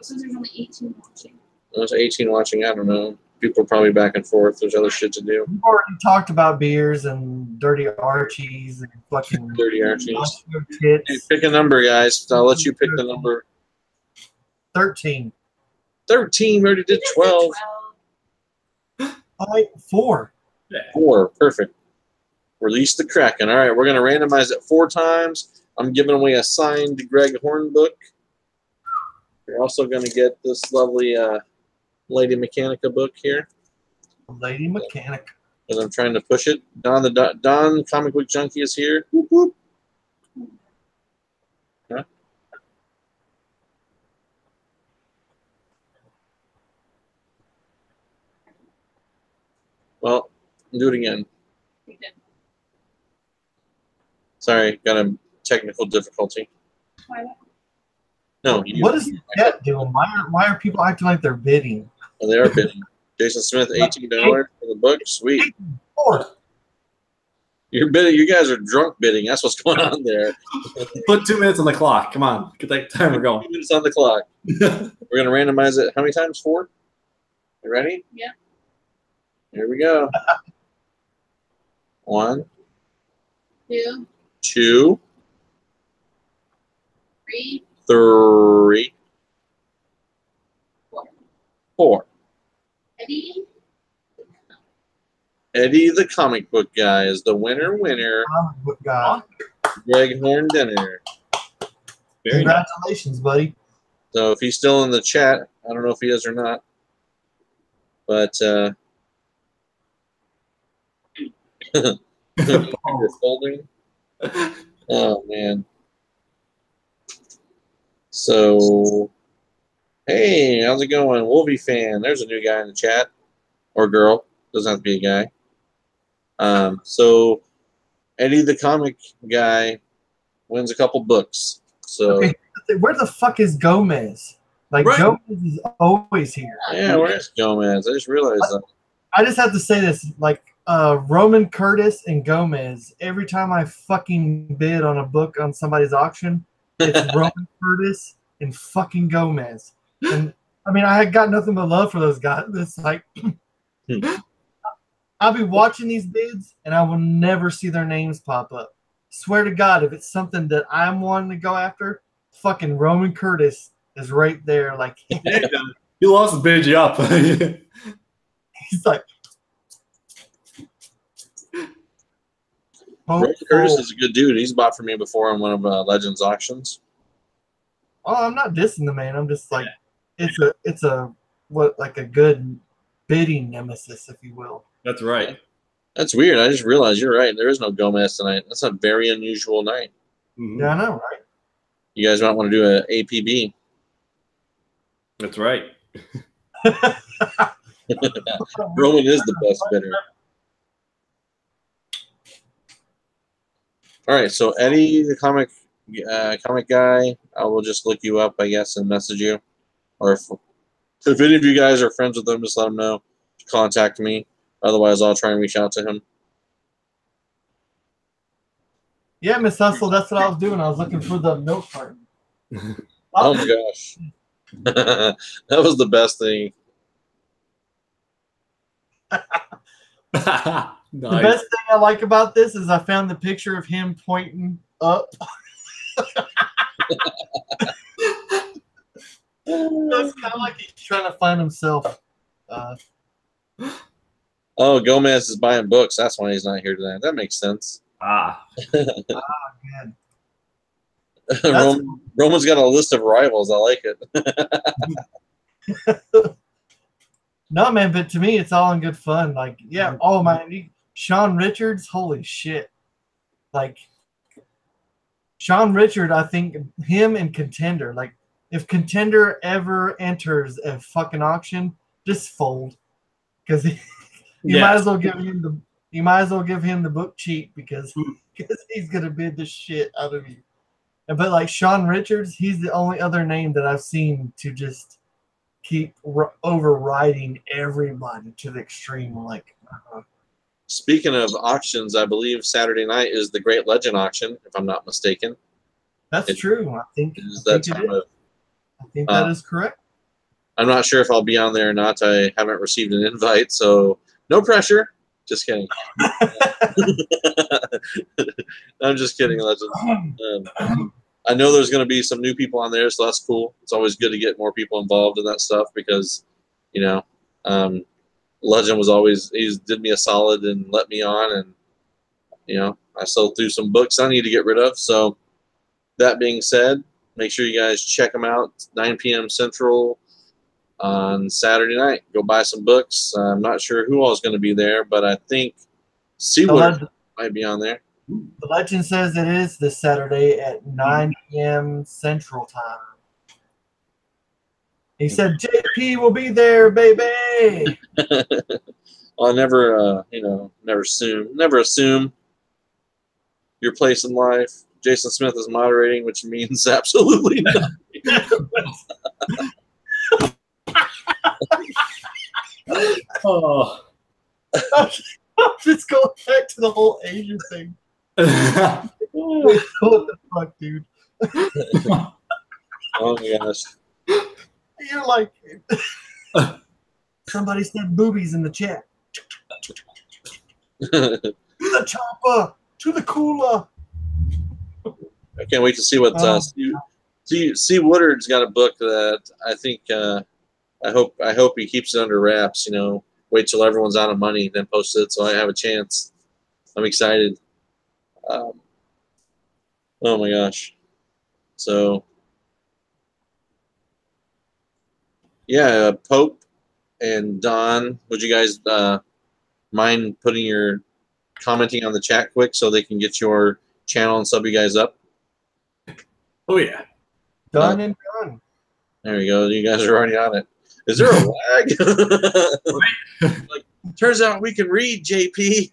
Speaker 4: So there's only 18 watching.
Speaker 1: There's 18 watching. I don't know. People are probably back and forth. There's other shit to do.
Speaker 2: We've already talked about beers and dirty Archies and fucking
Speaker 1: Dirty Archies.
Speaker 2: Oscar
Speaker 1: Hey,
Speaker 2: tits.
Speaker 1: pick a number, guys. I'll let you pick the number.
Speaker 2: 13.
Speaker 1: 13. We already did 12.
Speaker 2: 4.
Speaker 1: 4. Perfect. Release the Kraken. All right, we're going to randomize it 4 times. I'm giving away a signed Greg Horn book. You're also going to get this lovely Lady Mechanica book here.
Speaker 2: Lady Mechanic.
Speaker 1: As I'm trying to push it. Don Comic Book Junkie is here. Whoop, whoop. Huh? Well, do it again.
Speaker 4: We did.
Speaker 1: Sorry, got a technical difficulty.
Speaker 4: Why not?
Speaker 1: No, you.
Speaker 2: What is that doing? Why are people acting like they're bidding?
Speaker 1: Oh, they are bidding. Jason Smith, $18 for the book. Sweet.
Speaker 2: 4.
Speaker 1: You're bidding. You guys are drunk bidding. That's what's going on there.
Speaker 3: Put 2 minutes on the clock. Come on. Get that timer
Speaker 1: 2
Speaker 3: going.
Speaker 1: minutes on the clock. We're going to randomize it. How many times? 4? You ready?
Speaker 4: Yeah.
Speaker 1: Here we go. 1,
Speaker 4: 2,
Speaker 1: 2,
Speaker 4: 3,
Speaker 1: 3,
Speaker 4: 4.
Speaker 1: 4.
Speaker 4: Eddie.
Speaker 1: Eddie the comic book guy is the winner.
Speaker 2: Comic book guy.
Speaker 1: Greg Horn dinner.
Speaker 3: Very nice.
Speaker 2: Congratulations, buddy.
Speaker 1: So if he's still in the chat, I don't know if he is or not. But you're folding. Oh man. So hey, how's it going? Wolvie fan. There's a new guy in the chat. Or girl. Doesn't have to be a guy. So Eddie the comic guy wins a couple books. So
Speaker 2: Okay, where the fuck is Gomez? Like,
Speaker 3: Right.
Speaker 2: Gomez is always here.
Speaker 1: yeah, where's Gomez? I just realized that.
Speaker 2: I just have to say this, like, Roman Curtis and Gomez, every time I fucking bid on a book on somebody's auction, it's Roman Curtis and fucking Gomez. And, I mean, I had got nothing but love for those guys. It's like, I'll be watching these bids, and I will never see their names pop up. Swear to God, if it's something that I'm wanting to go after, fucking Roman Curtis is right there. Like,
Speaker 3: He loves to bid you up.
Speaker 2: he's like,
Speaker 1: Roman Curtis is a good dude. He's bought for me before on one of Legends auctions.
Speaker 2: Oh, I'm not dissing the man. I'm just like, it's a good bidding nemesis, if you will.
Speaker 3: That's right.
Speaker 1: That's weird. I just realized you're right. There is no Gomez tonight. That's a very unusual night.
Speaker 3: Mm-hmm.
Speaker 2: Yeah, I know, right?
Speaker 1: You guys might want to do an APB.
Speaker 3: That's right.
Speaker 1: Roman is the best bidder. All right, so Eddie, the comic guy, I will just look you up, I guess, and message you. Or if any of you guys are friends with him, just let him know. Contact me. Otherwise, I'll try and reach out to him.
Speaker 2: Yeah, Miss Hustle, that's what I was doing. I was looking for the milk carton.
Speaker 1: Oh my gosh. That was the best thing.
Speaker 3: Nice.
Speaker 2: The best thing I like about this is I found the picture of him pointing up. It's kind of like he's trying to find himself.
Speaker 1: Oh, Gomez is buying books. That's why he's not here tonight. That makes sense.
Speaker 2: Man.
Speaker 1: Roman's got a list of rivals. I like it.
Speaker 2: No, man, but to me, it's all in good fun. Like, yeah, oh, man, Sean Richards, holy shit. Like, Sean Richard, I think him and Contender, like, if Contender ever enters a fucking auction, just fold. Because you might as well give him the book cheap because he's gonna bid the shit out of you. But like Sean Richards, he's the only other name that I've seen to just keep overriding everybody to the extreme. Like,
Speaker 1: Speaking of auctions, I believe Saturday night is the Great Legend auction, if I'm not mistaken.
Speaker 2: that's true. I think that is correct.
Speaker 1: I'm not sure if I'll be on there or not. I haven't received an invite, so no pressure. Just kidding. I'm just kidding, Legend. I know there's going to be some new people on there, so that's cool. It's always good to get more people involved in that stuff because, Legend was always, he did me a solid and let me on, and, I sold through some books I need to get rid of. So that being said, make sure you guys check them out, 9 p.m. Central on Saturday night. Go buy some books. I'm not sure who all is going to be there, but I think Seawood might be on there.
Speaker 2: The Legend says it is this Saturday at 9 p.m. Central Time. He said JP will be there, baby.
Speaker 1: I'll never, never assume your place in life. Jason Smith is moderating, which means absolutely nothing.
Speaker 3: Oh.
Speaker 2: Just going back to the whole Asian thing. What the fuck, dude?
Speaker 1: Oh my gosh.
Speaker 2: You're like, somebody said boobies in the chat. The chopper to the cooler.
Speaker 1: I can't wait to see what C. Woodard's got a book that I think I hope he keeps it under wraps. Wait till everyone's out of money, then post it so I have a chance. I'm excited. Oh my gosh. So yeah, Pope and Don, would you guys mind putting your commenting on the chat quick so they can get your channel and sub you guys up?
Speaker 3: Oh yeah.
Speaker 2: Done and done.
Speaker 1: There you go. You guys are already on it. Is there a lag? Like, turns out we can read, JP.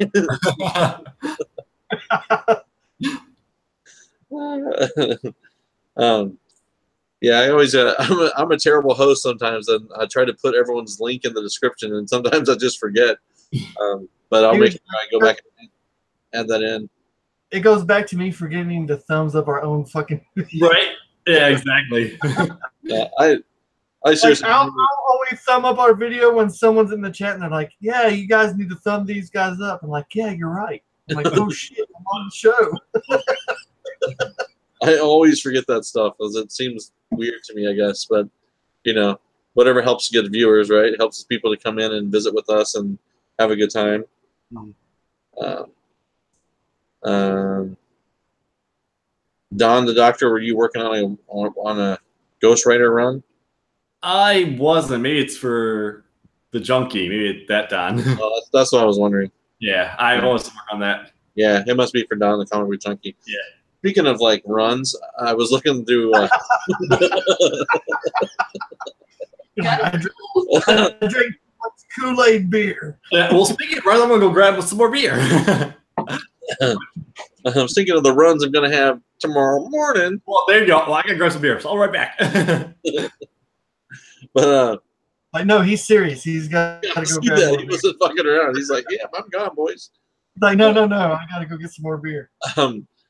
Speaker 1: Yeah, I always I'm a terrible host sometimes, and I try to put everyone's link in the description, and sometimes I just forget. But I'll make sure I go back and add that in.
Speaker 2: It goes back to me forgetting to thumbs up our own fucking
Speaker 3: right. Yeah, exactly.
Speaker 1: Yeah, I seriously.
Speaker 2: I'll always thumb up our video when someone's in the chat and they're like, "Yeah, you guys need to thumb these guys up." I'm like, "Yeah, you're right." I'm like, "Oh shit, I'm on the show."
Speaker 1: I always forget that stuff because it seems weird to me, I guess. But whatever helps get viewers, right? It helps people to come in and visit with us and have a good time. Um, Don the Doctor, were you working on a Ghost Rider run?
Speaker 3: I wasn't. Maybe it's for the junkie. Maybe that Don.
Speaker 1: Oh, that's what I was wondering.
Speaker 3: Yeah, I always work on that.
Speaker 1: Yeah, it must be for Don the Comic Book Junkie.
Speaker 3: Yeah.
Speaker 1: Speaking of like runs, I was looking through.
Speaker 2: I drink Kool-Aid beer.
Speaker 3: Yeah, well, speaking of runs, I'm gonna go grab some more beer.
Speaker 1: I was thinking of the runs I'm going to have tomorrow morning.
Speaker 3: Well, there you go. Well, I gotta grab some beer, so I'll be right back.
Speaker 1: But
Speaker 2: Like, no, he's serious. He's got to go
Speaker 1: see
Speaker 2: grab
Speaker 1: that
Speaker 2: more
Speaker 1: he
Speaker 2: beer.
Speaker 1: wasn't fucking around. He's like, "Yeah, I'm gone, boys."
Speaker 2: Like, no, I got to go get some more beer.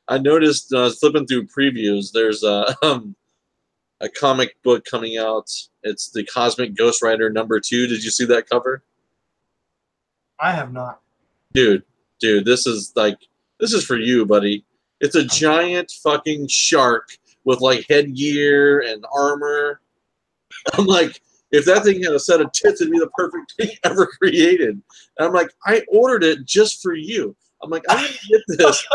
Speaker 1: I noticed flipping through previews. There's a comic book coming out. It's the Cosmic Ghost Rider #2. Did you see that cover?
Speaker 2: I have not.
Speaker 1: Dude, this is for you, buddy. It's a giant fucking shark with like headgear and armor. I'm like, if that thing had a set of tits, it'd be the perfect thing ever created. And I'm like, I ordered it just for you. I'm like, I'm gonna get this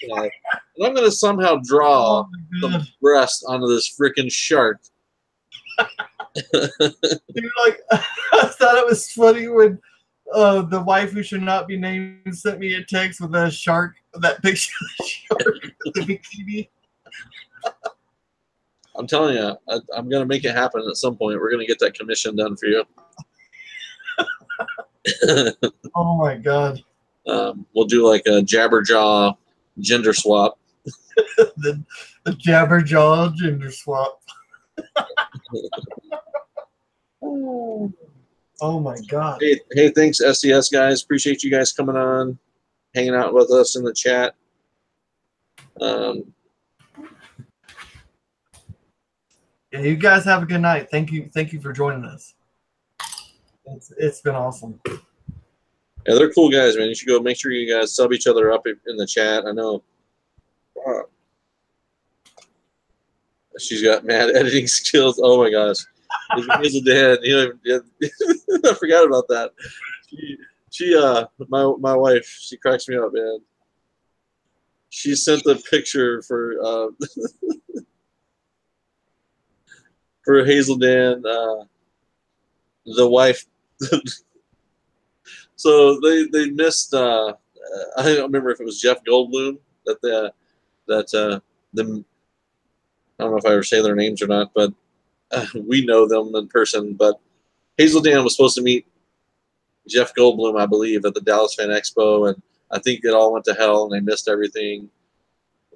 Speaker 1: guy, and I'm gonna somehow draw the breast onto this freaking shark.
Speaker 2: Dude, like, I thought it was funny when the wife who should not be named sent me a text with a shark, that picture of the shark with the bikini.
Speaker 1: I'm telling you, I'm gonna make it happen at some point. We're gonna get that commission done for you.
Speaker 2: Oh my god.
Speaker 1: We'll do like a Jabberjaw gender swap.
Speaker 2: the Jabberjaw gender swap. Oh my god.
Speaker 1: Hey, thanks SDS guys. Appreciate you guys coming on, hanging out with us in the chat.
Speaker 2: Yeah, you guys have a good night. Thank you for joining us. It's been awesome.
Speaker 1: Yeah, they're cool guys, man. You should go make sure you guys sub each other up in the chat. I know she's got mad editing skills. Oh my gosh. He's a dad. You know, I forgot about that. My wife, she cracks me up, man. She sent the picture for for Hazel Dan, the wife. So they missed. I don't remember if it was Jeff Goldblum I don't know if I ever say their names or not, but we know them in person. But Hazel Dan was supposed to meet Jeff Goldblum, I believe, at the Dallas Fan Expo, and I think it all went to hell and they missed everything.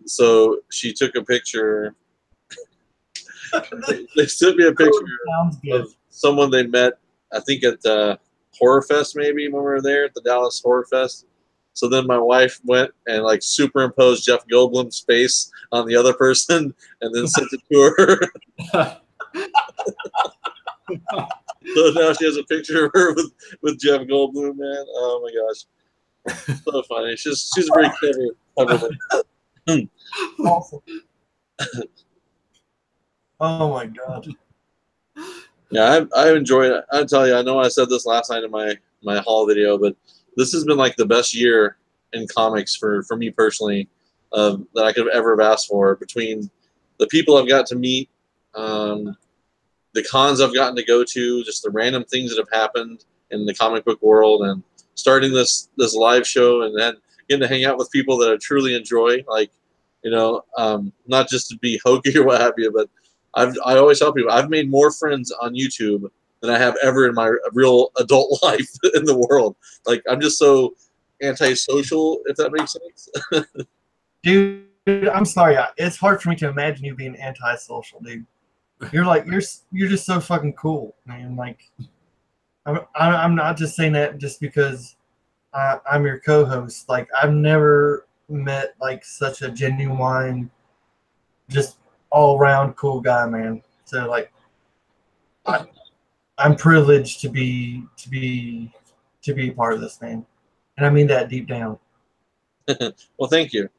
Speaker 1: So she took a picture. They sent me a picture of someone they met, I think at Horror Fest, maybe when we were there at the Dallas Horror Fest. So then my wife went and like superimposed Jeff Goldblum's face on the other person and then sent it to her. So now she has a picture of her with Jeff Goldblum, man. Oh my gosh. So funny. She's a very clever woman.
Speaker 2: Awesome. Oh my god.
Speaker 1: Yeah, I enjoyed it. I tell you, I know I said this last night in my haul video, but this has been like the best year in comics for me personally that I could have ever have asked for. Between the people I've got to meet, the cons I've gotten to go to, just the random things that have happened in the comic book world, and starting this live show, and then getting to hang out with people that I truly enjoy, like, you know, not just to be hokey or what have you, but I always tell people I've made more friends on YouTube than I have ever in my real adult life in the world. Like, I'm just so antisocial, if that makes sense. Dude,
Speaker 2: I'm sorry. It's hard for me to imagine you being antisocial, dude. You're just so fucking cool, man. Like, I'm not just saying that just because I'm your co-host. Like, I've never met like such a genuine, just all around cool guy, man. So like, I'm privileged to be part of this, man, and I mean that deep down.
Speaker 1: Well, thank you.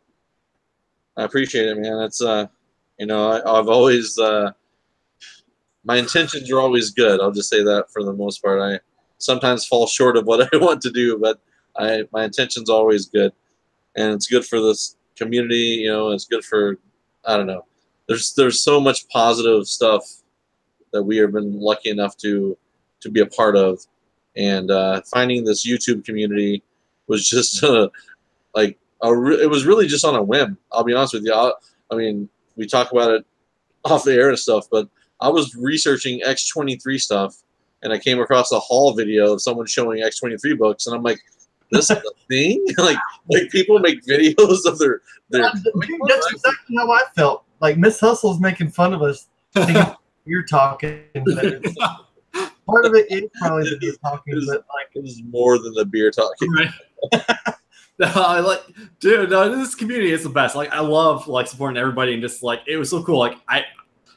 Speaker 1: I appreciate it, man. It's you know, I've always my intentions are always good. I'll just say that for the most part. I sometimes fall short of what I want to do, but my intention's always good. and it's good for this community. You know, it's good for, I don't know. There's so much positive stuff that we have been lucky enough to be a part of, and finding this YouTube community was just like it was really just on a whim. I'll be honest with you. I mean, we talk about it off the air and stuff, but I was researching X-23 stuff, and I came across a haul video of someone showing X-23 books, and I'm like, this is a thing? like people make videos of their
Speaker 2: That's exactly how I felt. Like Miss Hustle's making fun of us. Thinking you're talking. Part of it is probably the beer talking, but like
Speaker 1: it was more than the beer talking.
Speaker 3: Right. No, I like, dude. No, this community is the best. Like, I love like supporting everybody, and just like it was so cool. Like, I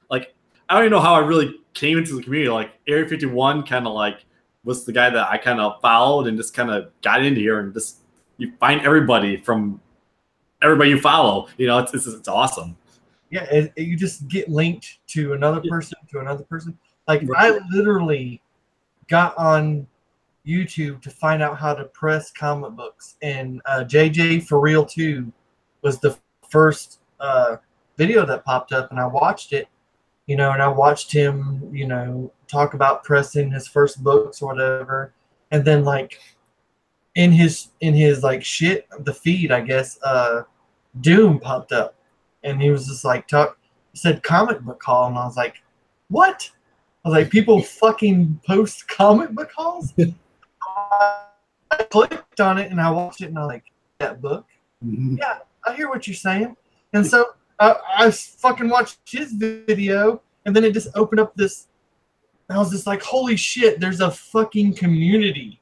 Speaker 3: don't even know how I really came into the community. Like, Area 51 kind of like was the guy that I kind of followed and just kind of got into here, and just you find everybody from everybody you follow. You know, it's awesome.
Speaker 2: Yeah, you just get linked to another person, Like I literally got on YouTube to find out how to press comic books, and JJ For Real 2 was the first video that popped up, and I watched it, you know, and I watched him, you know, talk about pressing his first books or whatever, and then like in his like the feed, I guess, Doom popped up, and he was just like he said comic book haul, and I was like, what? I was like, people fucking post comic book hauls? I clicked on it and I watched it, and I was like, that book?
Speaker 3: Mm-hmm.
Speaker 2: Yeah, I hear what you're saying. And so I fucking watched his video, and then it just opened up this. I was just like, holy shit, there's a fucking community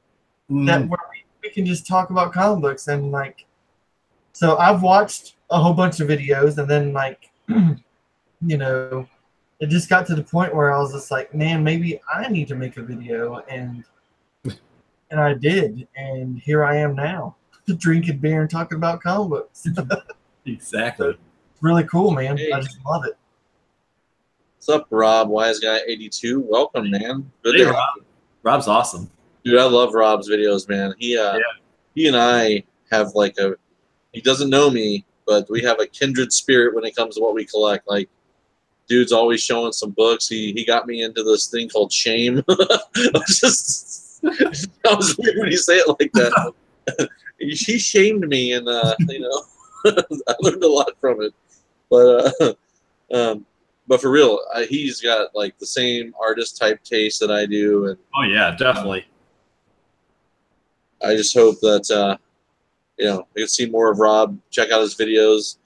Speaker 2: that where we can just talk about comic books. And like, so I've watched a whole bunch of videos, and then like, you know, it just got to the point where I was just like, man, maybe I need to make a video, and I did, and here I am now, drinking beer and talking about comic books.
Speaker 3: Exactly.
Speaker 2: It's really cool, man.
Speaker 1: Hey.
Speaker 2: I just love it.
Speaker 1: What's up, Rob? Wise Guy 82. Welcome, man. Good
Speaker 3: Hey,
Speaker 1: to
Speaker 3: Rob. Rob's awesome.
Speaker 1: Dude, I love Rob's videos, man. He and I have like he doesn't know me, but we have a kindred spirit when it comes to what we collect. Like, dude's always showing some books. He got me into this thing called Shame. That was weird when you say it like that. He shamed me, and you know, I learned a lot from it. But for real, he's got like the same artist type taste that I do, and
Speaker 3: Oh yeah, definitely.
Speaker 1: I just hope that you know, you can see more of Rob. Check out his videos.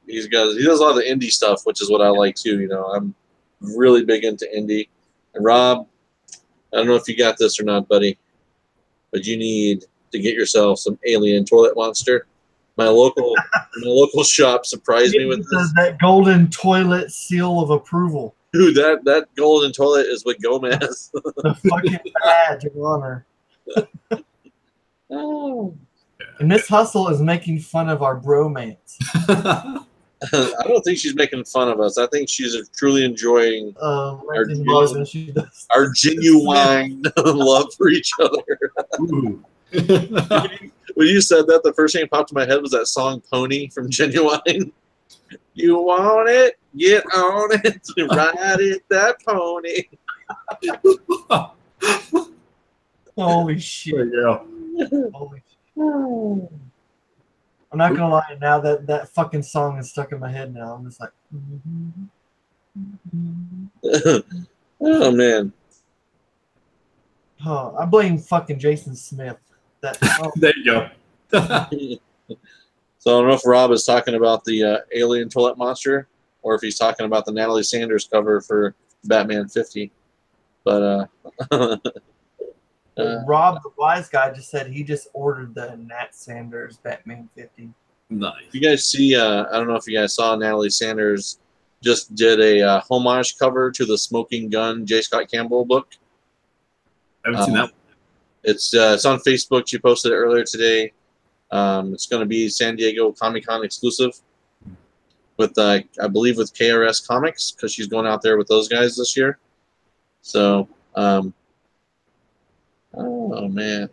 Speaker 1: He does a lot of the indie stuff, which is what I like too. You know, I'm really big into indie. And Rob, I don't know if you got this or not, buddy, but you need to get yourself some alien toilet monster. My local shop surprised me with this.
Speaker 2: That golden toilet seal of approval.
Speaker 1: Dude, that golden toilet is with Gomez.
Speaker 2: The fucking badge of honor.
Speaker 1: Oh.
Speaker 2: And Miss Hustle is making fun of our bromance.
Speaker 1: I don't think she's making fun of us. I think she's truly enjoying our genuine love for each other. When you said that, the first thing that popped in my head was that song Pony from Genuine. You want it? Get on it. Ride it, that pony.
Speaker 2: Holy shit.
Speaker 3: There you go.
Speaker 2: Holy shit. I'm not gonna lie, now that fucking song is stuck in my head now. I'm just like,
Speaker 1: Oh man.
Speaker 2: Oh, I blame fucking Jason Smith.
Speaker 3: There you go.
Speaker 1: So I don't know if Rob is talking about the alien toilet monster, or if he's talking about the Natalie Sanders cover for Batman 50. But
Speaker 2: Rob, the wise guy, just said he just ordered the Nat Sanders Batman 50.
Speaker 3: Nice.
Speaker 1: you guys see, I don't know if you guys saw, Natalie Sanders just did a homage cover to the Smoking Gun J. Scott Campbell book.
Speaker 3: I haven't seen that.
Speaker 1: It's on Facebook. She posted it earlier today. It's going to be San Diego Comic-Con exclusive with, I believe, with KRS Comics, because she's going out there with those guys this year. So, oh, man.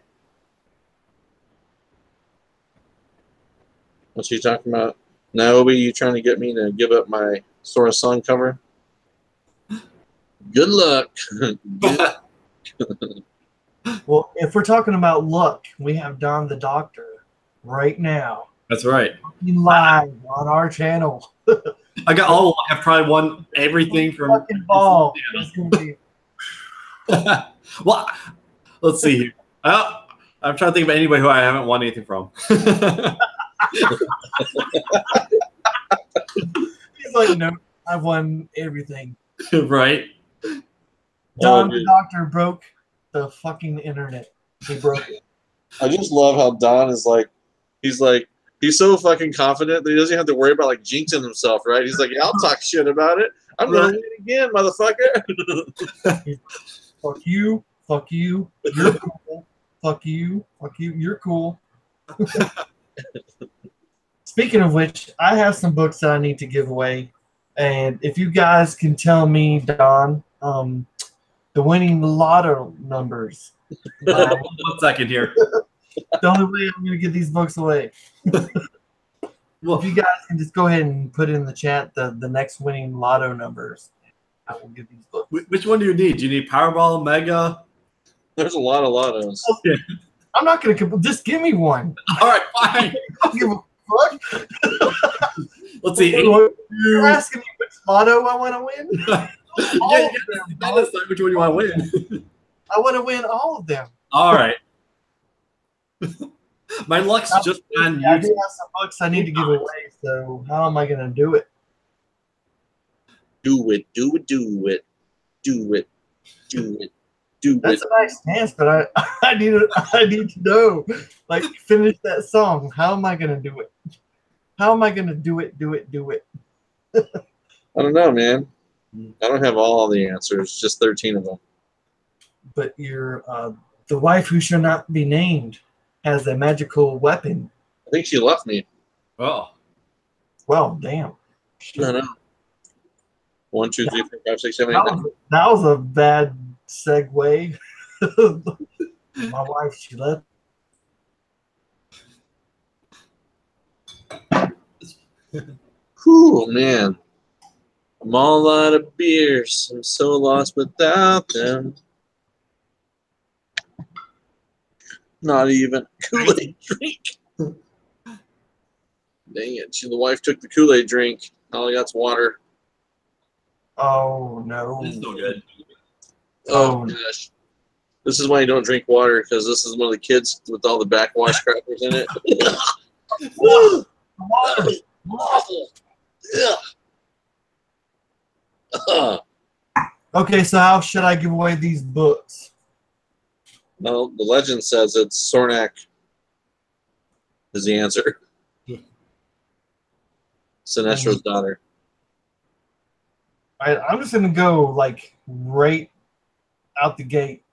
Speaker 1: What's he talking about? Naomi, you trying to get me to give up my Sora Song cover? Good luck. Good.
Speaker 2: Well, if we're talking about luck, we have Don the Doctor right now.
Speaker 3: That's right.
Speaker 2: Live on our channel.
Speaker 3: I got all. I've probably won everything from.
Speaker 2: Fucking ball. It's gonna be
Speaker 3: Well, let's see here. I'm trying to think of anybody who I haven't won anything from.
Speaker 2: He's like, no, I've won everything.
Speaker 3: Right.
Speaker 2: Don the Doctor broke the fucking internet. He broke it.
Speaker 1: I just love how Don is like, he's so fucking confident that he doesn't have to worry about like jinxing himself, right? He's like, yeah, I'll talk shit about it. I'm gonna win again, motherfucker.
Speaker 2: Fuck you. Fuck you. You're cool. Fuck you. Fuck you. You're cool. Speaking of which, I have some books that I need to give away. And if you guys can tell me, Don, the winning lotto numbers.
Speaker 3: 1 second here.
Speaker 2: The only way I'm going to get these books away. Well, if you guys can just go ahead and put in the chat the next winning lotto numbers, I will give these books.
Speaker 3: Which one do you need? Do you need Powerball, Mega?
Speaker 1: There's a lot of lottos.
Speaker 2: Okay. I'm not going to just give me one.
Speaker 3: All right, fine.
Speaker 2: I don't give a fuck.
Speaker 3: Let's see.
Speaker 2: You're asking me which lotto I want to win?
Speaker 3: Yeah, you gotta decide which one you want to win.
Speaker 2: I want to win all of them.
Speaker 3: All right. My luck's just on
Speaker 2: I
Speaker 3: YouTube.
Speaker 2: do have some books I need to give away, so how am I going to do it?
Speaker 1: Do it, do it, do it, do it, do it, do
Speaker 2: That's
Speaker 1: it.
Speaker 2: a nice dance, but I need to know, like, finish that song. How am I going to do it? How am I going to do it?
Speaker 1: I don't know, man. I don't have all the answers, just 13 of them.
Speaker 2: But the wife who shall not be named has a magical weapon.
Speaker 1: I think she left me.
Speaker 3: Oh.
Speaker 2: Well, damn.
Speaker 1: I know. 1, 2, 3, 4, 5, 6, 7, 8, 9.
Speaker 2: That was a bad segue. My wife, she left.
Speaker 1: Whew, man. I'm all out of beers. I'm so lost without them. Not even Kool-Aid drink. Dang it. The wife took the Kool-Aid drink. All I got's water.
Speaker 2: Oh, no.
Speaker 3: It's so good.
Speaker 1: Oh, gosh. This is why you don't drink water, because this is one of the kids with all the backwash crackers in it.
Speaker 2: Water.
Speaker 1: Awful. Ugh.
Speaker 2: Okay, so how should I give away these books?
Speaker 1: Well, the legend says it's Sornak is the answer. Sinestro's daughter.
Speaker 2: I'm just gonna go like right out the gate.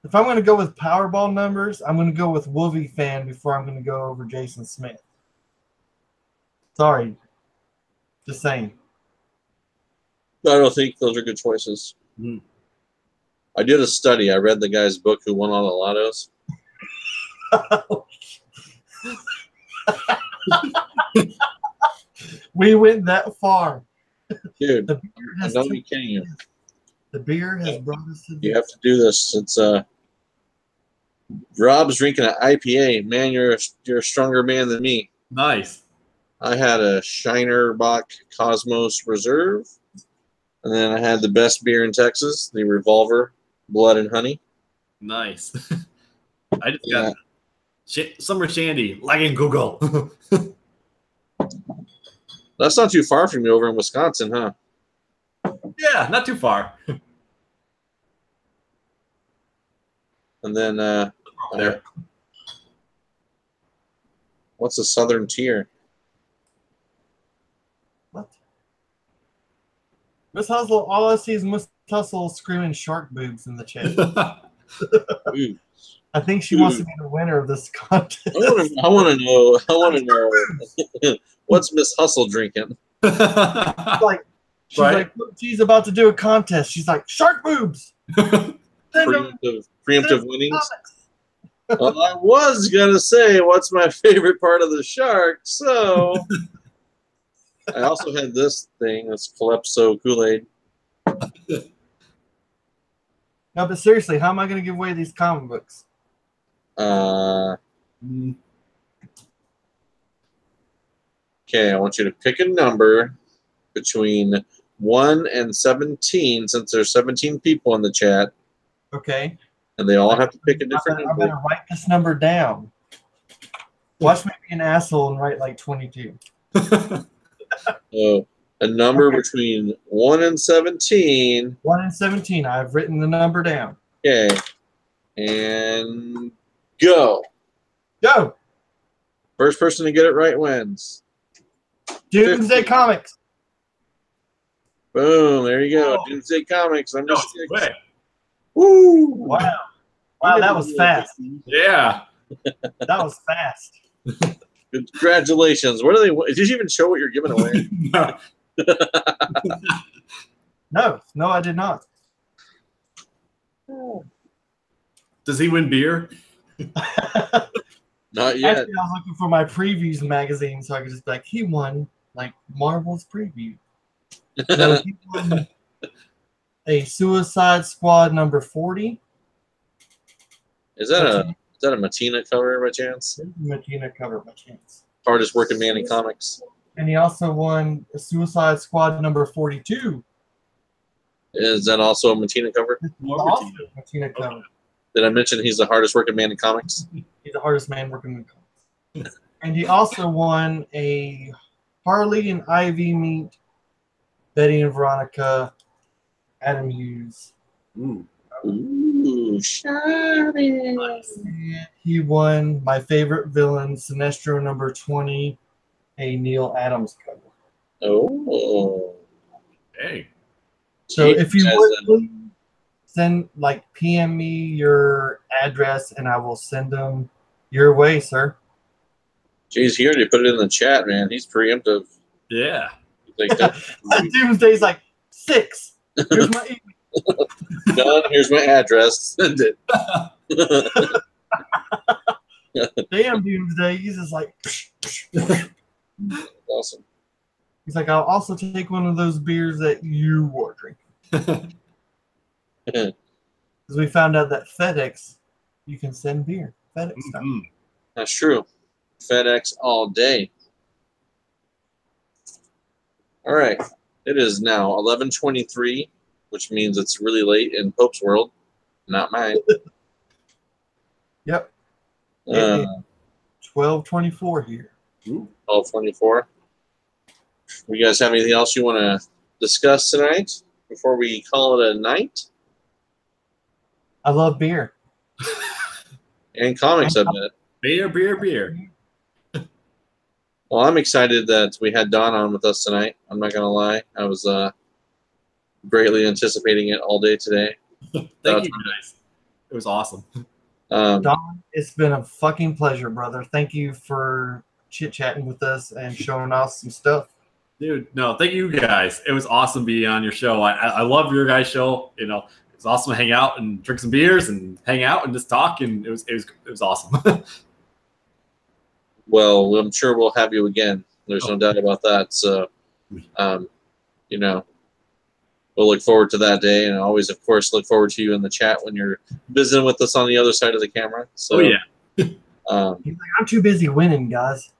Speaker 2: If I'm gonna go with Powerball numbers, I'm gonna go with Wolvie fan before I'm gonna go over Jason Smith. Sorry, just saying.
Speaker 1: I don't think those are good choices.
Speaker 3: Mm.
Speaker 1: I did a study. I read the guy's book who won all the lottos.
Speaker 2: We went that far.
Speaker 1: Dude,
Speaker 2: The beer
Speaker 1: I
Speaker 2: has
Speaker 1: don't be kidding you.
Speaker 2: The beer has brought us to
Speaker 1: You have to do this. It's Rob's drinking an IPA. Man, you're a stronger man than me.
Speaker 3: Nice.
Speaker 1: I had a Shinerbach Cosmos Reserve, and then I had the best beer in Texas, the Revolver Blood and Honey.
Speaker 3: Nice. I just got Summer Shandy, lagging Google.
Speaker 1: That's not too far from you over in Wisconsin, huh?
Speaker 3: Yeah, not too far.
Speaker 1: And then
Speaker 3: There.
Speaker 1: what's a Southern Tier?
Speaker 2: What? Miss Hustle, all I see is Miss Hustle screaming shark boobs in the chat.
Speaker 1: Ooh.
Speaker 2: I think she wants to be the winner of this contest.
Speaker 1: I want to know. What's Miss Hustle drinking?
Speaker 2: She's like, she's about to do a contest. She's like, shark boobs.
Speaker 1: Preemptive winnings. Well, I was gonna say what's my favorite part of the shark, so I also had this thing, this Calypso Kool-Aid.
Speaker 2: No, but seriously, how am I going to give away these comic books?
Speaker 1: Okay, I want you to pick a number between 1 and 17, since there's 17 people in the chat,
Speaker 2: Okay.
Speaker 1: and they all have to pick a different
Speaker 2: I
Speaker 1: number.
Speaker 2: better write this number down. Watch me be an asshole and write like 22.
Speaker 1: So, a number between 1 and 17.
Speaker 2: 1 and 17. I've written the number down.
Speaker 1: Okay, and go.
Speaker 2: Go.
Speaker 1: First person to get it right wins.
Speaker 2: Doomsday
Speaker 1: 15.
Speaker 2: Comics.
Speaker 1: Boom, there you go.
Speaker 3: Oh.
Speaker 1: Doomsday Comics, number
Speaker 3: No
Speaker 1: 6.
Speaker 3: way.
Speaker 1: Woo!
Speaker 2: Wow. Wow, that was fast.
Speaker 3: Yeah.
Speaker 2: That was fast.
Speaker 1: Congratulations. What do they? Did you even show what you're giving away?
Speaker 3: No.
Speaker 2: No, I did not.
Speaker 3: Does he win beer?
Speaker 1: Not yet.
Speaker 2: Actually, I was looking for my previews magazine so I could just be like, he won like Marvel's preview. No, he won a Suicide Squad number 40.
Speaker 1: Is that a Matina cover by chance?
Speaker 2: Medina cover by chance.
Speaker 1: Hardest working man in comics.
Speaker 2: And he also won a Suicide Squad number 42.
Speaker 1: Is that also a Matina cover?
Speaker 2: Also Medina cover.
Speaker 1: Did I mention he's the hardest working man in comics?
Speaker 2: He's the hardest man working in comics. And he also won a Harley and Ivy meet Betty and Veronica Adam Hughes.
Speaker 3: Ooh.
Speaker 1: Ooh, shiny.
Speaker 2: And he won my favorite villain, Sinestro number 20, a Neil Adams cover.
Speaker 1: Oh.
Speaker 3: Hey.
Speaker 2: So if you
Speaker 1: As
Speaker 2: would
Speaker 1: a-
Speaker 2: please send, like, PM me your address and I will send them your way, sir.
Speaker 1: Geez, he already put it in the chat, man. He's preemptive.
Speaker 3: Yeah.
Speaker 1: Like that.
Speaker 2: Doomsday's like, 6. Here's my email.
Speaker 1: Done. Here's my address. Send it.
Speaker 2: Damn, Doomsday. He's just like,
Speaker 1: Awesome.
Speaker 2: he's like, I'll also take one of those beers that you were drinking. Because we found out that FedEx, you can send beer. FedEx stuff.
Speaker 3: Mhm.
Speaker 1: That's true. FedEx all day. All right. It is now 11:23, which means it's really late in Pope's world, not mine.
Speaker 2: Yep.
Speaker 1: Uh,
Speaker 2: 12:24 here.
Speaker 1: 12:24. You guys have anything else you want to discuss tonight before we call it a night?
Speaker 2: I love beer.
Speaker 1: And comics, I bet.
Speaker 3: Beer.
Speaker 1: Well, I'm excited that we had Don on with us tonight. I'm not going to lie. I was greatly anticipating it all day today.
Speaker 3: Thank you, guys. It was awesome.
Speaker 2: Don, it's been a fucking pleasure, brother. Thank you for chit-chatting with us and showing us some stuff.
Speaker 3: Dude, no, thank you guys. It was awesome being on your show. I love your guys' show. You know, it's awesome to hang out and drink some beers and hang out and just talk. And it was awesome.
Speaker 1: Well, I'm sure we'll have you again. There's no doubt about that. So, you know, we'll look forward to that day, and I always, of course, look forward to you in the chat when you're visiting with us on the other side of the camera. So,
Speaker 3: yeah.
Speaker 2: He's like, I'm too busy winning, guys.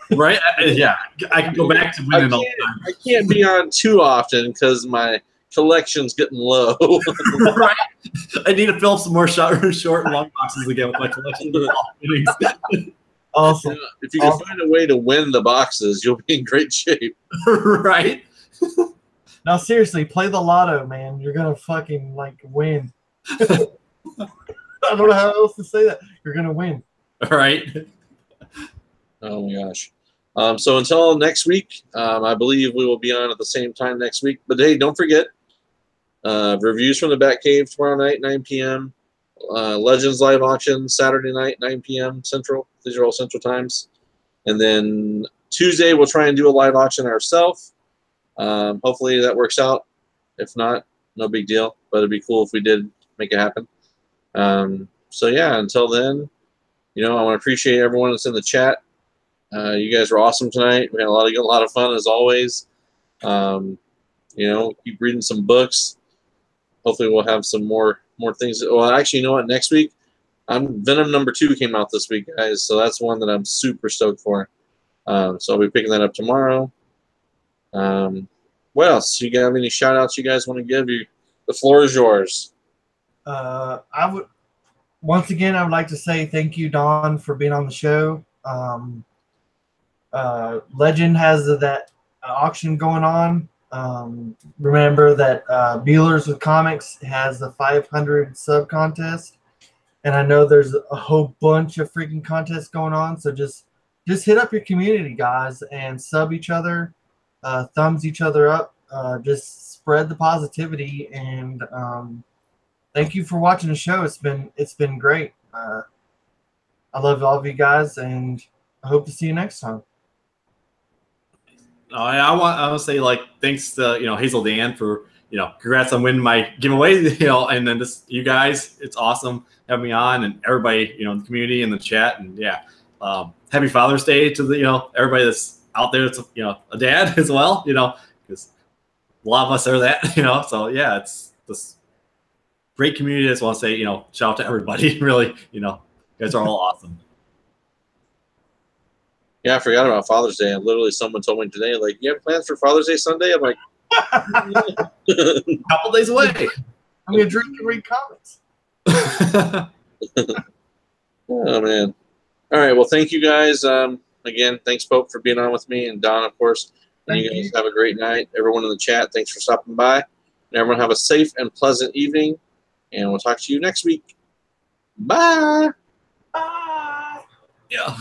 Speaker 3: Right? Yeah. I can go back to winning all the time.
Speaker 1: I can't be on too often because my collection's getting low.
Speaker 3: Right? I need to fill some more short and long boxes again with my collection of all innings.
Speaker 2: Awesome.
Speaker 1: If you can find a way to win the boxes, you'll be in great shape.
Speaker 3: Right?
Speaker 2: Now, seriously, play the lotto, man. You're going to fucking, like, win. I don't know how else to say that. You're going to win.
Speaker 3: Right?
Speaker 1: Oh, my gosh. So until next week, I believe we will be on at the same time next week. But, hey, don't forget, reviews from the Batcave tomorrow night, 9 p.m. Legends live auction Saturday night, 9 p.m. Central. These are all Central times. And then Tuesday, we'll try and do a live auction ourselves. Hopefully that works out. If not, no big deal. But it'd be cool if we did make it happen. So, yeah, until then, I want to appreciate everyone that's in the chat. You guys were awesome tonight. We had a lot of fun as always. Keep reading some books. Hopefully, we'll have some more things. Well, actually, you know what? Next week, Venom #2 came out this week, guys. So that's one that I'm super stoked for. So I'll be picking that up tomorrow. What else? You got any shout outs you guys want to give? The floor is yours.
Speaker 2: Once again, I would like to say thank you, Don, for being on the show. Legend has that auction going on. Remember that Bealers with Comics has the 500 sub contest, and I know there's a whole bunch of freaking contests going on. So just hit up your community, guys, and sub each other, thumbs each other up. Just spread the positivity, and thank you for watching the show. It's been great. I love all of you guys, and I hope to see you next time.
Speaker 3: I want to say thanks to Hazel Dan for congrats on winning my giveaway, and then you guys, it's awesome having me on, and everybody in the community and the chat, and happy Father's Day to the everybody that's out there. It's a dad as well, because a lot of us are that, so yeah, it's this great community. I just want to say shout out to everybody. Really, you guys are all awesome.
Speaker 1: Yeah, I forgot about Father's Day. And literally, someone told me today, like, you have plans for Father's Day Sunday? I'm like,
Speaker 3: a couple days away.
Speaker 2: I'm gonna drink and read comics.
Speaker 1: Oh man! All right. Well, thank you guys. Again, thanks, Pope, for being on with me, and Don, of course. And you guys have a great night. Everyone in the chat, thanks for stopping by. And everyone have a safe and pleasant evening. And we'll talk to you next week. Bye.
Speaker 2: Bye.
Speaker 3: Yeah.